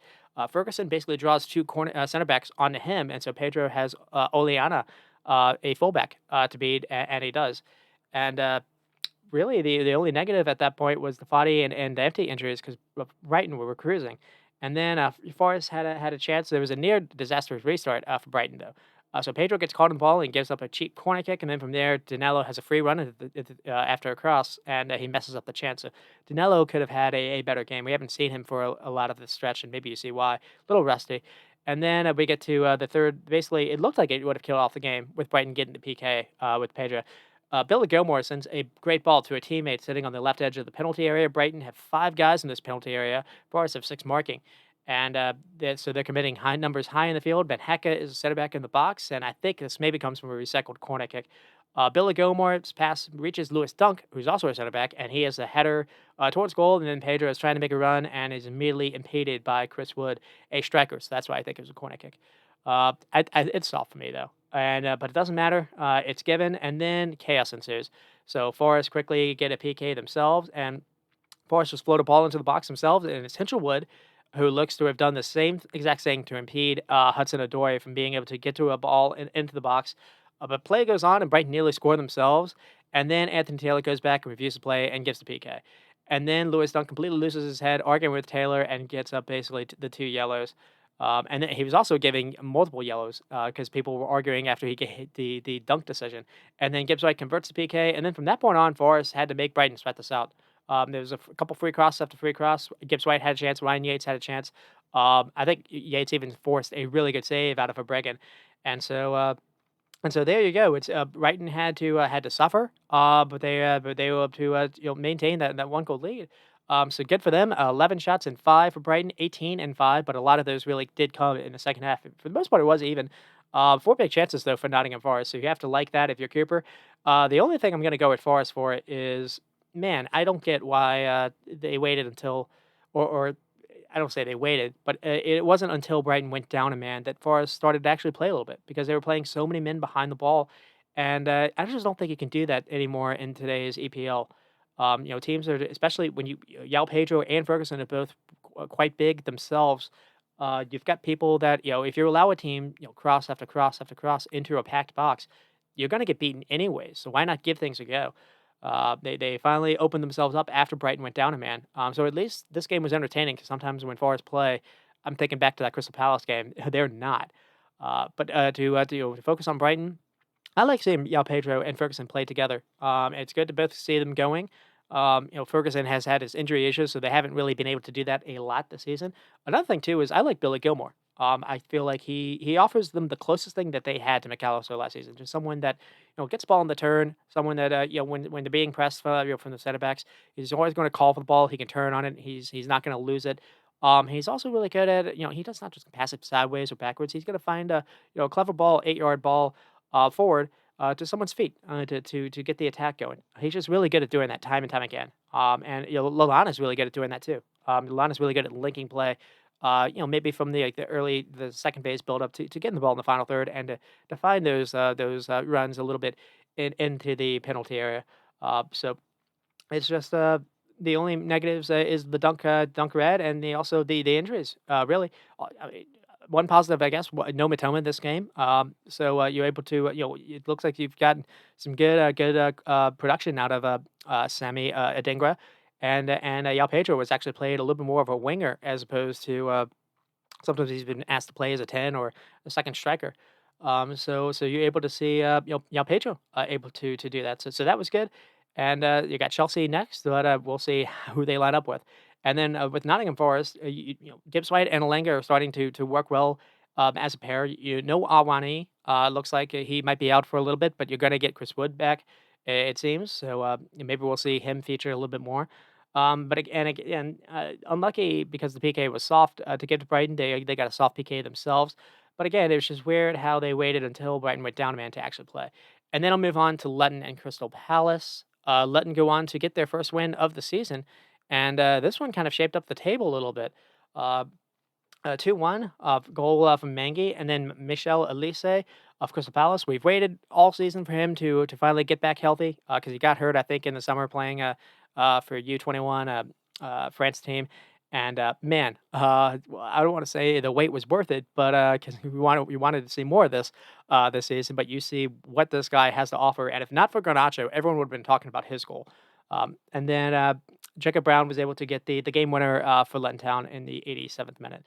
A: Ferguson basically draws two center backs onto him, and so Pedro has Oleana, a fullback, to beat, and he does. And really, the only negative at that point was the Foddy and the empty injuries because Brighton were cruising. And then Forest had a chance. There was a near disastrous restart for Brighton, though. So Pedro gets caught in the ball and gives up a cheap corner kick, and then from there, Danilo has a free run after a cross, and he messes up the chance. So Danilo could have had a better game. We haven't seen him for a lot of the stretch, and maybe you see why. A little rusty. And then we get to the third. Basically, it looked like it would have killed off the game with Brighton getting the PK with Pedro. Billy Gilmore sends a great ball to a teammate sitting on the left edge of the penalty area. Brighton have 5 guys in this penalty area. Forest have 6 marking. And so they're committing high numbers high in the field. Ben Hecke is a center back in the box, and I think this maybe comes from a recycled corner kick. Billy Gilmore's pass reaches Lewis Dunk, who's also a center back, and he has a header towards goal. And then Pedro is trying to make a run and is immediately impeded by Chris Wood, a striker. So that's why I think it was a corner kick. It's soft for me though, and but it doesn't matter. It's given, and then chaos ensues. So Forest quickly get a PK themselves, and Forest just float a ball into the box themselves, and it's Wood, who looks to have done the same exact thing to impede Hudson-Odoi from being able to get to a ball into the box. But play goes on, and Brighton nearly score themselves. And then Anthony Taylor goes back and reviews the play and gives the PK. And then Lewis Dunk completely loses his head, arguing with Taylor, and gets up basically the 2 yellows. And then he was also giving multiple yellows because people were arguing after he hit the dunk decision. And then Gibbs White converts the PK. And then from that point on, Forrest had to make Brighton sweat this out. There was a couple free crosses after free cross. Gibbs White had a chance. Ryan Yates had a chance. I think Yates even forced a really good save out of a Bregan. And so there you go. It's Brighton had to suffer, but they were able to maintain that 1 goal lead. So good for them. 11 shots and 5 for Brighton, 18 and 5, but a lot of those really did come in the second half. For the most part, it was even. 4 big chances though for Nottingham Forest, so you have to like that if you're Cooper. The only thing I'm going to go with Forest for is, man, I don't get why they waited until, or I don't say they waited, but it wasn't until Brighton went down a man that Forest started to actually play a little bit because they were playing so many men behind the ball, and I just don't think you can do that anymore in today's EPL. Teams are, especially when Yao Pedro and Ferguson are both quite big themselves. You've got people that if you allow a team cross after cross after cross into a packed box, you're going to get beaten anyways. So why not give things a go? They finally opened themselves up after Brighton went down a man. So at least this game was entertaining because sometimes when Forest play, I'm thinking back to that Crystal Palace game. They're not. But to focus on Brighton, I like seeing Yao Pedro and Ferguson play together. It's good to both see them going. Ferguson has had his injury issues, so they haven't really been able to do that a lot this season. Another thing too is I like Billy Gilmore. I feel like he offers them the closest thing that they had to McAllister last season, just someone that gets ball in the turn, someone that when they're being pressed from the center backs, he's always going to call for the ball. He can turn on it. He's not going to lose it. He's also really good at he does not just pass it sideways or backwards. He's going to find a clever ball, 8-yard ball forward to someone's feet to get the attack going. He's just really good at doing that time and time again. And Lallana's really good at doing that too. Lallana's really good at linking play. Maybe from the second base build up to getting the ball in the final third and to find those runs a little bit into the penalty area. So it's just the only negatives is the dunk red and the injuries. Really, I mean, one positive, I guess, no Matoma in this game. So you're able to, it looks like you've gotten some good production out of Sammy Adingra, and Yao Pedro was actually played a little bit more of a winger as opposed to sometimes he's been asked to play as a 10 or a second striker. So you're able to see Yao Pedro able to do that. So that was good. And you got Chelsea next, but we'll see who they line up with. And then with Nottingham Forest, Gibbs White and Alenga are starting to work well as a pair. You know, Awani looks like he might be out for a little bit, but you're going to get Chris Wood back, it seems. So maybe we'll see him feature a little bit more. But again, unlucky because the PK was soft to give to Brighton. They got a soft PK themselves. But again, it was just weird how they waited until Brighton went down a man to actually play. And then I'll move on to Luton and Crystal Palace. Luton go on to get their first win of the season, and this one kind of shaped up the table a little bit. Uh, 2-1 goal from Mangi, and then Michel Elise of Crystal Palace. We've waited all season for him to finally get back healthy because he got hurt, I think, in the summer playing for U21 France team. And man, I don't want to say the wait was worth it, but because we wanted to see more of this season. But you see what this guy has to offer, and if not for Garnacho, everyone would have been talking about his goal. And then Jacob Brown was able to get the game winner for Luton Town in the 87th minute.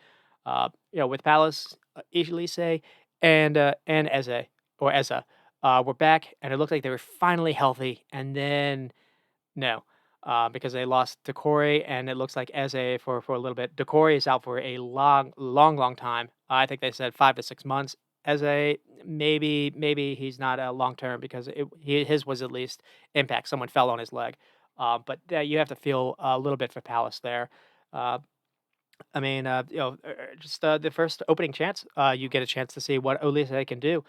A: With Palace, Elise and Eze or Eza were back, and it looked like they were finally healthy. And then no, because they lost Decore, and it looks like Eze for a little bit. Decore is out for a long time. I think they said 5 to 6 months. Eze, maybe he's not a long term because his was at least impact. Someone fell on his leg, but you have to feel a little bit for Palace there. Uh, I mean, just the first opening chance, you get a chance to see what Olise can do.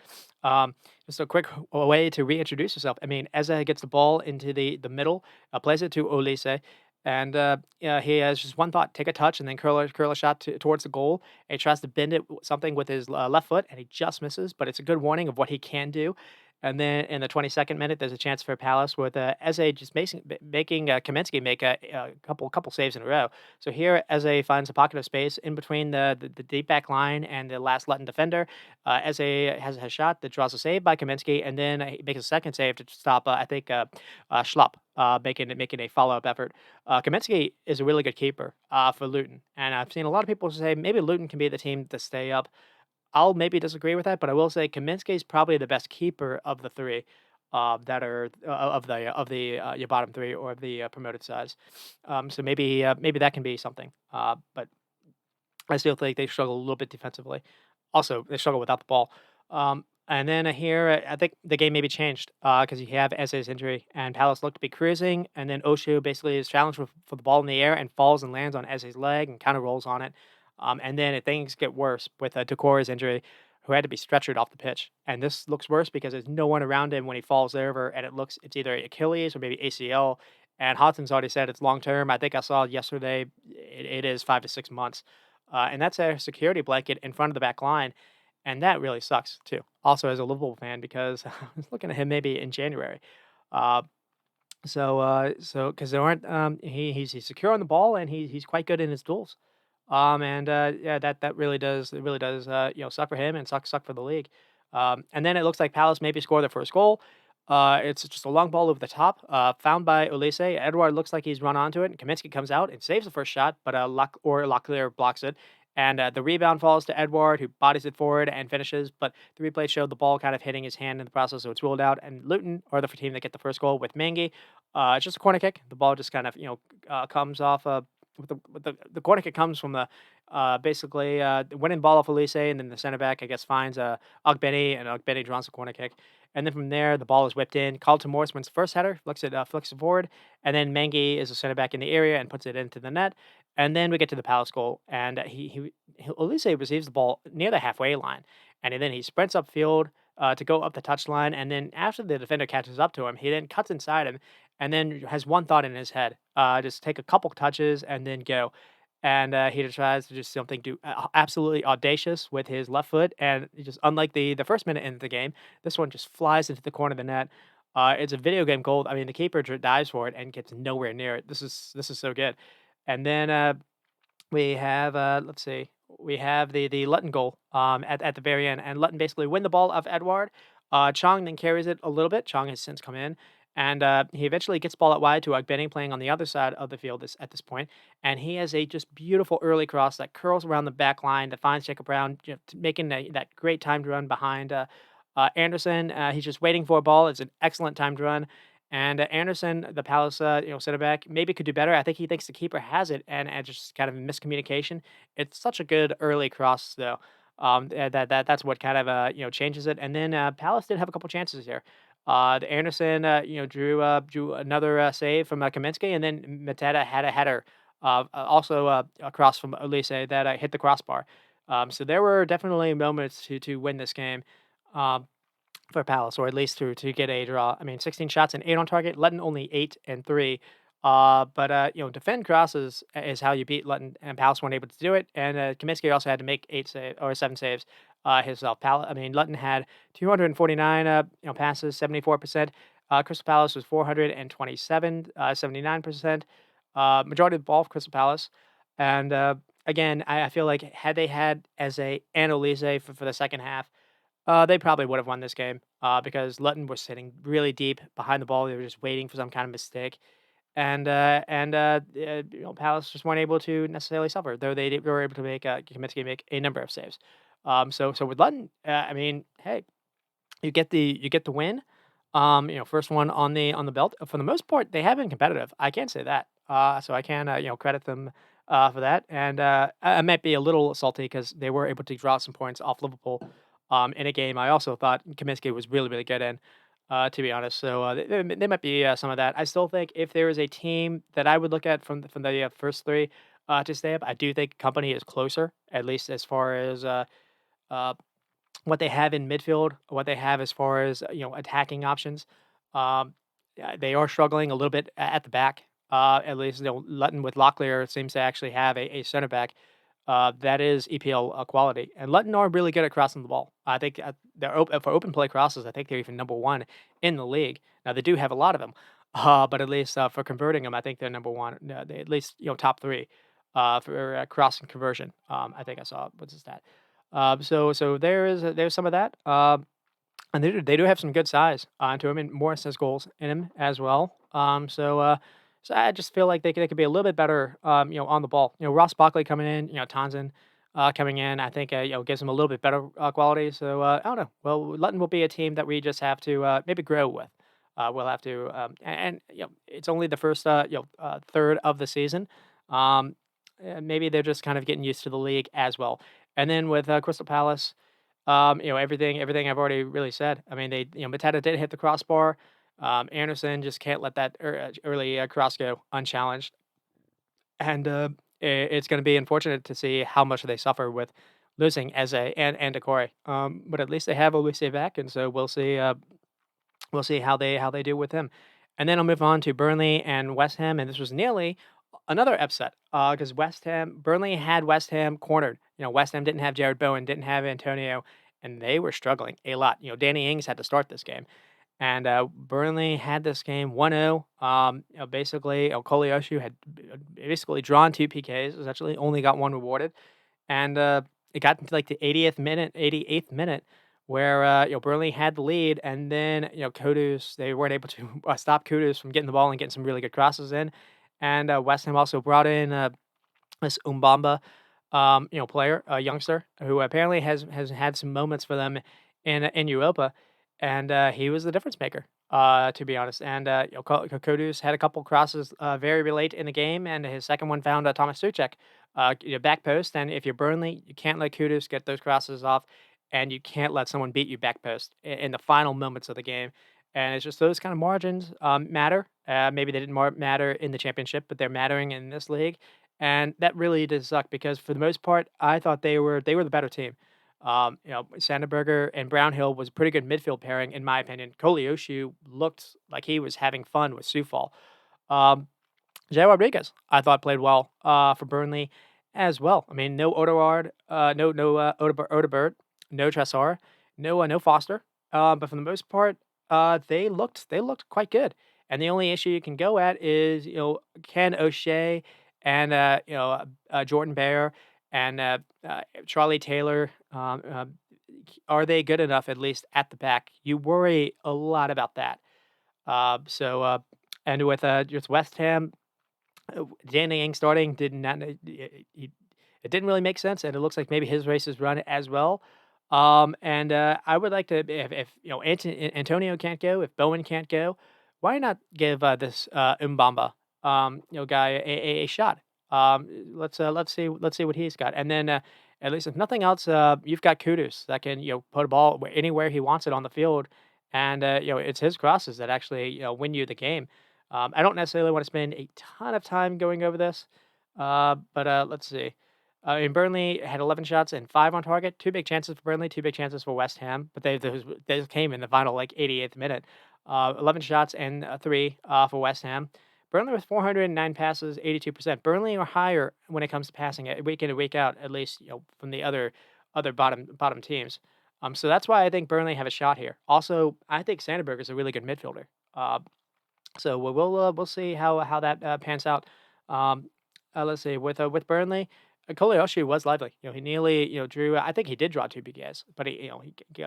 A: Just a quick way to reintroduce yourself. I mean, Eze gets the ball into the middle, plays it to Olise, and yeah, he has just one thought: take a touch and then curl a shot towards the goal. And he tries to bend it something with his left foot, and he just misses. But it's a good warning of what he can do. And then in the 22nd minute, there's a chance for Palace with Eze just making Kaminsky make a couple saves in a row. So here, Eze finds a pocket of space in between the deep back line and the last Luton defender. Eze has a shot that draws a save by Kaminsky, and then he makes a second save to stop, I think, Schlupp, making a follow up effort. Kaminsky is a really good keeper for Luton, and I've seen a lot of people say maybe Luton can be the team to stay up. I'll maybe disagree with that, but I will say Kaminsky is probably the best keeper of the three that are of the your bottom three or of the promoted sides. So maybe that can be something. But I still think they struggle a little bit defensively. Also, they struggle without the ball. And then here, I think the game maybe changed because you have Eze's injury, and Palace looked to be cruising, and then Oshu basically is challenged for the ball in the air and falls and lands on Eze's leg and kind of rolls on it. And then things get worse with Decore's injury, who had to be stretchered off the pitch. And this looks worse because there's no one around him when he falls over, and it's either Achilles or maybe ACL. And Hodson's already said it's long term. I think I saw yesterday it is 5 to 6 months. And that's a security blanket in front of the back line. And that really sucks too. Also, as a Liverpool fan, because I was looking at him maybe in January. Uh, so because there aren't, he's secure on the ball and he's quite good in his duels. And yeah, that really does suck for him and suck for the league. And then it looks like Palace maybe score their first goal. It's just a long ball over the top, found by Olise. Edouard looks like he's run onto it, and Kaminsky comes out and saves the first shot, but Locklear blocks it. And the rebound falls to Edouard, who bodies it forward and finishes. But the replay showed the ball kind of hitting his hand in the process, so it's ruled out. And Luton are the team that get the first goal with Mangi. It's just a corner kick. The ball just kind of comes off with the corner kick comes from basically the winning ball off Elise, and then the center back I guess finds Ogbeni, and Ogbeni draws the corner kick. And then from there, the ball is whipped in. Carlton Morris wins the first header, flicks it forward, and then Mangi is a center back in the area and puts it into the net. And then we get to the Palace goal, and Elise receives the ball near the halfway line, and then he sprints upfield to go up the touchline, and then after the defender catches up to him, he then cuts inside him, and then has one thought in his head: just take a couple touches and then go. And he tries to just something absolutely audacious with his left foot, and just unlike the first minute in the game, this one just flies into the corner of the net. It's a video game goal. I mean, the keeper dives for it and gets nowhere near it. This is so good. And then we have let's see, we have the Luton goal at the very end, and Luton basically win the ball off Edouard. Chong then carries it a little bit. Chong has since come in, and he eventually gets ball out wide to Ogbeni playing on the other side of the field at this point, and he has a just beautiful early cross that curls around the back line that finds Jacob Brown, making that great timed run behind Anderson. He's just waiting for a ball. It's an excellent timed run. And Anderson, the Palace, center back, maybe could do better. I think he thinks the keeper has it, and just kind of miscommunication. It's such a good early cross, though. That's what kind of changes it. And then Palace did have a couple chances here. The Anderson drew another save from Kaminsky, and then Mateta had a header also across from Olise that hit the crossbar. So there were definitely moments to win this game. Um, for Palace, or at least to get a draw. I mean, 16 shots and 8 on target. Luton only 8 and 3. But defend crosses is how you beat Luton, and Palace weren't able to do it. And Kaminsky also had to make 7 saves himself. I mean, Luton had 249 passes, 74%. Crystal Palace was 427, 79%. Majority of the ball for Crystal Palace, and again, I feel like had they had as a Annalise for the second half. They probably would have won this game because Luton was sitting really deep behind the ball. They were just waiting for some kind of mistake, and Palace just weren't able to necessarily suffer, though they were able to make Kaminsky make a number of saves. So with Luton, I mean, hey, you get the win. First one on the belt. For the most part, they have been competitive. I can't say that. So I can credit them for that. And I might be a little salty because they were able to draw some points off Liverpool in a game I also thought Kaminsky was really really good in. To be honest, so there might be some of that. I still think if there is a team that I would look at from the first three to stay up, I do think Company is closer, at least as far as uh, what they have in midfield, what they have as far as attacking options. Yeah, they are struggling a little bit at the back. At least Luton with Locklear seems to actually have a center back that is EPL quality, and Luton are really good at crossing the ball. I think for open play crosses. I think they're even number one in the league. Now they do have a lot of them, but at least for converting them, I think they're number one. They at least top three for crossing conversion. I think I saw what's the stat. So there's some of that. And they do have some good size to him, and Morris has goals in him as well. So I just feel like they could be a little bit better, on the ball. Ross Barkley coming in, Townsend coming in, I think gives them a little bit better quality. So I don't know. Well, Luton will be a team that we just have to maybe grow with. We'll have to, and it's only the first third of the season. Um, Maybe they're just kind of getting used to the league as well. And then with Crystal Palace. Everything I've already really said. I mean, Mateta did hit the crossbar. Anderson just can't let that early cross go unchallenged, and it's going to be unfortunate to see how much they suffer with losing as and Decore. But at least they have Olise back, and so we'll see how they do with him. And then I'll move on to Burnley and West Ham, and this was nearly another upset because Burnley had West Ham cornered. West Ham didn't have Jared Bowen, didn't have Antonio, and they were struggling a lot. Danny Ings had to start this game, and Burnley had this game 1-0. Basically, Koleoshu had basically drawn two PKs. Essentially, only got one rewarded, and it got into like the 80th minute, 88th minute, where Burnley had the lead, and then Kudus, they weren't able to stop Kudus from getting the ball and getting some really good crosses in, and West Ham also brought in this Umbamba, player, a youngster who apparently has had some moments for them in Europa, and he was the difference maker. To be honest, and Kudus had a couple crosses very late in the game, and his second one found Thomas Suchek, back post. And if you're Burnley, you can't let Kudus get those crosses off, and you can't let someone beat you back post in the final moments of the game. And it's just those kind of margins matter. Maybe they didn't matter in the championship, but they're mattering in this league, and that really did suck because for the most part, I thought they were the better team. Sandberger and Brownhill was a pretty good midfield pairing, in my opinion. Koleoshu looked like he was having fun with Sufal. Um, Jay Rodriguez, I thought played well for Burnley as well. I mean, no Odegaard, no Odegaard, no Tressar, no Foster. But for the most part, they looked quite good. And the only issue you can go at is Ken O'Shea and Jordan Bear and Charlie Taylor. Are they good enough at least at the back? You worry a lot about that. And with West Ham, Danny Ings starting did not. It didn't really make sense, and it looks like maybe his race is run as well. And I would like to, if Antonio can't go, if Bowen can't go, why not give this Mbamba guy a shot? Let's see what he's got. And then at least if nothing else, you've got Kudus that can put a ball anywhere he wants it on the field, and it's his crosses that actually win you the game. I don't necessarily want to spend a ton of time going over this, but let's see. In Burnley had 11 shots and 5 on target. Two big chances for Burnley, two big chances for West Ham, but those came in the final like 88th minute. 11 shots and 3 for West Ham. Burnley with 409 passes, 82%. Burnley are higher when it comes to passing it week in and week out, at least from the other bottom teams. So that's why I think Burnley have a shot here. Also, I think Sandberg is a really good midfielder. Uh, so we'll see how that pans out. Um, let's see with Burnley, Koleoshi was lively. He nearly drew. I think he did draw two PKs, but he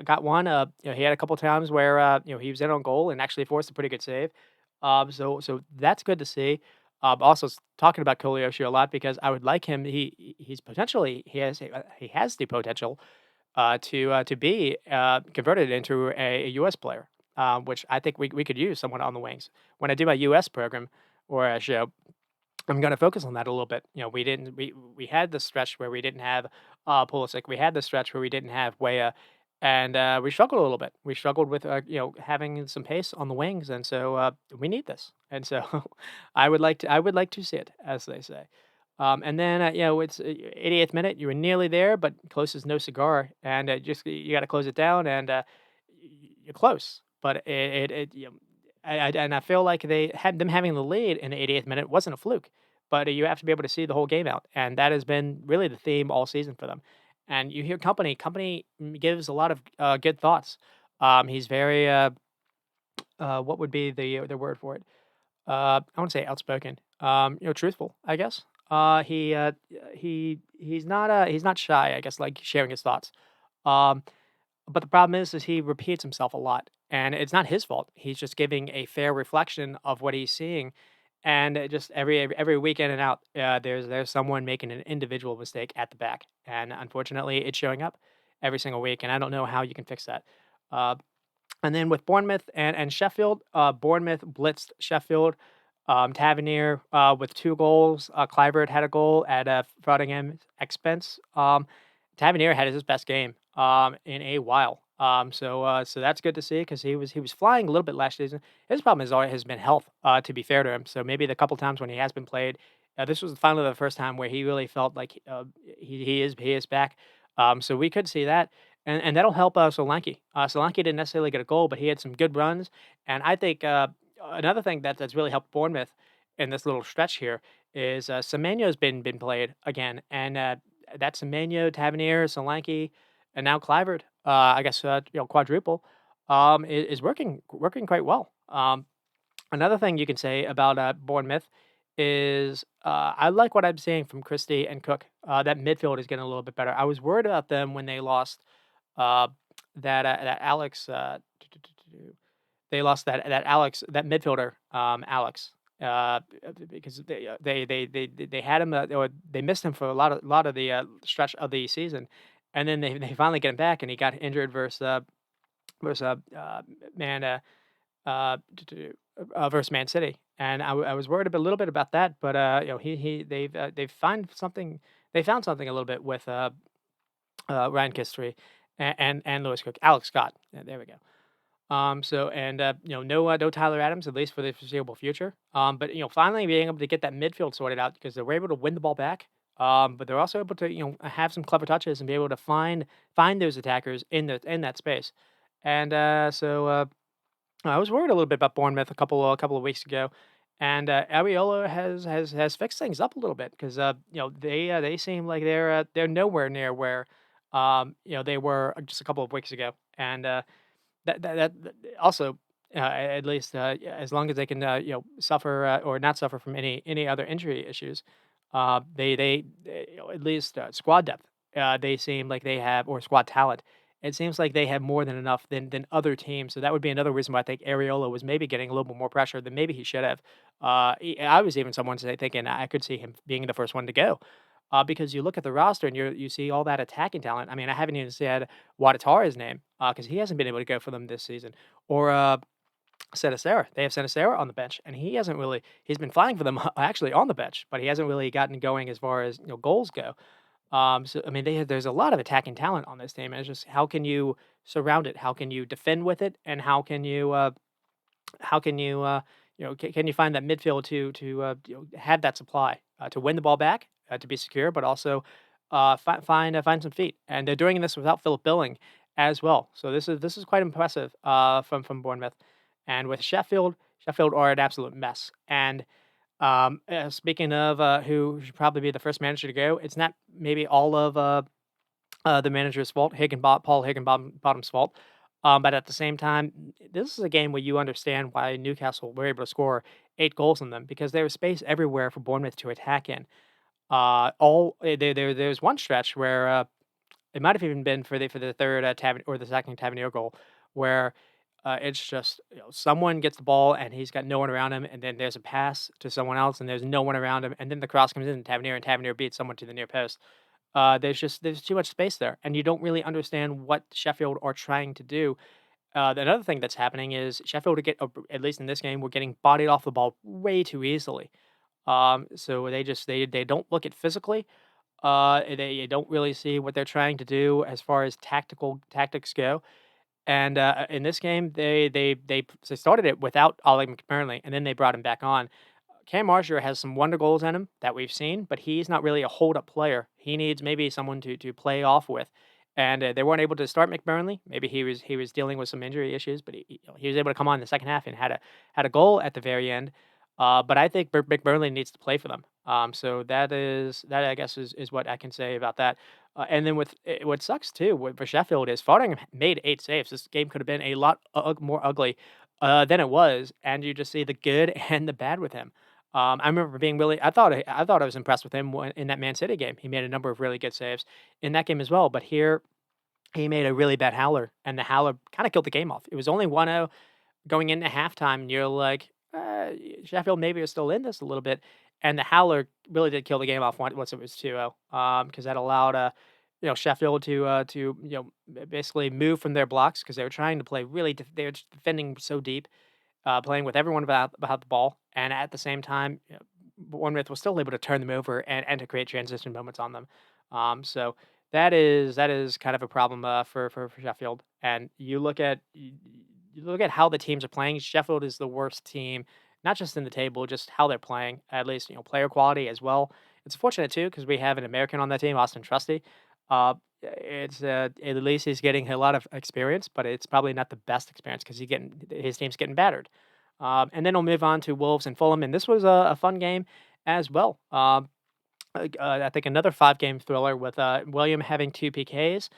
A: got one. He had a couple times where he was in on goal and actually forced a pretty good save. So that's good to see. Also talking about Koleoshi a lot because I would like him. He's potentially he has the potential to be converted into a U.S. player, which I think we could use someone on the wings. When I do my U.S. program or a show, I'm going to focus on that a little bit. We had the stretch where we didn't have Pulisic. We had the stretch where we didn't have Weah, and we struggled a little bit. We struggled with having some pace on the wings, and so we need this. And so I would like to see it, as they say. And then it's 88th minute. You were nearly there, but close is no cigar, and just you got to close it down, and you're close. But and I feel like they had them having the lead in the 88th minute wasn't a fluke, but you have to be able to see the whole game out, and that has been really the theme all season for them. And you hear company gives a lot of good thoughts. He's very what would be the word for it? I want to say outspoken. Truthful, I guess. He's not shy, I guess, like sharing his thoughts. Um, but the problem is he repeats himself a lot, and it's not his fault. He's just giving a fair reflection of what he's seeing, and it just every week in and out, there's someone making an individual mistake at the back, and unfortunately, it's showing up every single week, and I don't know how you can fix that. Uh, and then with Bournemouth and Sheffield, Bournemouth blitzed Sheffield. Tavernier with 2 goals. Clivert had a goal at Frottingham's expense. Tavernier had his best game in a while. So that's good to see because he was flying a little bit last season. His problem has been health. To be fair to him, so maybe the couple times when he has been played, this was finally the first time where he really felt like he is back. So we could see that, and that'll help Solanke. Solanke didn't necessarily get a goal, but he had some good runs, and I think another thing that's really helped Bournemouth in this little stretch here is Semenyo's been played again, and that's Semenyo, Tavernier, Solanke, and now Clivert. I guess quadruple is working quite well. Another thing you can say about Bournemouth is I like what I'm seeing from Christie and Cook. That midfield is getting a little bit better. I was worried about them when they lost uh, that Alex. They lost that Alex, that midfielder, Alex, because they had him, or they missed him for a lot of the stretch of the season, and then they finally get him back, and he got injured versus Man versus Man City, and I was worried a little bit about that, but they found something a little bit with Ryan Kistry and Lewis Cook, Alex Scott. Yeah, there we go. So and no Tyler Adams at least for the foreseeable future. But finally being able to get that midfield sorted out because they were able to win the ball back. But they're also able to have some clever touches and be able to find those attackers in that space. And I was worried a little bit about Bournemouth a couple of weeks ago, and Areola has fixed things up a little bit because they seem like they're nowhere near where they were just a couple of weeks ago, and that also, at least, as long as they can, suffer or not suffer from any other injury issues, at least squad depth. They seem like they have, or squad talent. It seems like they have more than enough than other teams. So that would be another reason why I think Areola was maybe getting a little bit more pressure than maybe he should have. I was even someone thinking I could see him being the first one to go. Because you look at the roster and you see all that attacking talent. I mean, I haven't even said Watatara's name because he hasn't been able to go for them this season, or Sinistera. They have Sinistera on the bench, and he hasn't really he's been flying for them actually on the bench, but he hasn't really gotten going as far as, goals go. So I mean, there's a lot of attacking talent on this team, and it's just how can you surround it? How can you defend with it? And how can you can you find that midfield to have that supply to win the ball back, to be secure, but also find some feet. And they're doing this without Philip Billing as well. So this is quite impressive from Bournemouth. And with Sheffield, Sheffield are an absolute mess. And speaking of who should probably be the first manager to go, it's not maybe all of the manager's fault, Paul Higginbottom's fault. But at the same time, this is a game where you understand why Newcastle were able to score 8 goals in them because there was space everywhere for Bournemouth to attack in. There's one stretch where it might have even been for the third or the second Tavernier goal, where it's just someone gets the ball and he's got no one around him, and then there's a pass to someone else and there's no one around him, and then the cross comes in and Tavernier beats someone to the near post. There's too much space there, and you don't really understand what Sheffield are trying to do. Another thing that's happening is Sheffield at least in this game, we're getting bodied off the ball way too easily. So they don't look it physically. They don't really see what they're trying to do as far as tactics go. And in this game, they started it without Ollie McBurnley, and then they brought him back on. Cam Marshall has some wonder goals in him that we've seen, but he's not really a hold up player. He needs maybe someone to play off with. And they weren't able to start McBurnley. Maybe he was dealing with some injury issues, but he was able to come on in the second half and had a goal at the very end. But I think McBurnley needs to play for them. So that I guess is what I can say about that. And then what sucks too for Sheffield is Foderingham made 8 saves. This game could have been a lot more ugly than it was, and you just see the good and the bad with him. I remember being really. I thought I was impressed with him in that Man City game. He made a number of really good saves in that game as well. But here, he made a really bad howler, and the howler kind of killed the game off. It was only 1-0 going into halftime, and you're like, Sheffield maybe is still in this a little bit, and the howler really did kill the game off once it was 2-0, because that allowed Sheffield to basically move from their blocks because they were trying to play really. They were just defending so deep, playing with everyone about the ball, and at the same time, Bournemouth was still able to turn them over and to create transition moments on them. So that is kind of a problem for Sheffield. And you look at how the teams are playing. Sheffield is the worst team, not just in the table, just how they're playing. At least player quality as well. It's fortunate too because we have an American on that team, Austin Trusty. It's at least he's getting a lot of experience, but it's probably not the best experience because his team's getting battered. And then we'll move on to Wolves and Fulham, and this was a fun game as well. I think another 5-game thriller with William having 2 PKs.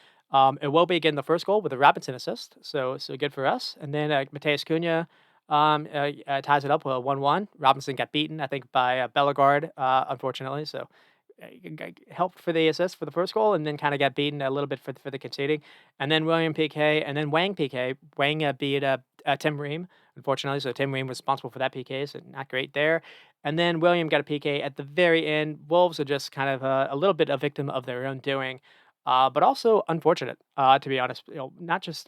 A: It will be again the first goal with a Robinson assist, so good for us. And then Mateus Cunha ties it up 1-1. Robinson got beaten, I think, by Bellegarde, unfortunately. So helped for the assist for the first goal, and then kind of got beaten a little bit for the conceding. And then William PK, and then Wang PK. Wang beat Tim Ream, unfortunately. So Tim Ream was responsible for that PK, so not great there. And then William got a PK at the very end. Wolves are just kind of a little bit a victim of their own doing, but also unfortunate, to be honest. Not just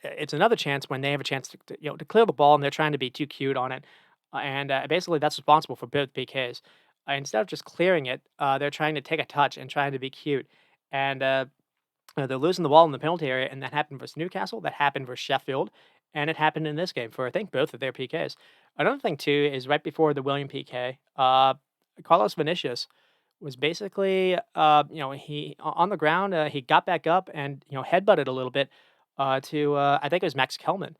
A: it's another chance when they have a chance to clear the ball and they're trying to be too cute on it, and basically that's responsible for both PKs. Instead of just clearing it, they're trying to take a touch and trying to be cute, and they're losing the ball in the penalty area, and that happened versus Newcastle. That happened versus Sheffield, and it happened in this game for I think both of their PKs. Another thing too is right before the William PK, Carlos Vinicius was basically, he on the ground, he got back up and headbutted a little bit to I think it was Max Kelman,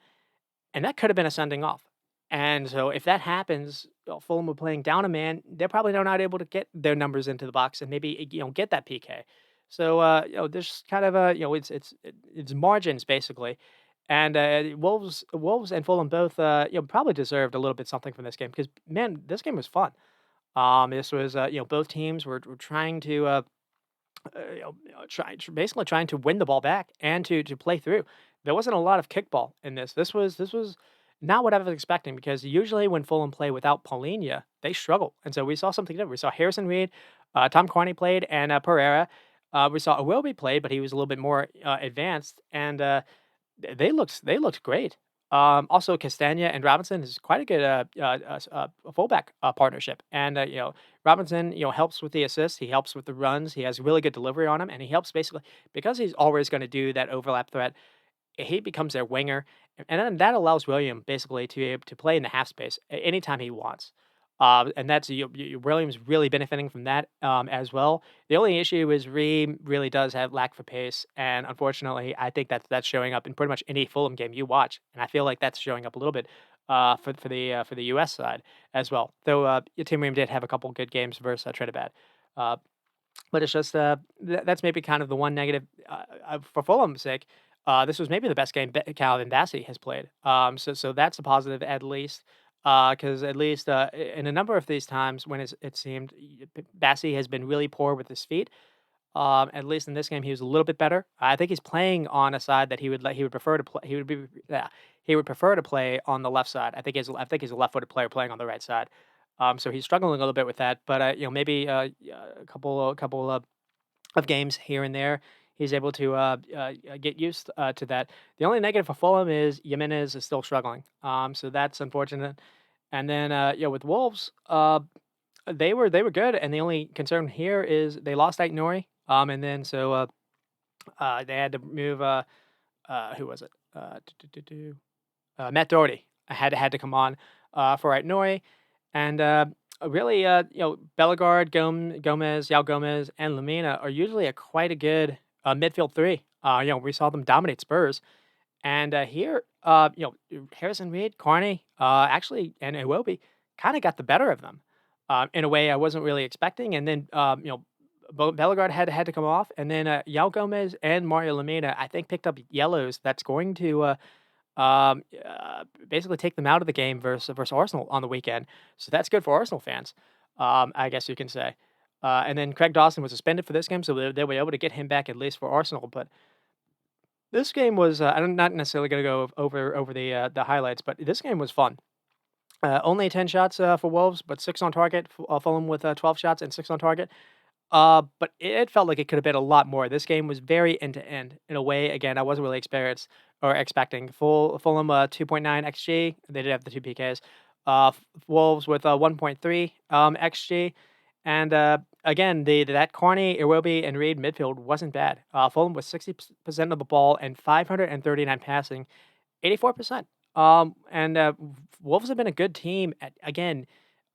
A: and that could have been a sending off. And so if that happens, Fulham were playing down a man, they're probably not able to get their numbers into the box and maybe get that PK. So there's kind of a it's margins basically, and Wolves and Fulham both probably deserved a little bit something from this game because man, this game was fun. This was both teams were trying to basically trying to win the ball back and to play through. There wasn't a lot of kickball in this. This was not what I was expecting because usually when Fulham play without Paulinho, they struggle, and so we saw something different. We saw Harrison Reed, Tom Carney played, and Pereira. We saw Iwobi played, but he was a little bit more advanced, and they looked great. Also, Castagna and Robinson is quite a good fullback partnership, and Robinson helps with the assists, he helps with the runs, he has really good delivery on him, and he helps basically because he's always going to do that overlap threat. He becomes their winger, and then that allows William basically to be able to play in the half space anytime he wants. And that's Williams really benefiting from that as well. The only issue is Reem really does have lack for pace, and unfortunately, I think that's showing up in pretty much any Fulham game you watch, and I feel like that's showing up a little bit for the U.S. side as well. Though Tim Ream did have a couple good games versus Trinidad. Uh, but it's just that's maybe kind of the one negative for Fulham's sake. This was maybe the best game Calvin Bassey has played. So that's a positive at least, because at least in a number of these times when it seemed Bassey has been really poor with his feet. At least in this game, he was a little bit better. I think he's playing on a side that he would prefer to play. He would prefer to play on the left side. I think he's a left-footed player playing on the right side. So he's struggling a little bit with that. But maybe yeah, a couple of games here and there, he's able to get used to that. The only negative for Fulham is Jimenez is still struggling. So that's unfortunate. And then with Wolves, they were good, and the only concern here is they lost Ait Nori. And then so they had to move who was it? Matt Doherty had to come on for Ait Nori, and really Bellegarde, Gomez, Yao Gomez, and Lamina are usually a quite a good midfield three. We saw them dominate Spurs, and here Harrison Reed, Carney, actually, and Iwobi kind of got the better of them in a way I wasn't really expecting. And then Bellegarde had to come off, and then Yao Gomez and Mario Lamina I think picked up yellows. That's going to basically take them out of the game versus Arsenal on the weekend. So that's good for Arsenal fans, I guess you can say. And then Craig Dawson was suspended for this game, so they were able to get him back at least for Arsenal. But this game was I'm not necessarily going to go over the highlights, but this game was fun. Only 10 shots for Wolves, but 6 on target. Fulham with 12 shots and 6 on target. But it felt like it could have been a lot more. This game was very end to end in a way. Again, I wasn't really experienced or expecting. Fulham 2.9 xG. They did have the 2 PKs. Wolves with 1.3 xG. And again, that Carney, Iwobi, and Reed midfield wasn't bad. Fulham was 60% of the ball and 539 passing, 84%. And Wolves have been a good team at, again,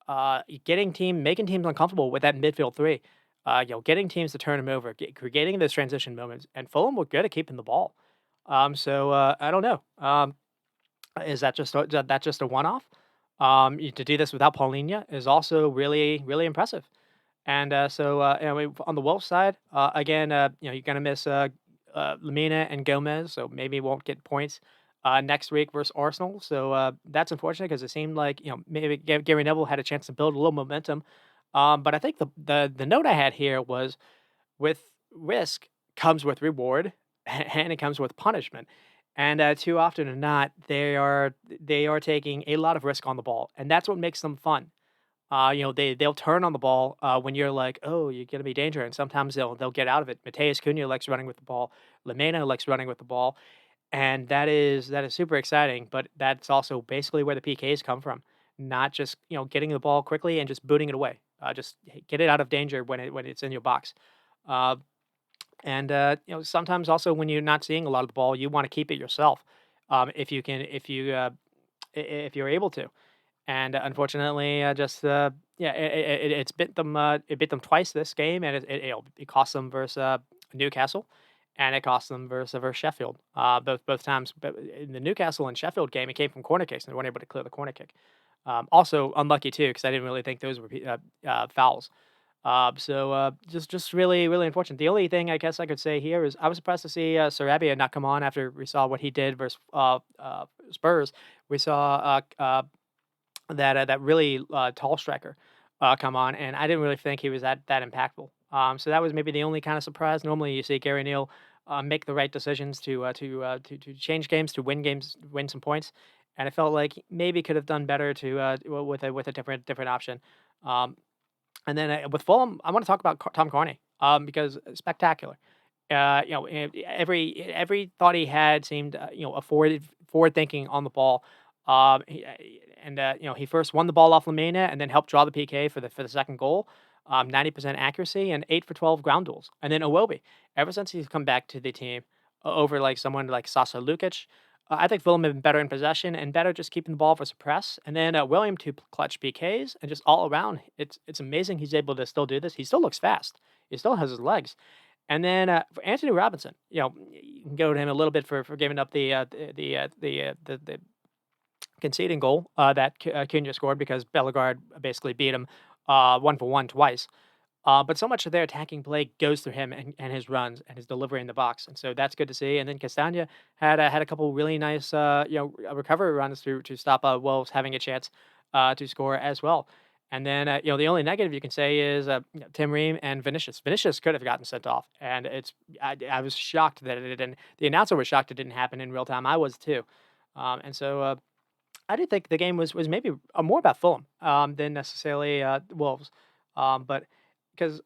A: making teams uncomfortable with that midfield three. Getting teams to turn them over, creating those transition moments, and Fulham were good at keeping the ball. So I don't know. Is that just a one-off? To do this without Paulinho is also really really impressive. And on the Wolves side, again, you're gonna miss Lamina and Gomez, so maybe won't get points next week versus Arsenal. So that's unfortunate because it seemed like maybe Gary Neville had a chance to build a little momentum. But I think the note I had here was with risk comes with reward, and it comes with punishment. And too often than not, they are taking a lot of risk on the ball, and that's what makes them fun. They'll turn on the ball when you're like, oh, you're gonna be dangerous, and sometimes they'll get out of it. Mateus Cunha likes running with the ball. Lamena likes running with the ball, and that is super exciting. But that's also basically where the PKs come from, not just getting the ball quickly and just booting it away. Just get it out of danger when it's in your box. Uh, and sometimes also when you're not seeing a lot of the ball, you want to keep it yourself, if you can, if you're able to. And unfortunately, just yeah, it's bit them. It bit them twice this game, and it cost them versus Newcastle, and it cost them versus Sheffield. Both times, but in the Newcastle and Sheffield game, it came from corner kicks, and they weren't able to clear the corner kick. Also unlucky too, because I didn't really think those were fouls. So just really really unfortunate. The only thing I guess I could say here is I was surprised to see Sarabia not come on after we saw what he did versus Spurs. We saw that really tall striker come on, and I didn't really think he was that impactful. So that was maybe the only kind of surprise. Normally, you see Gary Neal make the right decisions to change games, to win games, win some points, and I felt like maybe could have done better to with a different option. Um, and then with Fulham, I want to talk about Tom Carney because spectacular. Every thought he had seemed afforded forward thinking on the ball. He first won the ball off Lamena and then helped draw the PK for the second goal. 90% accuracy and 8 for 12 ground duels. And then Iwobi, ever since he's come back to the team over like someone like Sasa Lukic, I think Fulham have been better in possession and better just keeping the ball versus press. And then William to clutch PKs and just all around. It's amazing he's able to still do this. He still looks fast. He still has his legs. And then for Anthony Robinson, you can go to him a little bit for giving up the conceding goal that Cunha scored because Bellegarde basically beat him 1-for-1 twice. But so much of their attacking play goes through him and his runs and his delivery in the box, and so that's good to see. And then Castagna had a couple really nice recovery runs to stop Wolves having a chance to score as well. And then the only negative you can say is Tim Ream and Vinicius. Vinicius could have gotten sent off, and I was shocked that it didn't. The announcer was shocked it didn't happen in real time. I was too, and so. I did think the game was maybe more about Fulham than necessarily Wolves, but because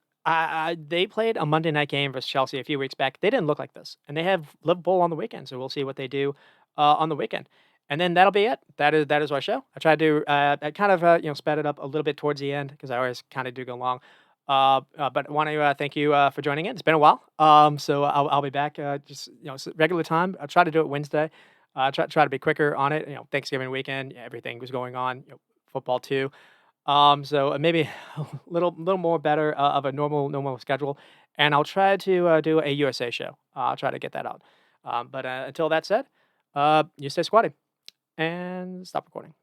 A: they played a Monday night game versus Chelsea a few weeks back, they didn't look like this, and they have Liverpool on the weekend, so we'll see what they do on the weekend, and then that'll be it. That is our show. I tried to I kind of sped it up a little bit towards the end because I always kind of do go long. But I want to thank you for joining in. It's been a while, so I'll be back just regular time. I'll try to do it Wednesday. Try to be quicker on it. Thanksgiving weekend, everything was going on. Football too. So maybe a little more better of a normal schedule, and I'll try to do a USA show. I'll try to get that out. But until that said, you stay squatty and stop recording.